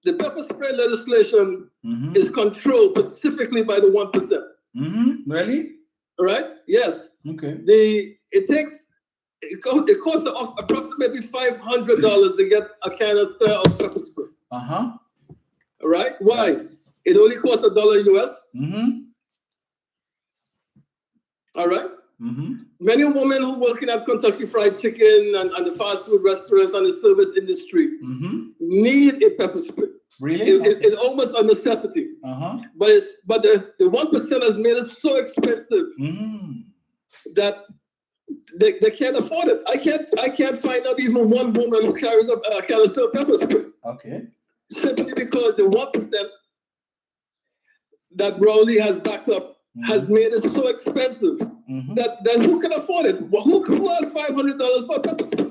The pepper spray legislation is controlled specifically by the 1%. Really? All right? Yes. Okay. It costs approximately $500 to get a canister of pepper spray. All right? Why? Right. It only costs $1 US. All right? Many women who work in at Kentucky Fried Chicken and the fast food restaurants and the service industry need a pepper spray. Really? It's almost a necessity. But the 1% has made it so expensive that they can't afford it. I can't find out even one woman who carries a canister of pepper spray. Okay. Simply because the 1% that Rowley has backed up has made it so expensive that who can afford it? Well, who has $500 for pepper spray?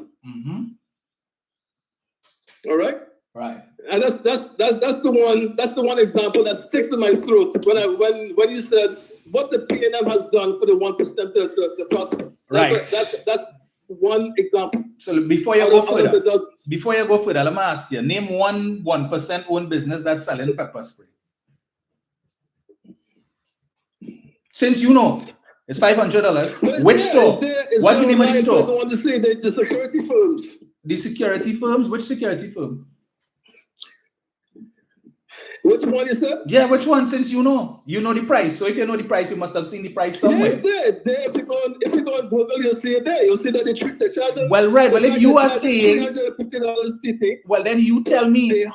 All right. Right. And that's the one example that sticks in my throat when you said what the PNM has done for the 1% to prosper. That's one example. So before you go further, let me ask you, name one 1% owned business that's selling pepper spray. Since you know it's $500, which store? What's the name of the store? I want to say the security firms. The security firms? Which security firm? Which one you said? Yeah, which one? Since you know the price. So if you know the price, you must have seen the price somewhere. Yeah, it's there. If you go on Google, you'll see it there. You'll see that they charge. Well, right. Well, if you are saying $350 TT. Well, then you tell me. $100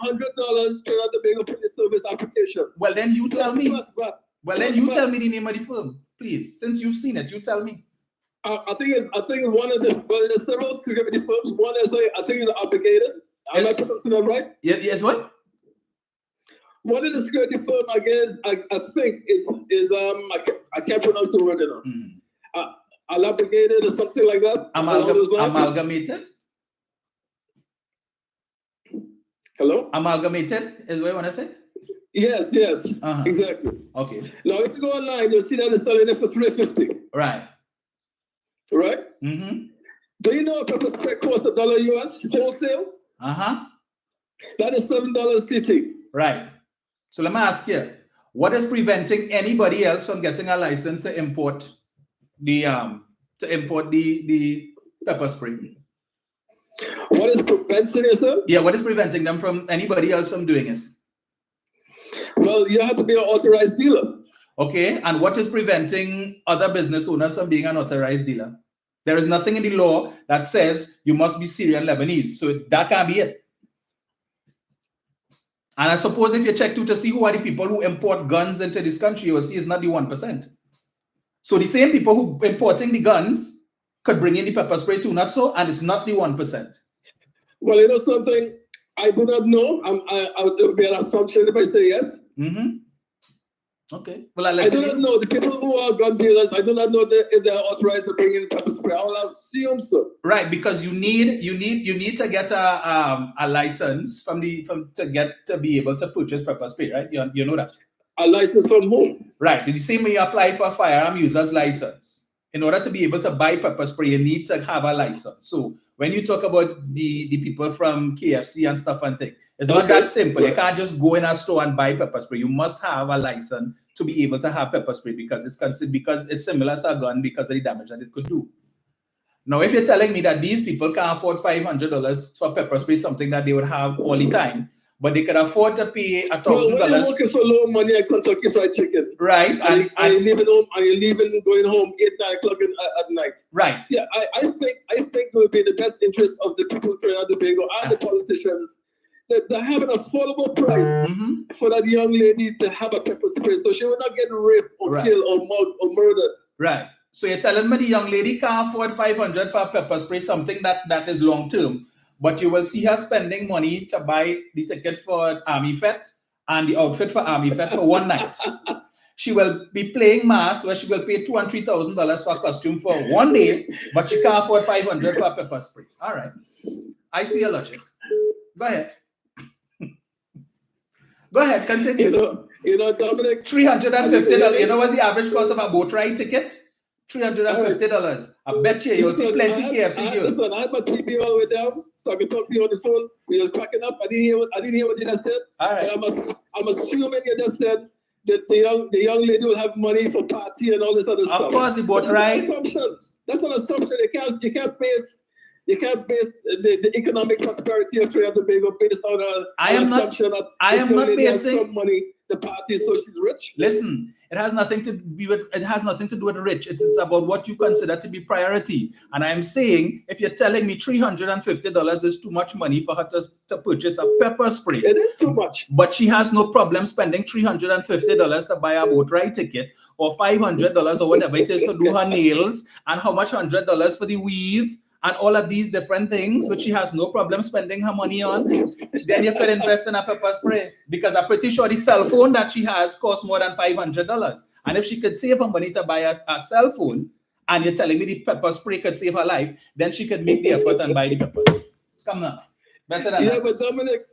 to make a police service application. Well, then you tell me. Well, then you tell me the name of the firm, please. Since you've seen it, you tell me. I think one of there's several security firms. One is I think it's obligated. Am I pronouncing that right? Yes. What? One of the security firm, I guess, I think is I can't pronounce the word enough. Obligated or something like that. Amalgamated. Hello. Amalgamated is what you want to say. Yes, exactly. Okay. Now, if you go online, you'll see that they're selling it for $3.50. Right. Right? Mm-hmm. Do you know a pepper spray costs $1 US wholesale? That is $7 CT. Right. So let me ask you, what is preventing anybody else from getting a license to import the pepper spray? What is preventing it, sir? Yeah, what is preventing them from anybody else from doing it? Well, you have to be an authorized dealer. Okay, and what is preventing other business owners from being an authorized dealer? There is nothing in the law that says you must be Syrian Lebanese, so that can't be it. And I suppose if you check to see who are the people who import guns into this country, you will see it's not the 1%. So the same people who importing the guns could bring in the pepper spray too, not so, and it's not the 1%. Well, you know something, I do not know. I would be an assumption if I say yes. Mm-hmm. Okay. Well, I do not know the people who are gun dealers. I do not know if they're authorized to bring in pepper spray. I will assume so. Right, because you need to get a license to be able to purchase pepper spray, right? You know that. A license from whom? Right. The same way you apply for a firearm user's license. In order to be able to buy pepper spray, you need to have a license. So when you talk about the people from KFC and stuff and things, it's not that simple. Right. You can't just go in a store and buy pepper spray. You must have a license to be able to have pepper spray because it's similar to a gun because of the damage that it could do. Now, if you're telling me that these people can't afford $500 for pepper spray, something that they would have all the time, but they could afford to pay $1,000. Well, when you're working for low money at Kentucky Fried Chicken, right? And you're leaving home, going home 8-9 o'clock at night, right? Yeah, I think it would be in the best interest of the people of Trinidad and Tobago and the politicians that they have an affordable price for that young lady to have a pepper spray, so she will not get raped or killed or mugged or murdered. Right. So you're telling me the young lady can't afford $500 for a pepper spray, something that is long term, but you will see her spending money to buy the ticket for Army Fete and the outfit for Army Fete for one night. She will be playing mass where she will pay $2,000 and $3,000 for a costume for one day, but she can't afford $500 for a pepper spray. All right. I see your logic. Go ahead. Go ahead, continue. You know, Dominic. $350. You know what's the average cost of a boat ride ticket? $350. I bet you'll see plenty KFC girls. Listen, I had my TV all the way down, so I could talk to you on the phone. We was cracking up. I didn't hear what you just said. All right. But I'm assuming you just said that the young lady will have money for party and all this other stuff. Of course, the boat ride. That's an assumption. You can't base the economic prosperity of Trinidad and Tobago based on an assumption that some money the party so she's rich. Listen, it has nothing to do with rich. It is about what you consider to be priority. And I'm saying, if you're telling me $350 is too much money for her to purchase a pepper spray, it is too much. But she has no problem spending $350 to buy a boat ride ticket or $500 or whatever it is to do her nails, and how much $100 for the weave. And all of these different things, which she has no problem spending her money on, then you could invest in a pepper spray. Because I'm pretty sure the cell phone that she has costs more than $500. And if she could save her money to buy a cell phone, and you're telling me the pepper spray could save her life, then she could make the effort and buy the pepper spray. Come now. Better than that. Yeah, but Dominic,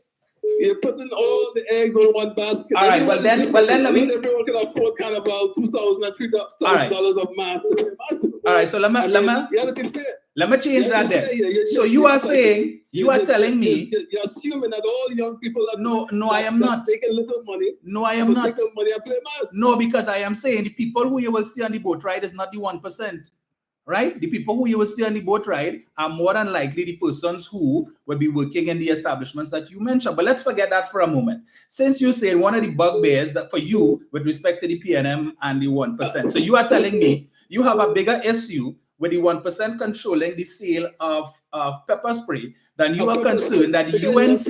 you're putting all the eggs on one basket. All right, well then let me. Everyone can afford kind of about $2,000 and $3,000 of mass. All right, so let me change that there. So you are saying, you are telling me. You're assuming that all young people are no, I am not taking little money. No, I am not. Take money and play mass. No, because I am saying the people who you will see on the boat ride is not the 1%. Right? The people who you will see on the boat ride are more than likely the persons who will be working in the establishments that you mentioned. But let's forget that for a moment. Since you said one of the bugbears that for you with respect to the PNM and the 1%. So you are telling me you have a bigger issue with the 1% controlling the sale of pepper spray than you are concerned that the UNC.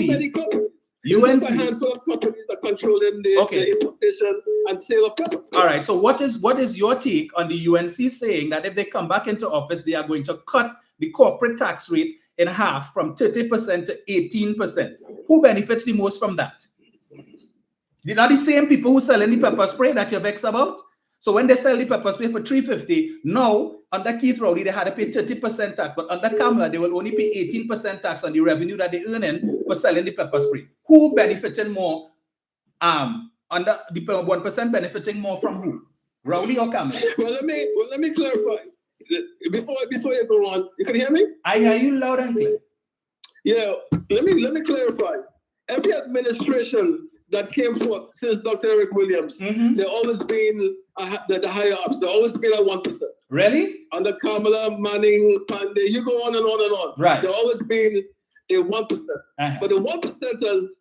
UNC. A handful of companies are controlling the importation and sale of pepper. All right. So what is your take on the UNC saying that if they come back into office, they are going to cut the corporate tax rate in half from 30% to 18%? Who benefits the most from that? They're not the same people who selling the pepper spray that you're vexed about. So when they sell the pepper spray for $350, now under Keith Rowley, they had to pay 30% tax, but under Kamala, they will only pay 18% tax on the revenue that they earn in for selling the pepper spray. Who benefited more on under the 1% benefiting more from who? Rowley or Cameron? Well, let me clarify. Before you go on, you can hear me? I hear you loud and clear. Yeah, let me clarify. Every administration that came forth since Dr. Eric Williams, there always been the higher ups. There always been at 1%. Really? Under Kamala, Manning, Pandey, you go on and on and on. Right. There always been a 1%. But the 1%ers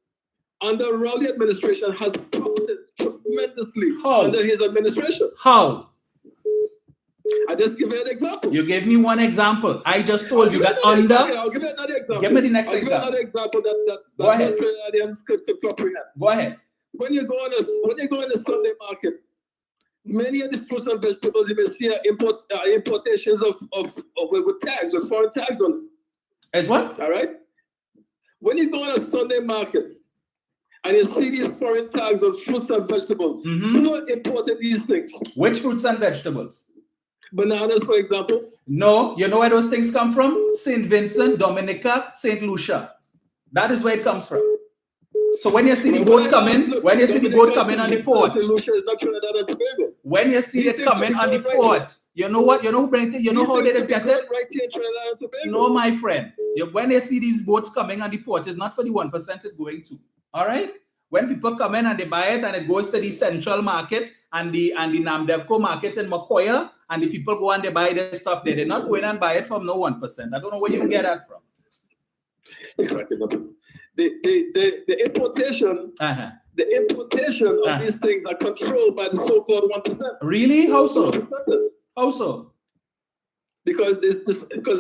under Rowley administration has profited tremendously under his administration. How? I just give you an example. You gave me one example. I just told you that under. I'll give you another example. Give me the next example. I'll give you another example that Go ahead. Australians could comprehend. Go ahead. When you go on a Sunday market, many of the fruits and vegetables you may see are importations with tags, with foreign tags on them. As what? All right. When you go on a Sunday market and you see these foreign tags on fruits and vegetables, who imported these things? Which fruits and vegetables? Bananas, for example. No, you know where those things come from? St. Vincent, Dominica, St. Lucia. That is where it comes from. So when you see the boat coming, on the port, when you see it coming on the port, you know what? You know who brings it? You know how they just get it? No, my friend. When you see these boats coming on the port, it's not for the 1% it's going to. All right? When people come in and they buy it and it goes to the central market and the Namdevco market in Macoya, and the people go and they buy their stuff there. They're not going and buy it from no 1%. I don't know where you get that from. The importation, of these things are controlled by the so-called 1%. Really? How so? How so? Because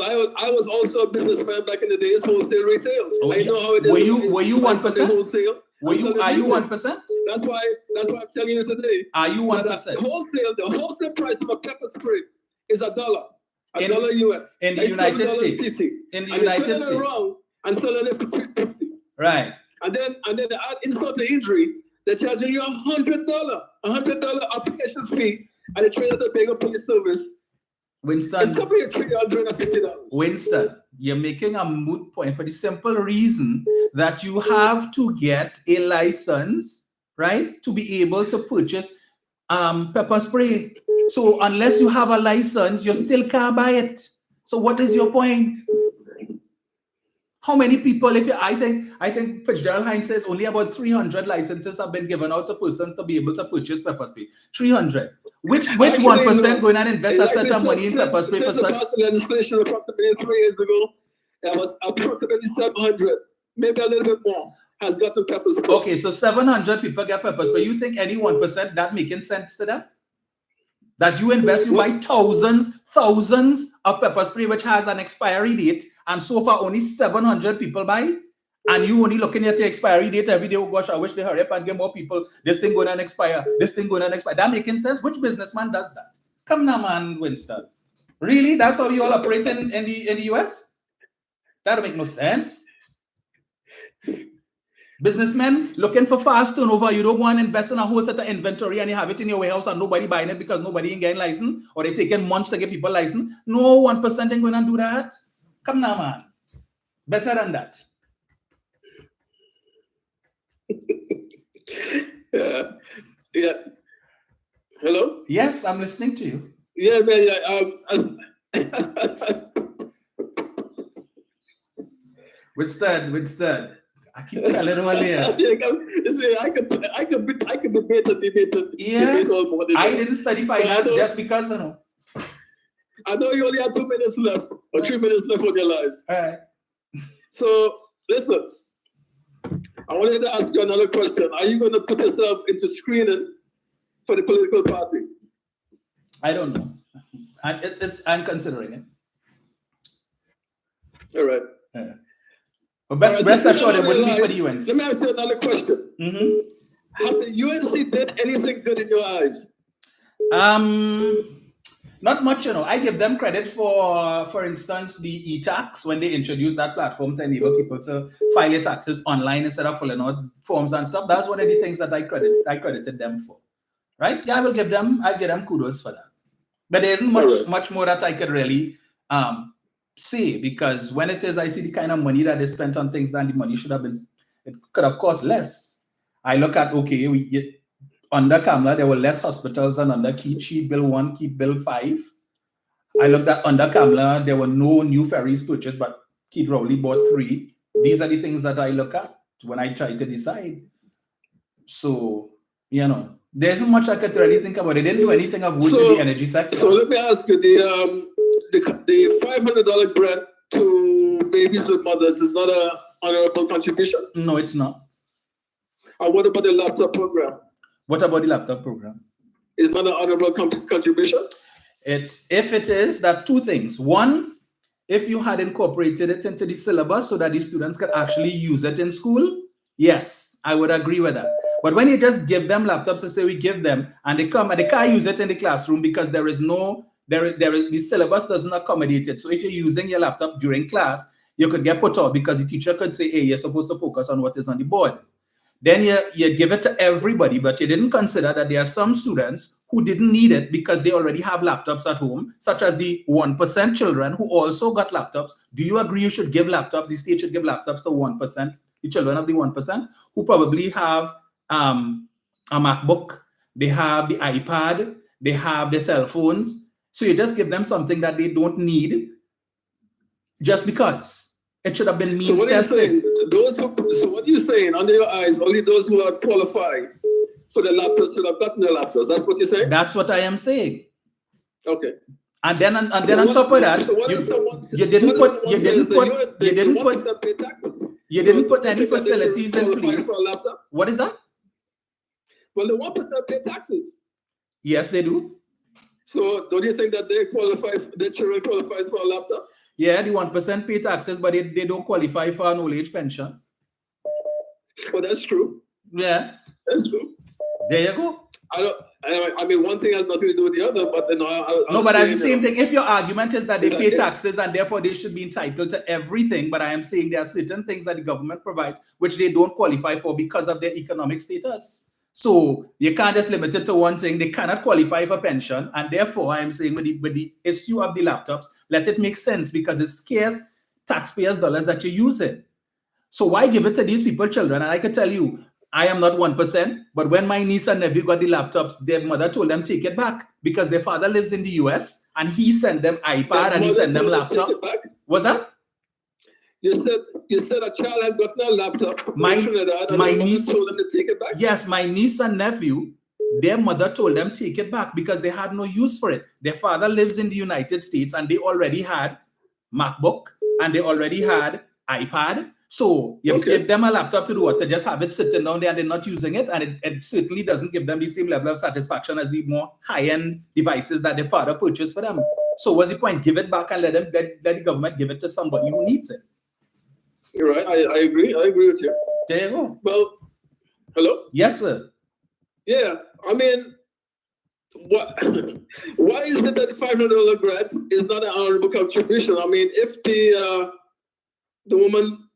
I was also a businessman back in the days, wholesale retail. Oh, I know how it is. Were you 1%? Wholesale. Are you 1%? That's why I'm telling you today. Are you 1%? The wholesale price of a pepper spray is $1. $1 US. In the United States. In the United States. Around and selling it for $3.50. Right. And then to add insult to injury, they're charging you $100 application fee, and they train at a bigger police service. Winston, it could be $350. Winston, you're making a moot point for the simple reason that you have to get a license, right, to be able to purchase pepper spray. So unless you have a license, you still can't buy it. So what is your point? How many people? I think Fitzgerald Hines says only about 300 licenses have been given out to persons to be able to purchase pepper spray. 300. Which 1% going and invest a certain money in pepper spray for such? Legislation approximately 3 years ago, it was approximately 700, maybe a little bit more, has gotten pepper spray. Okay, so 700 people get pepper spray. You think any 1% that making sense to them? That you invest, you buy thousands of pepper spray which has an expiry date, and so far only 700 people buy, and you only looking at the expiry date every day. Oh gosh, I wish they hurry up and get more people. This thing going to expire. This thing going to expire. That making sense? Which businessman does that? Come now, man, Winston. Really? That's how you all operate in the US? That don't make no sense. Businessmen looking for fast turnover. You don't go and invest in a whole set of inventory and you have it in your warehouse and nobody buying it because nobody ain't getting license, or they taking months to get people license. No 1% ain't going to do that. Come now, man. Better than that. Yeah. Hello? Yes, I'm listening to you. Yeah, man. Winston. I keep telling you earlier. I could debate all morning. I didn't study finance just because, you know. I know you only have 2 minutes left, or 3 minutes left on your life. All right. So, listen. I wanted to ask you another question. Are you going to put yourself into screening for the political party? I don't know. I'm considering it. All right. Yeah. But rest assured, it wouldn't be for the UNC. Let me ask you another question. Have the UNC did anything good in your eyes? Not much, you know. I give them credit for instance, the e-tax, when they introduced that platform to enable people to file their taxes online instead of filling out forms and stuff. That's one of the things that I credited them for. Right? Yeah, I give them kudos for that. But there isn't much more that I could really say, because when it is, I see the kind of money that is spent on things and the money should have been, it could have cost less. I look at, okay, under Kamala, there were less hospitals than under Keith. She built 1, Keith built 5. I looked at under Kamala, there were no new ferries purchased, but Keith Rowley bought 3. These are the things that I look at when I try to decide. So, you know, there isn't much I could really think about. They didn't do anything of wood in the energy sector. So let me ask you, the $500 grant to babies with mothers is not an honorable contribution? No, it's not. And what about the laptop program? What about the laptop program? Is not an honorable contribution? If it is, that 2 things. One, if you had incorporated it into the syllabus so that the students could actually use it in school, yes, I would agree with that. But when you just give them laptops and say we give them, and they come and they can't use it in the classroom because the syllabus doesn't accommodate it. So if you're using your laptop during class, you could get put out because the teacher could say, hey, you're supposed to focus on what is on the board. Then you give it to everybody, but you didn't consider that there are some students who didn't need it because they already have laptops at home, such as the 1% children who also got laptops. Do you agree you should give laptops? The state should give laptops to 1%, the children of the 1%, who probably have a MacBook, they have the iPad, they have their cell phones. So you just give them something that they don't need just because. It should have been means tested. So what are you saying? Under your eyes, only those who are qualified for the laptops should have gotten the laptops. That's what you're saying? That's what I am saying. Okay. And then on top of that, you didn't put any facilities in place. What is that? Well, the 1% pay taxes. Yes, they do. So don't you think that their children qualifies for a laptop? Yeah, the 1% pay taxes, but they don't qualify for an old age pension. Well, that's true. Yeah. That's true. There you go. I mean, one thing has nothing to do with the other, but then no, but that's the same thing. If your argument is that they pay taxes and therefore they should be entitled to everything, but I am saying there are certain things that the government provides which they don't qualify for because of their economic status. So you can't just limit it to one thing. They cannot qualify for pension, and therefore I am saying with the issue of the laptops, let it make sense because it's scarce taxpayers' dollars that you're using. So why give it to these people, children? And I can tell you, I am not 1%, but when my niece and nephew got the laptops, their mother told them take it back because their father lives in the US and he sent them iPad and he sent them laptop. What's that? You said a child had gotten a laptop. My niece told them to take it back? Yes, my niece and nephew, their mother told them take it back because they had no use for it. Their father lives in the United States and they already had MacBook and they already had iPad. So you give them a laptop to do what? To just have it sitting down there and they're not using it. And it certainly doesn't give them the same level of satisfaction as the more high-end devices that their father purchased for them. So what's the point? Give it back and let the government give it to somebody who needs it. You're right. I agree. I agree with you. There you go. Well, hello? Yes, sir. Yeah. I mean, why is it that the $500 grant is not an honorable contribution? I mean, if the woman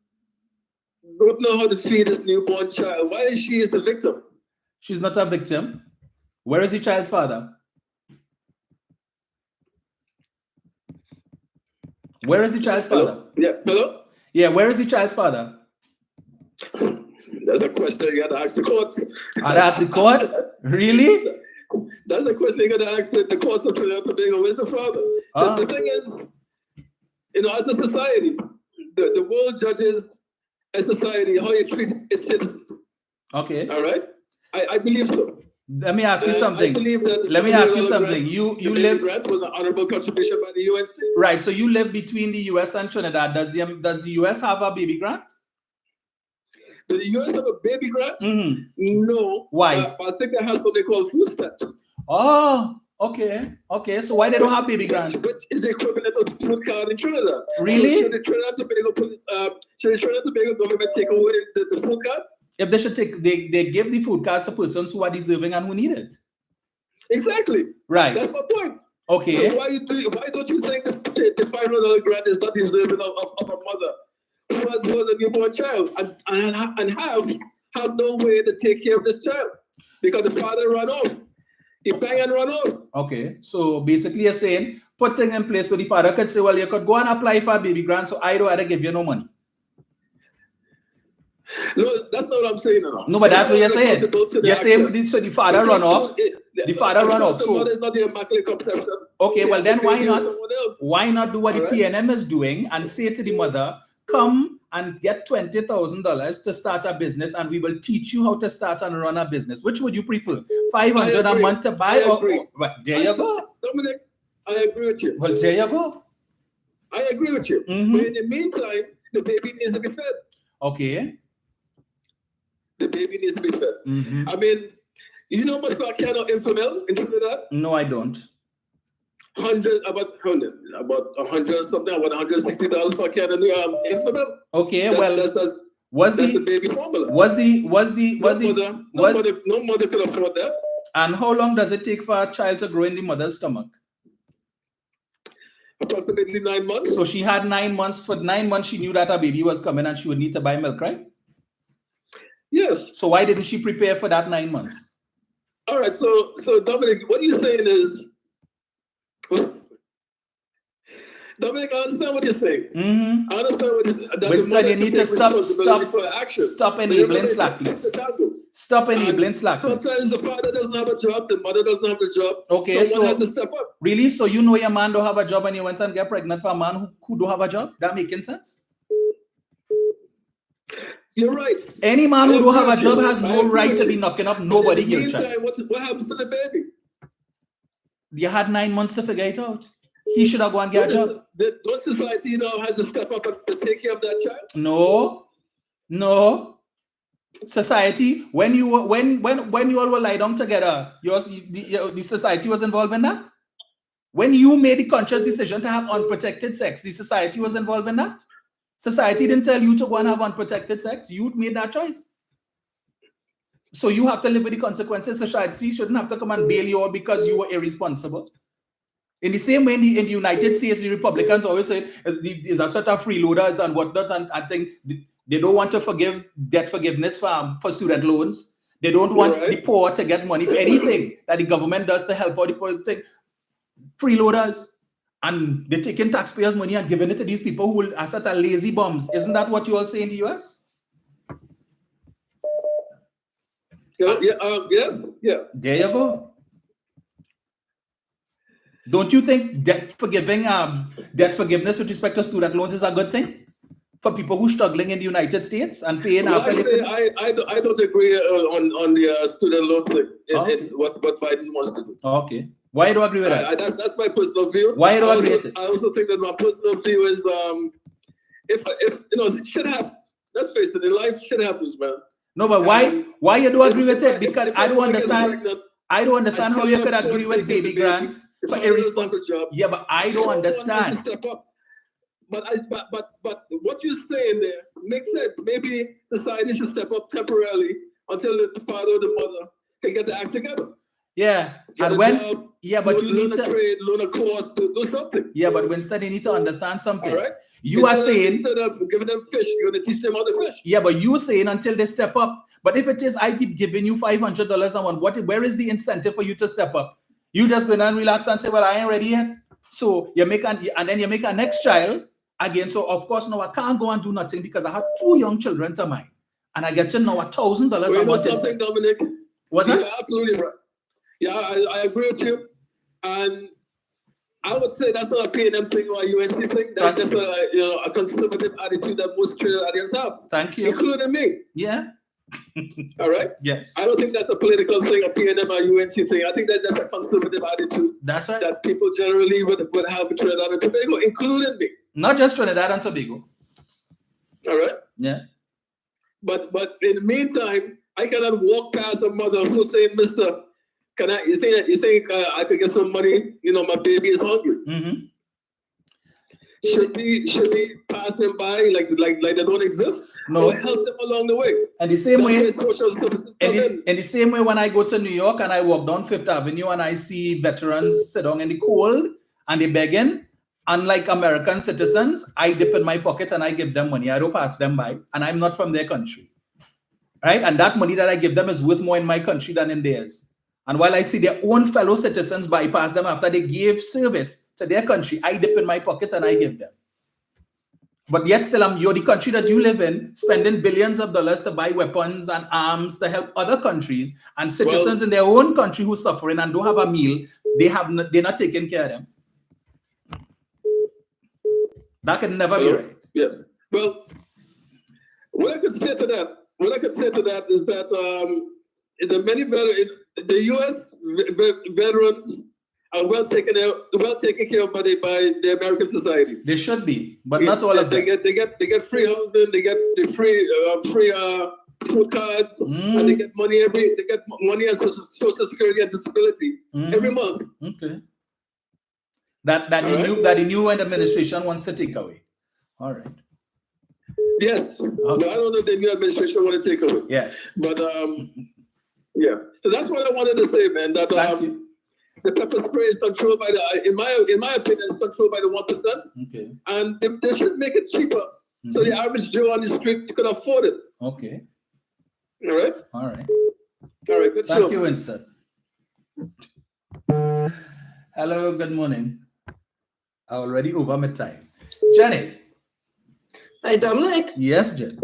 don't know how to feed this newborn child, why is she the victim? She's not a victim. Where is the child's father? Where is the child's father? Hello? Yeah. Hello? Yeah, where is the child's father? That's a question you got to ask the court. Ask the court? Really? That's a question you got to ask the courts of Trinidad and Tobago. Where's the father? The thing is, as a society, the world judges a society how you treat its citizens. Okay. All right? I believe so. Let me ask you something. I believe that Let me ask you something. You live. Grant was an honorable contribution by the UNC. Right. So you live between the US and Trinidad. Does the US have a baby grant? Does the US have a baby grant? Mm-hmm. No. Why? I think they have what they call food stamps. Oh, okay. Okay. So why they don't have baby grant? Which is the equivalent of food card in Trinidad. Really? So should the Trinidad and Tobago government take away the food card? If they should they give the food cards to persons who are deserving and who need it. Exactly. Right. That's my point. Okay. So why don't you think the $500 grant is not deserving of a mother who has a newborn child and have no way to take care of this child because the father ran off. He bang and run off. Okay. So basically you're saying put things in place so the father could say, well, you could go and apply for a baby grant, so I don't have to give you no money. No, that's not what I'm saying now. No, but that's what you're saying. Accountable to the You're saying action. so the father run off. The father run off. The So mother is not the immaculate conception. okay, She well has then to why take care of not? someone else. Why not do what the All right. PNM is doing and say to the mother, come and get $20,000 to start a business, and we will teach you how to start and run a business. Which would you prefer? 500 a month to buy, or there you go. Dominic, I agree with you. Well, there you go. I agree with you. Mhm. But in the meantime, the baby needs to be fed. Okay. The baby needs to be fed. Mhm. I mean, you know how much for a can of Infamil in Trinidad? No, I don't. About 100 something, about $160 for a can of Infamil. Okay, That's the baby formula. No mother could afford that. And how long does it take for a child to grow in the mother's stomach? Approximately 9 months. So she had 9 months. For 9 months, she knew that her baby was coming and she would need to buy milk, right? Yes. So why didn't she prepare for that 9 months? All right. So Dominic, what you're saying is, Dominic, I understand what you're saying. Mm-hmm. I understand what you're saying. Winston, you need to stop enabling slackness. Stop enabling slackness. Sometimes the father doesn't have a job, the mother doesn't have a job. Okay, someone has so to step up. really, so you know your man don't have a job and you went and get pregnant for a man who don't have a job? That making sense? You're right. Any man who don't have a job has no right to be knocking up nobody your child. What happens to the baby? You had 9 months to figure it out. He should have gone and get a job. Don't society now has to step up and take care of that child? No. Society, when you all were lie down together, the society was involved in that. When you made the conscious decision to have unprotected sex, the society was involved in that. Society didn't tell you to go and have unprotected sex. You made that choice. So you have to live with the consequences. Society shouldn't have to come and bail you out because you were irresponsible. In the same way, in the United States, the Republicans always say there's a sort of freeloaders and whatnot, and I think they don't want to forgive debt forgiveness for student loans. They don't want the poor to get money for anything that the government does to help out the poor. Freeloaders. And they're taking taxpayers' money and giving it to these people who are sort of lazy bums. Isn't that what you all say in the US? Yes. There you go. Don't you think debt forgiveness with respect to student loans is a good thing for people who are struggling in the United States and paying after? I don't agree on the student loan thing. In what Biden wants to do. Okay. Why do you agree with that? That's my personal view. Why do you agree with it? I also think that my personal view is if shit happens. Let's face it, in life shit happens, man. No, but why you do agree with it? Because I don't understand. I don't understand how you could agree with baby grant for irresponsible job. Yeah, but I don't understand. But what you're saying there makes sense. Maybe society should step up temporarily until the father or the mother can get the act together. Yeah, and when but you need to trade, learn a course, do something. Yeah, but Winston, you need to understand something. All right. You are saying instead of giving them fish, you're gonna teach them how to fish. Yeah, but you're saying until they step up. But if it is, I keep giving you $500 a month. Where is the incentive for you to step up? You just go and relax and say, well, I ain't ready yet. So you make and then you make a next child again. So of course now I can't go and do nothing because I have 2 young children to mind, and I get to know $1,000 a month. Something, Dominic. Was that? You're absolutely right. Yeah, I agree with you, and I would say that's not a P&M thing or a UNC thing. That's just a conservative attitude that most Trinidadians have. Thank you, including me. Yeah. All right. Yes. I don't think that's a political thing, a P&M or UNC thing. I think that's just a conservative attitude. That's right. That people generally would have in Trinidad and Tobago, including me. Not just Trinidad and Tobago. All right. Yeah. But in the meantime, I cannot walk past a mother who's saying, "Mister, you think I could get some money? My baby is hungry." Mm-hmm. Should we pass them by like they don't exist? No. Or help them along the way. And the same way, in the same way, when I go to New York and I walk down Fifth Avenue and I see veterans sit down in the cold and they begging, unlike American citizens, I dip in my pocket and I give them money. I don't pass them by, and I'm not from their country, right? And that money that I give them is worth more in my country than in theirs. And while I see their own fellow citizens bypass them after they gave service to their country, I dip in my pocket and I give them. But yet still, you're the country that you live in, spending billions of dollars to buy weapons and arms to help other countries, and citizens in their own country who's suffering and don't have a meal, they're not taking care of them. That can never be right. Yes. Well, what I could say to that is that the U.S. veterans are well taken care of by the American society. They should be, but not all of them. They get free housing, they get the free food cards, and they get money as Social Security and disability every month. Okay. That the new administration wants to take away. All right. Yes. Okay. But I don't know if the new administration want to take away. Yes. But yeah. So that's what I wanted to say, man. That the pepper spray is controlled by in my opinion, it's controlled by the 1%. Okay. And they should make it cheaper so the average Joe on the street could afford it. Okay. All right. All right. All right. Good. Thank you, Winston. Hello. Good morning. I already over my time. Jenny. Hi, Dominic. Yes, Jen.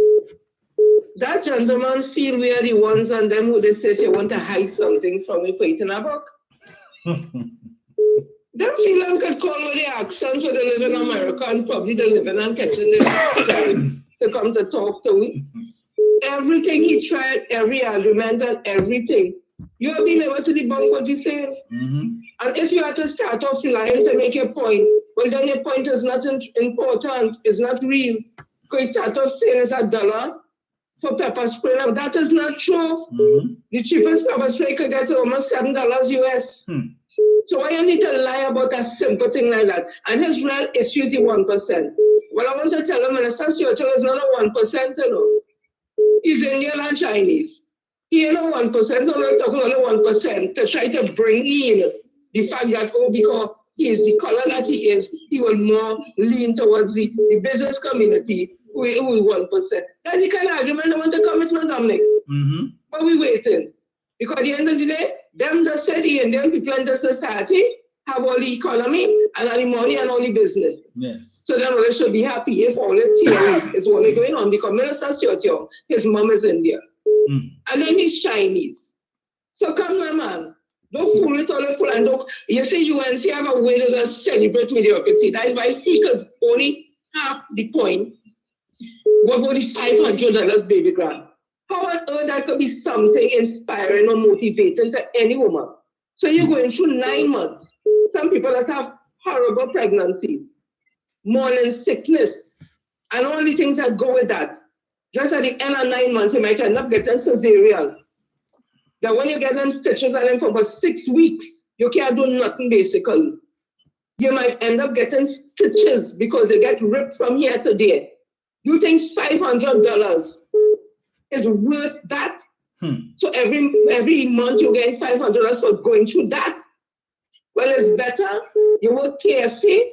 That gentleman feel we are the ones and them who they say if you want to hide something from me, put it in a book. Them feel them could call with the accent where they live in America and probably they live in and catching the accent to come to talk to me. Everything he tried, every argument and everything. You have been able to debunk what he's saying. And if you have to start off lying to make your point, well, then your point is not important, it's not real. Because you start off saying it's $1 for pepper spray. Now, that is not true. The cheapest pepper spray you could get is almost $7 US. So why you need to lie about a simple thing like that? And his real issue is the 1%. Well, I want to tell him, Minister Sociological is not a 1%, you know. He's Indian and Chinese. He ain't a 1%, so we're talking only 1% to try to bring in the fact that, because he is the color that he is, he will more lean towards the business community who 1%. That's the kind of argument I want to come with, Dominic. But we're waiting. Because at the end of the day, them just said the Indian people in the society have all the economy and all the money and all the business. Yes. So then they should be happy if all the theories is only going on because Minister Sociological, his mom is Indian. And then he's Chinese. So come on, man. Don't fool it all the fool and don't. You see, UNC have a way to just celebrate mediocrity. That is why speakers only half the point. What about the $500 baby grant? How on earth that could be something inspiring or motivating to any woman? So you're going through 9 months. Some people that have horrible pregnancies, morning sickness, and all the things that go with that. Just at the end of 9 months, you might end up getting cesarean. That when you get them stitches and them for about 6 weeks, you can't do nothing basically. You might end up getting stitches because they get ripped from here to there. You think $500 is worth that? So every month you get $500 for going through that? Well, it's better you work KFC,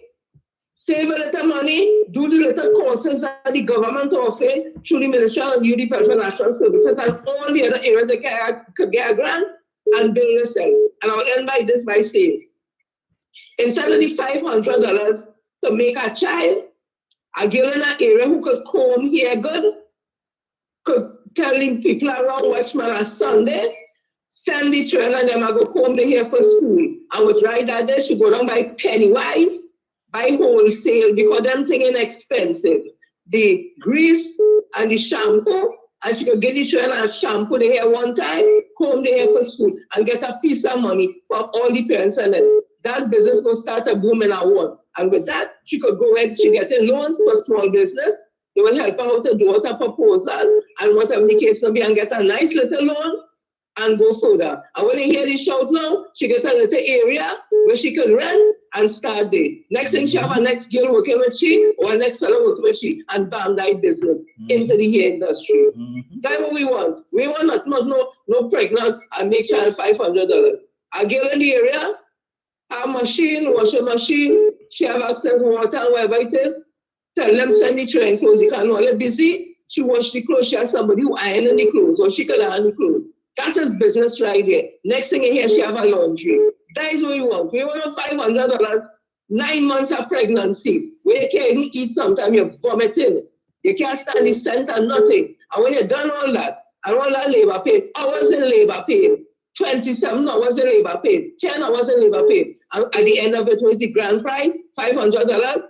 save a little money, do the little courses that the government offers through the Ministry of Youth Development and National Services and all the other areas they could get a grant and build yourself. And I'll end by saying, instead of the $500 to make a child, a girl in an area who could comb hair good, could tell the people around Watchman on Sunday, send the children and them go comb their hair for school. And with right that day, she go down by Pennywise, buy wholesale because them thing inexpensive. The grease and the shampoo, and she could get the children and shampoo the hair one time, comb the hair for school, and get a piece of money for all the parents and them. That business will start a boom in a one. And with that, she could go ahead, she getting loans for small business. They will help her out to do out a proposal and whatever the case may be and get a nice little loan and go further. And when you hear this shout now, she get a little area where she can rent and start there. Next thing she have a next girl working with she or a next fellow working with she and bam that business into the hair industry. That's what we want. We want no pregnant and make child $500. A girl in the area, a machine, washing machine, she have access to water and whatever it is. Tell them send the train clothes. You can only busy. She wash the clothes. She has somebody who iron the clothes or she can iron the clothes. That is business right there. Next thing you hear, she have a laundry. That is what we want. We want $500 9 months of pregnancy, where you can't even eat, sometimes you're vomiting. You can't stand the scent and nothing. And when you've done all that, and all that labor pain, hours in labor pain, 27 hours in labor pain, 10 hours in labor pain, and at the end of it was the grand prize, $500.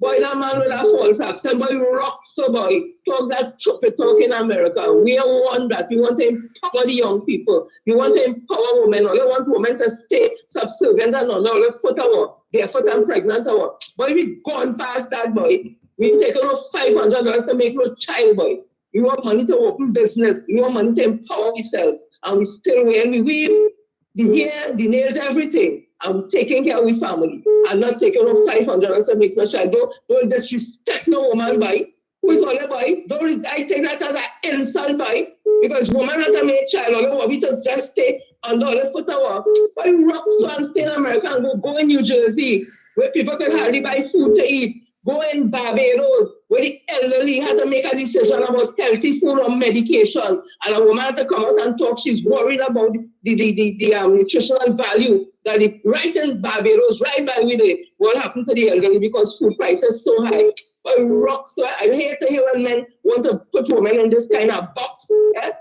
Boy, that man with a false accent, boy, rock so boy, talk that stupid talk in America. We want that. We want to empower the young people. We want to empower women. We want women to stay subservient and on all the foot hour, barefoot and pregnant hour. Boy, we gone past that, boy. We taking off $500 to make no child, boy. We want money to open business. We want money to empower ourselves. And we still wear, we weave the hair, the nails, everything. I'm taking care of my family. I'm not taking off $500 to make no child. Don't disrespect no woman, boy. Who is all boy? I take that as an insult, boy. Because woman not a make child, all we to just stay under the foot hour. But rock so and stay in America and go in New Jersey, where people can hardly buy food to eat. Go in Barbados, where the elderly had to make a decision about healthy food or medication. And a woman had to come out and talk. She's worried about the nutritional value that right in Barbados, right by with it, what happened to the elderly because food prices so high. But rock, so I hate to hear when men want to put women in this kind of box. Yeah?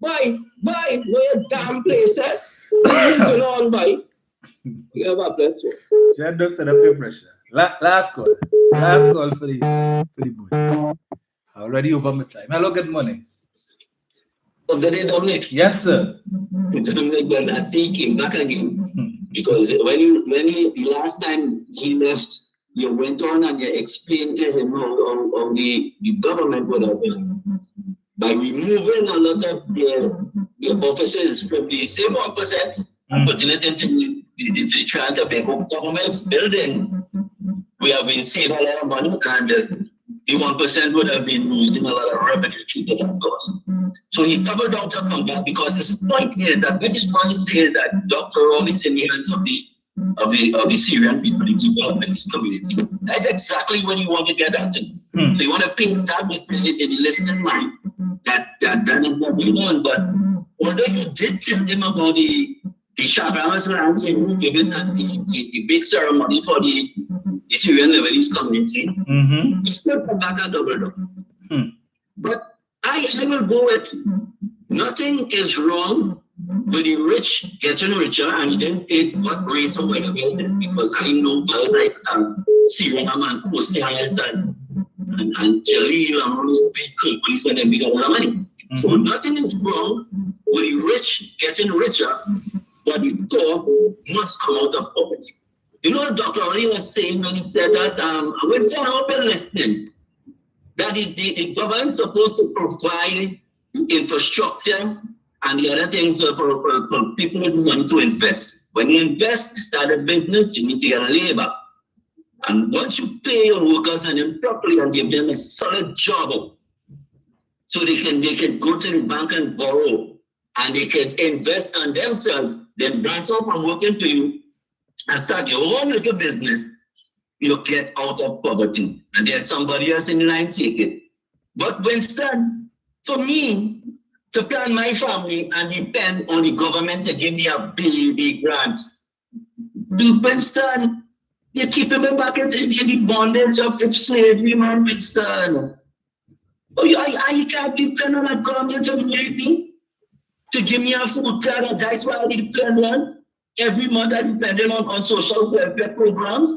Boy, no your damn place, eh? What's going on, boy? God bless you. Jen does set up your pressure. Last call for the boy. Already over my time. Hello, good morning. Good day, Dominic. Yes, sir. Dominic, but I think him back again. Because when he last time he left, you went on and you explained to him how the government would have been by removing a lot of the officers from the same 1% and putting it into trying to pick up government's building. We have been saving a lot of money, and the 1% would have been losing a lot of revenue to the cost. So he covered Dr. Kumba because his point here that we just want to say that Dr. Roll is in the hands of the Syrian people, the development community. That's exactly what you want to get at. So you want to paint that with the listening mind that is not going on. But although you did tell them about the Shabamas lands and given the big ceremony for the Syrian Lebanese community, he still come back and double up. But I will go with nothing is wrong with the rich getting richer and you didn't pay what race or whatever because I know guys like Syrian and Coastal Islands and Jalil and all these big companies when they make a lot of money. So nothing is wrong with the rich getting richer, but the poor must come out of poverty. You know what Dr. Ali was saying when he said that, when someone open listening, that the government is supposed to provide infrastructure and the other things for people with money to invest. When you invest, start a business, you need to get labor. And once you pay your workers and them properly and give them a solid job, so they can go to the bank and borrow and they can invest on themselves, then branch off from working for you and start your own little business, you get out of poverty. And then somebody else in line take it. But Winston, for me, to plan my family and depend on the government to give me a big grant, Winston, you're keeping me back in the bondage of slavery, man, Winston. Oh, I can't depend on a government to marry me, to give me a food card, that's why I depend on. Every month I depend on social welfare programs.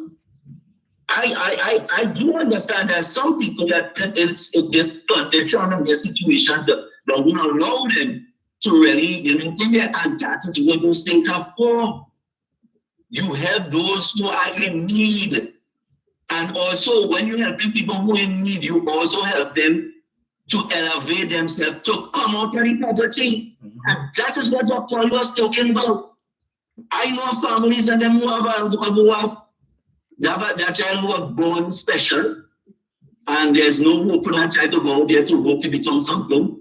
I do understand that some people that it's this condition and this situation that don't allow them to really, do their and that is what those things are for. You help those who are in need. And also when you help people who are in need, you also help them to elevate themselves, to come out of the poverty. And that is what Dr. Ali was talking about. I know families and them who have that child who was born special, and there's no hope for that child to go there to hope to become something.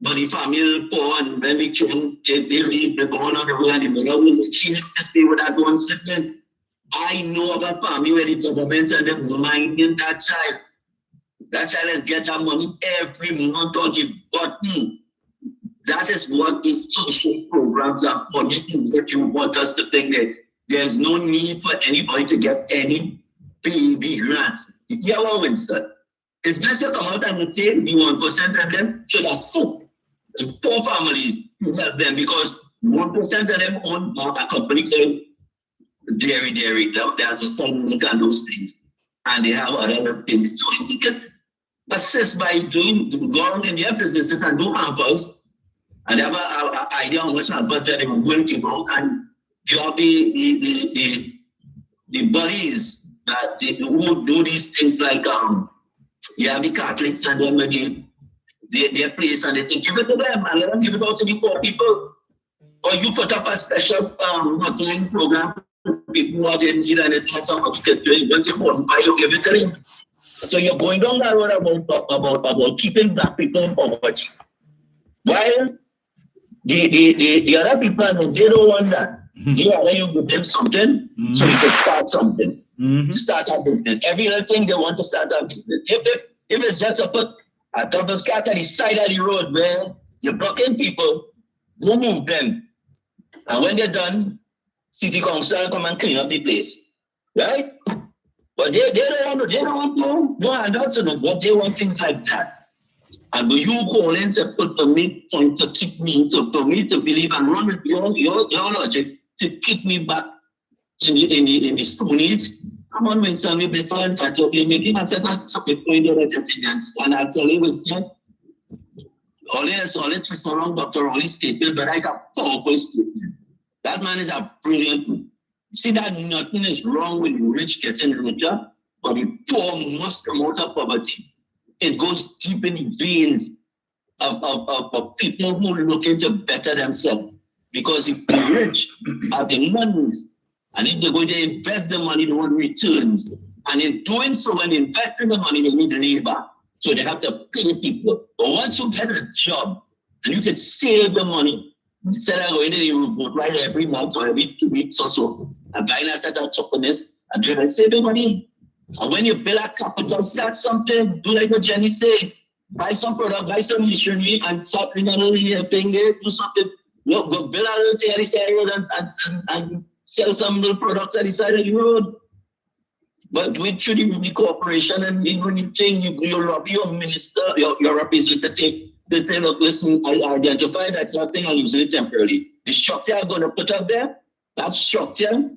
But the family poor and when they children, they leave, they're born on the way and the mother will choose to stay with that one sibling. I know of a family where the government and them minding that child. That child is getting money every month on the button. That is what these social programs are for. If you want us to think that there's no need for anybody to get any baby grant. You hear what Winston? It's best to come out and say the 1% of them should assist the poor families to help them, because 1% of them own a company called Dairy. They have to sell milk and those things. And they have other things. So you can assist by going in their businesses and do hampers. And they have an idea on which hampers that they were going to go and job the bodies that who do these things, like you have the Catholics and then maybe their place, and they think, give it to them and let them give it out to the poor people. Or you put up a special modeling program for people who are in Nigeria and it's not much to get. Once you qualify, you give it to them. So you're going down that road about keeping black people in poverty. While the other people, they don't want that. They rather you give them something so you can start something. Start a business. Every other thing they want to start a business. If it's just to put a double scat at the side of the road where you're blocking people, you move them. And when they're done, city council come and clean up the place. Right? But they don't want to know, but they want things like that. And you calling to put for me to keep me to believe and run with your logic to keep me back in the Stone Age. Come on, Winston, we better and catch up. You're making a set of something going on and I tell you, Winston, all it was so long, Dr. Rolly statement, but I got powerful statement. That man is a brilliant man. See that nothing is wrong with the rich getting richer, but the poor must come out of poverty. It goes deep in the veins of people who are looking to better themselves. Because if the rich have the monies, and if they're going to invest the money, they want returns. And in doing so, when they invest in the money, they need labor. So they have to pay people. But once you get a job, and you can save the money, instead of going to the right every month or every 2 weeks or so, and buying a set of chocolates, and trying to save the money. And when you build a capital, start something, do like what Jenny said, buy some product, buy some machinery, and start thing, do something. Go build a little thing at the side of the road and sell some little products at the side of the road. But do it through the corporation, and when you think you lobby your minister, your representative, they say, look, listen, I identify that something I'm using it temporarily. The structure I'm going to put up there, that structure,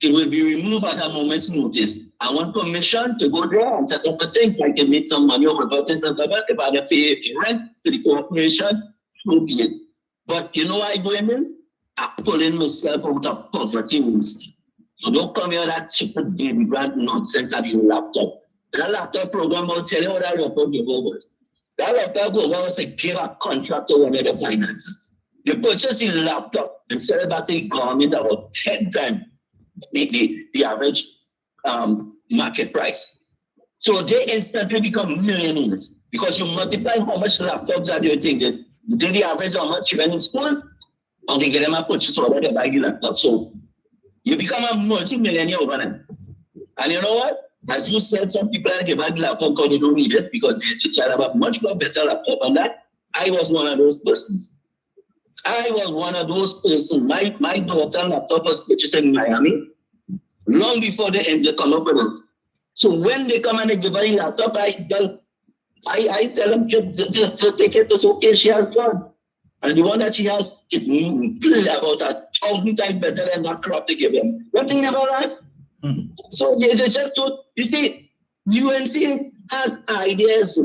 it will be removed at a moment's notice. I want permission to go there and set up the thing. I can make some money over things and stuff. If I have to pay rent to the corporation, so be it. But you know why I go in? I'm pulling myself out of poverty. So don't come here that stupid baby grant nonsense at your laptop. That laptop program will tell you what that laptop was. That laptop was to give a contract to one of the finances. You purchase the laptop and sell it back to the government about 10 times the average market price. So they instantly become millionaires because you multiply how much laptops are you thinking. Did the average how much you went in schools? And they get them a purchase order, they buy the laptop. So you become a multi-millionaire overnight. And you know what? As you said, some people are giving the laptop because they don't need it because they have a much more better laptop than that. I was one of those persons. My daughter laptop was purchased in Miami long before they come up with it. So when they come and they give her a laptop, I tell them to take it. It's okay, she has one. And the one that she has is about 1,000 times better than that crap they give them. One thing about that. So they just do, you see, UNC has ideas,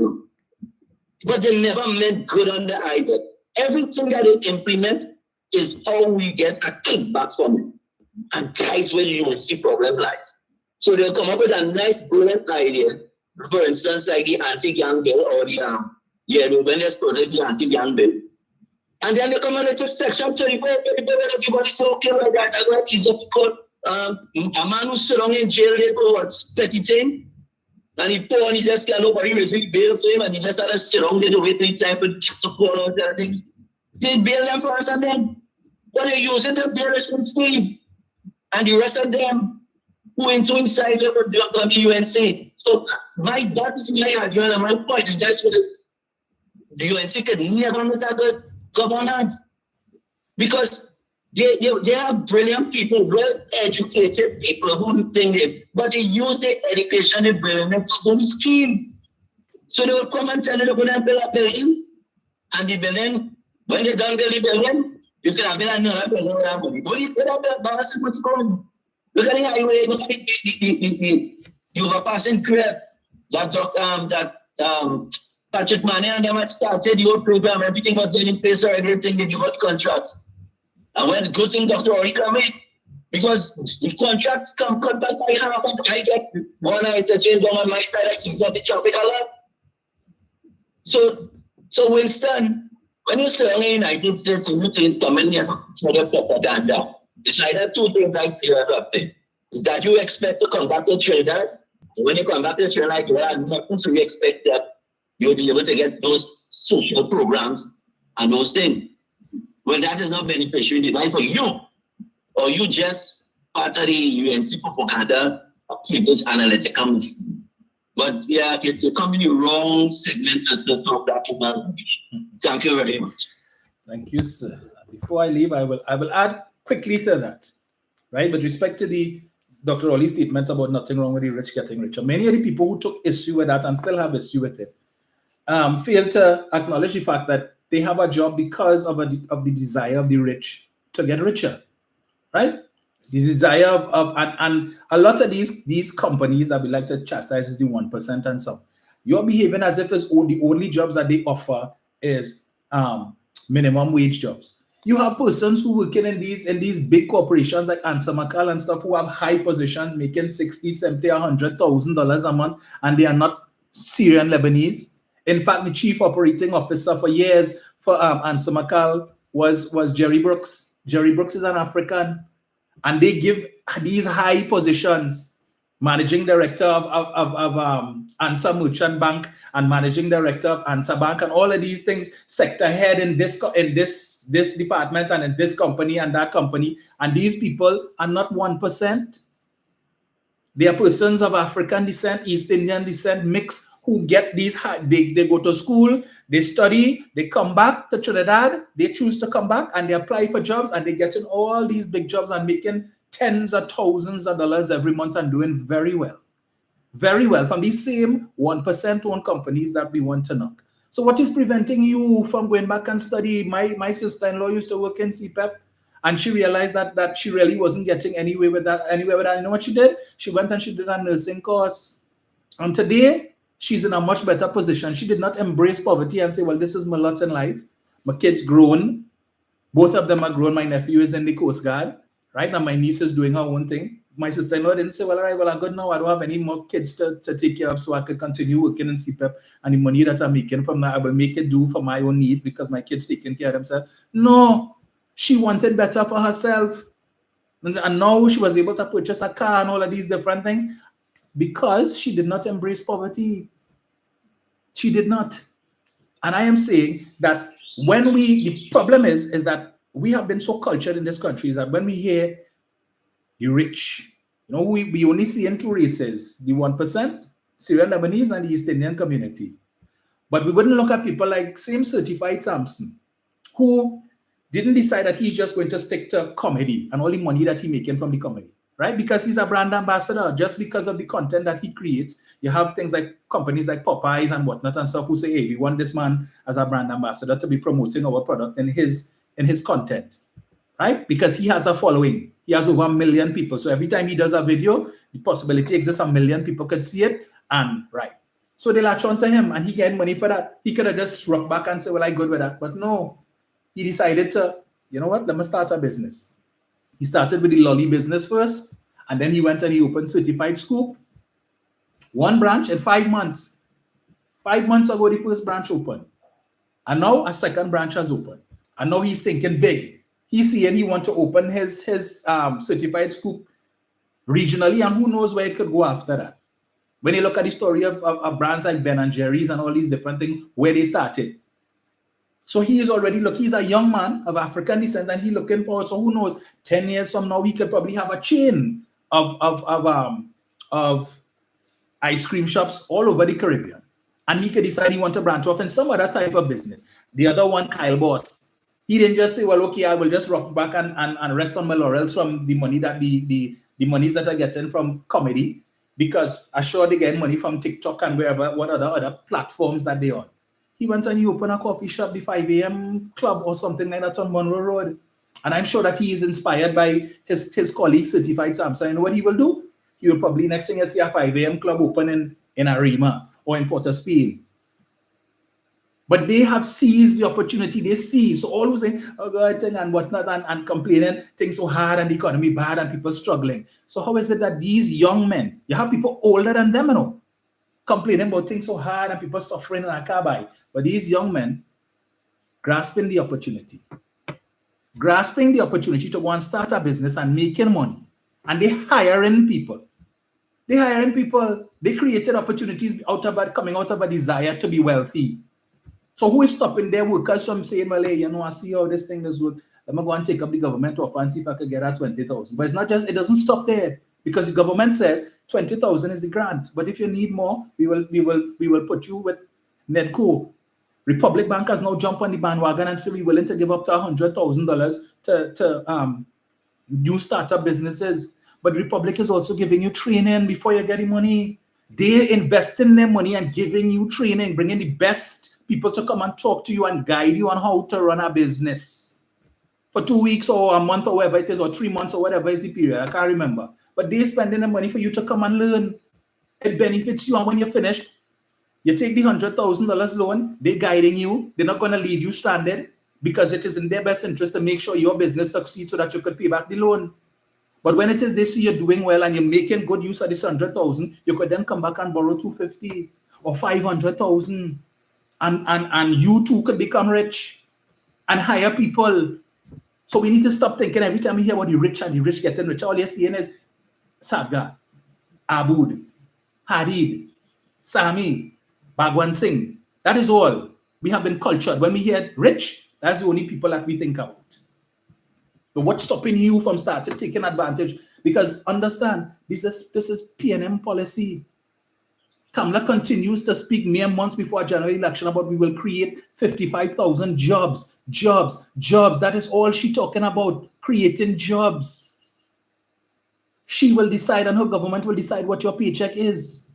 but they never meant good on the idea. Everything that they implement is how we get a kickback from it. And that's where the UNC problem lies. So they'll come up with a nice, brilliant idea. For instance, like the anti-gang bill or the wellness product, the anti-gang bill. And then they come and they take section 34, everybody say, okay, like that, I'm going to tease up court. A man who's so long in jail for what, petty thing, and he poor and he just can't nobody really bail for him, and he just had to sit down there waiting time for kids to call out and things. They bail them for us and then, but they use it to bail us from Steve. And the rest of them who went to inside the UNC. So that is my argument and my point is that's what the UNC can never make a good governance. Because They are brilliant people, well-educated people who think it, but they use the education and brilliant to some scheme. So they will come and tell you they're going to build a building, and the building, when they don't build the building, you can build another building without money. But you don't build balance what's going. Look at the highway, look at the overpassing crib that Patrick Manning and them had started the whole program, everything was done in place already, everything they got contracts. And when good thing Dr. Ori come in, because the contracts come cut back by half, I get one interchange on my side, I see the traffic a lot. So Winston, when you say in the United States, you think come in here for the propaganda. It's either two things I see about it. Is that you expect to come back to Trinidad. When you come back to Trinidad, you have nothing, so you expect that you'll be able to get those social programs and those things. Well, that is not beneficial in the life for you. Or you just part of the UNC propaganda of Cambridge Analytica. But yeah, you're coming in the wrong segment to talk that about. Thank you very much. Thank you, sir. Before I leave, I will add quickly to that, right? With respect to the Dr. Rowley's statements about nothing wrong with the rich getting richer. Many of the people who took issue with that and still have issue with it fail to acknowledge the fact that they have a job because of the desire of the rich to get richer, right? The desire and a lot of these companies that we like to chastise is the 1% and some. You're behaving as if it's the only jobs that they offer is minimum wage jobs. You have persons who working in these big corporations like Ansa McCall and stuff who have high positions making $60, $70, $100,000 a month, and they are not Syrian Lebanese. In fact, the chief operating officer for years for Ansa McCall was Jerry Brooks. Jerry Brooks is an African, and they give these high positions. Managing director of Ansa Merchant Bank and managing director of Ansa Bank and all of these things, sector head in this department and in this company and that company, and these people are not 1%. They are persons of African descent, East Indian descent, mixed, who get these they go to school, they study, they come back to Trinidad, they choose to come back and they apply for jobs and they get in all these big jobs and making tens of thousands of dollars every month and doing very well from these same 1% owned companies that we want to knock. So what is preventing you from going back and study? My sister-in-law used to work in CPEP and she realized that she really wasn't getting anywhere with that. You know what she did? She went and she did a nursing course. And today, she's in a much better position. She did not embrace poverty and say, well, this is my lot in life. My kid's grown. Both of them are grown. My nephew is in the Coast Guard. Right now, my niece is doing her own thing. My sister-in-law didn't say, well, all right, well, I'm good now. I don't have any more kids to take care of, so I could continue working in CPEP. And the money that I'm making from that, I will make it do for my own needs because my kids taking care of themselves. No, she wanted better for herself. And now she was able to purchase a car and all of these different things because she did not embrace poverty. She did not. And I am saying that the problem is that we have been so cultured in this country is that when we hear the rich, we only see in two races, the 1%, Syrian Lebanese and the East Indian community. But we wouldn't look at people like same certified Samson, who didn't decide that he's just going to stick to comedy and all the money that he's making from the comedy, right? Because he's a brand ambassador, just because of the content that he creates. You have things like companies like Popeyes and whatnot and stuff who say, hey, we want this man as a brand ambassador to be promoting our product in his content, right? Because he has a following. He has over 1 million people. So every time he does a video, the possibility exists 1 million people could see it and right. So they latch on to him and he get money for that. He could have just rocked back and said, well, I'm good with that. But no, he decided to, you know what, let me start a business. He started with the lolly business first, and then he went and he opened Certified Scoop. One branch in 5 months. 5 months ago, the first branch opened. And now a second branch has opened. And now he's thinking big. He's saying he wants to open his Certified Scoop regionally, and who knows where it could go after that. When you look at the story of brands like Ben & Jerry's and all these different things, where they started. So he is already, he's a young man of African descent and he's looking forward. So who knows, 10 years from now, he could probably have a chain of ice cream shops all over the Caribbean. And he could decide he wants to branch off in some other type of business. The other one, Kyle Boss. He didn't just say, well, okay, I will just rock back and rest on my laurels from the money that the monies that I get in from comedy, because I sure they get money from TikTok and wherever, what other platforms that they on. He went and he opened a coffee shop, the 5 a.m. club or something like that on Monroe Road. And I'm sure that he is inspired by his colleague, Certified Samson. You know what he will do? He will probably next thing see a 5 a.m. club open in Arima or in Port of Spain. But they have seized the opportunity. They see. So all who say, oh God, and whatnot, and complaining, things so hard and the economy bad and people struggling. So how is it that these young men, you have people older than them, you know, complaining about things so hard and people suffering and I can't buy. But these young men grasping the opportunity to go and start a business and making money. And they hiring people. They created opportunities coming out of a desire to be wealthy. So who is stopping their workers from saying, well, hey, you know, I see how this thing does work. Let me go and take up the government offer and see if I can get at 20,000. But it's not just, it doesn't stop there, because the government says 20,000 is the grant. But if you need more, we will put you with Nedco. Republic Bank has now jumped on the bandwagon and say we're willing to give up to $100,000 to new startup businesses. But Republic is also giving you training before you get the money. They're investing their money and giving you training, bringing the best people to come and talk to you and guide you on how to run a business for 2 weeks or a month or whatever it is, or 3 months or whatever is the period. I can't remember. But they're spending the money for you to come and learn. It benefits you. And when you're finished, you take the $100,000 loan, they're guiding you. They're not going to leave you stranded, because it is in their best interest to make sure your business succeeds so that you could pay back the loan. But when it is they see you're doing well and you're making good use of this 100,000, you could then come back and borrow 250 or 500,000. And you too could become rich and hire people. So we need to stop thinking every time we hear about the rich and the rich getting rich, all you're seeing is Saga, Abood, Hadid, Sami, Bhagwan Singh. That is all. We have been cultured. When we hear rich, that's the only people that we think about. So what's stopping you from starting taking advantage? Because understand, this is PNM policy. Kamala continues to speak mere months before a general election about we will create 55,000 jobs. That is all she's talking about, creating jobs. She will decide, and her government will decide what your paycheck is.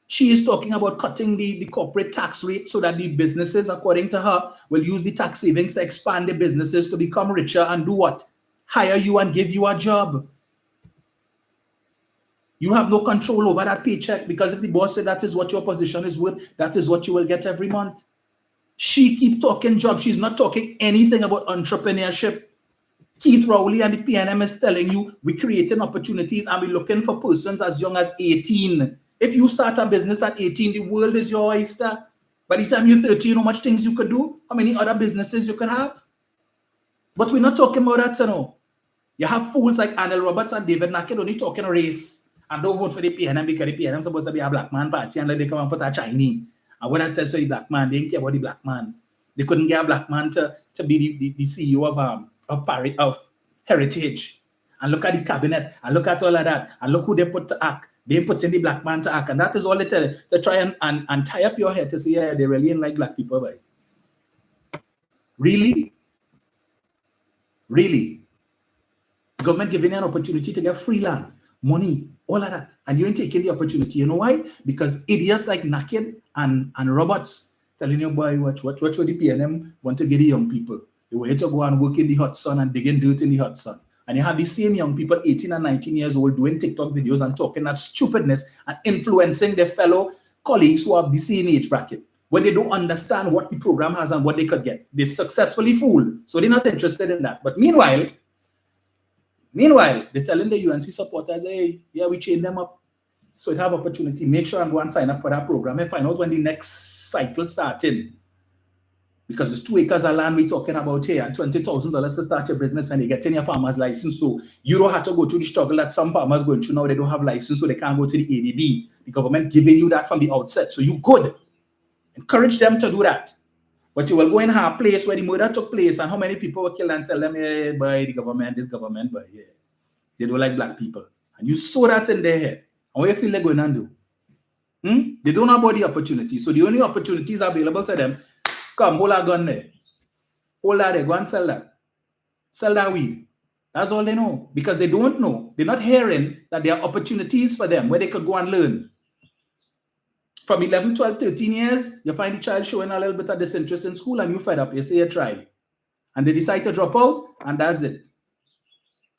She is talking about cutting the corporate tax rate so that the businesses, according to her, will use the tax savings to expand the businesses to become richer and do what? Hire you and give you a job. You have no control over that paycheck, because if the boss said that is what your position is worth, that is what you will get every month. She keep talking jobs. She's not talking anything about entrepreneurship. Keith Rowley and the PNM is telling you we're creating opportunities and we're looking for persons as young as 18. If you start a business at 18, the world is your oyster. By the time you're 30, you know how much things you could do, how many other businesses you could have. But we're not talking about that, you know. You have fools like Arnold Roberts and David Nackett only talking race. And don't vote for the PNM because the PNM is supposed to be a black man party, and like they come and put a Chinese. And what that says for the black man, they didn't care about the black man. They couldn't get a black man to be the CEO of Heritage. And look at the cabinet, and look at all of that, and look who they put to act. They put in the black man to act. And that is all they tell you, to try and tie up your head to say, yeah, they really ain't like black people, right? Really? Really? The government giving you an opportunity to get free land, money, all of that, and you ain't taking the opportunity. You know why? Because idiots like Naked and Roberts telling you, boy, what would the PNM want to get the young people? They were here to go and work in the hot sun and digging dirt in the hot sun. And you have the same young people, 18 and 19 years old, doing TikTok videos and talking that stupidness and influencing their fellow colleagues who have the same age bracket, when they don't understand what the program has and what they could get. They successfully fooled, so they're not interested in that. But meanwhile, they're telling the UNC supporters, hey, yeah, we chain them up. So you have opportunity. Make sure and go and sign up for that program and find out when the next cycle starting. Because it's 2 acres of land we're talking about here and $20,000 to start your business, and you're getting your farmer's license. So you don't have to go through the struggle that some farmers going through now. They don't have license, so they can't go to the ADB. The government giving you that from the outset. So you could encourage them to do that. But you will go in a place where the murder took place and how many people were killed and tell them, hey, by the government, this government, but yeah, they don't like black people. And you saw that in their head. And what you feel they're going to do? They don't know about the opportunity. So the only opportunities available to them, come, hold a gun there. Hold that there, go and sell that. Sell that weed. That's all they know. Because they don't know. They're not hearing that there are opportunities for them where they could go and learn. From 11, 12, 13 years, you find the child showing a little bit of disinterest in school and you fed up. You say you try. And they decide to drop out and that's it.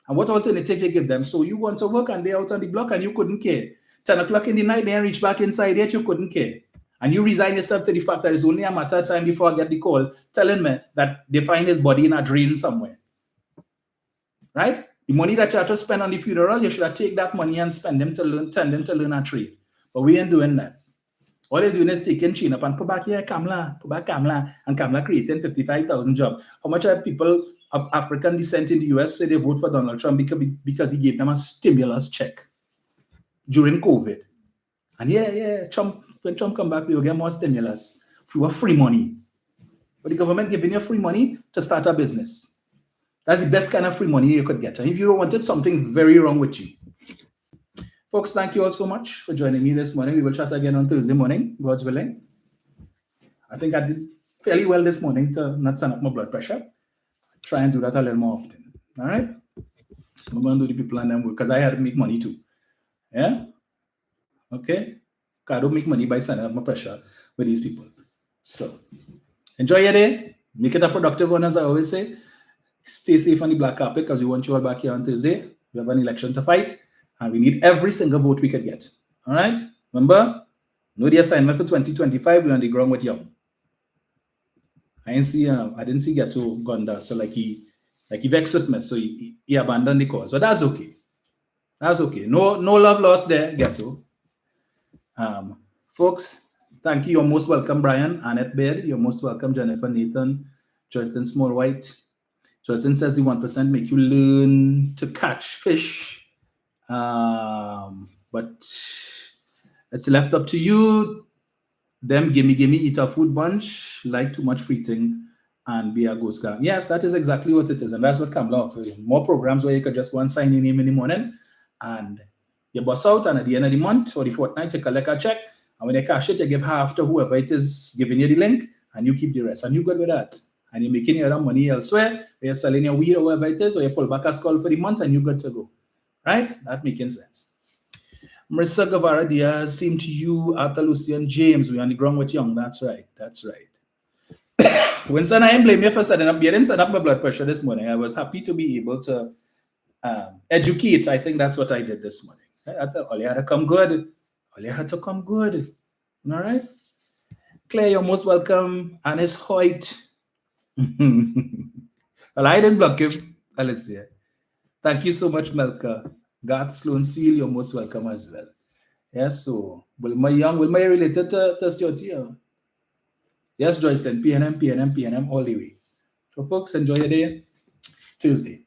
And what alternative you give them? So you want to work and they're out on the block and you couldn't care. 10 o'clock in the night, they reach back inside yet, you couldn't care. And you resign yourself to the fact that it's only a matter of time before I get the call telling me that they find his body in a drain somewhere. Right? The money that you have to spend on the funeral, you should have take that money and spend them to learn, tend them to learn a trade. But we ain't doing that. All they're doing is taking China up and put back here, Kamla, and Kamla creating 55,000 jobs. How much are people of African descent in the US say they vote for Donald Trump because he gave them a stimulus check during COVID? And Trump, when Trump come back, we will get more stimulus. We want free money. But the government giving you free money to start a business. That's the best kind of free money you could get. And if you don't want it, something very wrong with you. Folks, thank you all so much for joining me this morning. We will chat again on Thursday morning, God's willing. I think I did fairly well this morning to not send up my blood pressure. Try and do that a little more often. All right? I'm going to do the people and them because I had to make money too. Yeah? Okay? I don't make money by sending up my pressure with these people. So, enjoy your day. Make it a productive one, as I always say. Stay safe on the black carpet because we want you all back here on Thursday. We have an election to fight. And we need every single vote we could get. All right? Remember, know the assignment for 2025. We're on the ground with Young. I didn't see Ghetto Gonda. So like he vexed with me. So he abandoned the cause. But that's okay. That's okay. No love lost there, Ghetto. Folks, thank you. You're most welcome, Brian. Annette Baird. You're most welcome, Jennifer Nathan. Joycelyn Smallwhite. Joycelyn says the 1% make you learn to catch fish. But it's left up to you. Them gimme eat a food bunch, like too much free thing, and be a ghost gang. Yes, that is exactly what it is, and that's what Kamla offers you. More programs where you could just go and sign your name in the morning, and you bust out, and at the end of the month or the fortnight, you collect a check, and when you cash it, you give half to whoever it is giving you the link, and you keep the rest, and you're good with that. And you're making your own money elsewhere, or you're selling your weed or whatever it is, or you pull back a skull for the month, and you're good to go. Right? That making sense. Marissa Guevara Diaz, same to you. Arthur Lucian James, we're on the ground with Young. That's right. That's right. Winston, I ain't blame you for setting up. You didn't set up my blood pressure this morning. I was happy to be able to educate. I think that's what I did this morning. That's all you had to come good. All you had to come good. All right? Claire, you're most welcome. Anis Hoyt. Well, I didn't block him. Alicia. Thank you so much, Melka. Garth Sloan Seal, you're most welcome as well. Yes, so Wilma Young, Wilma related to Stuart. Yes, Joyce, then PNM all the way. So folks, enjoy your day. Tuesday.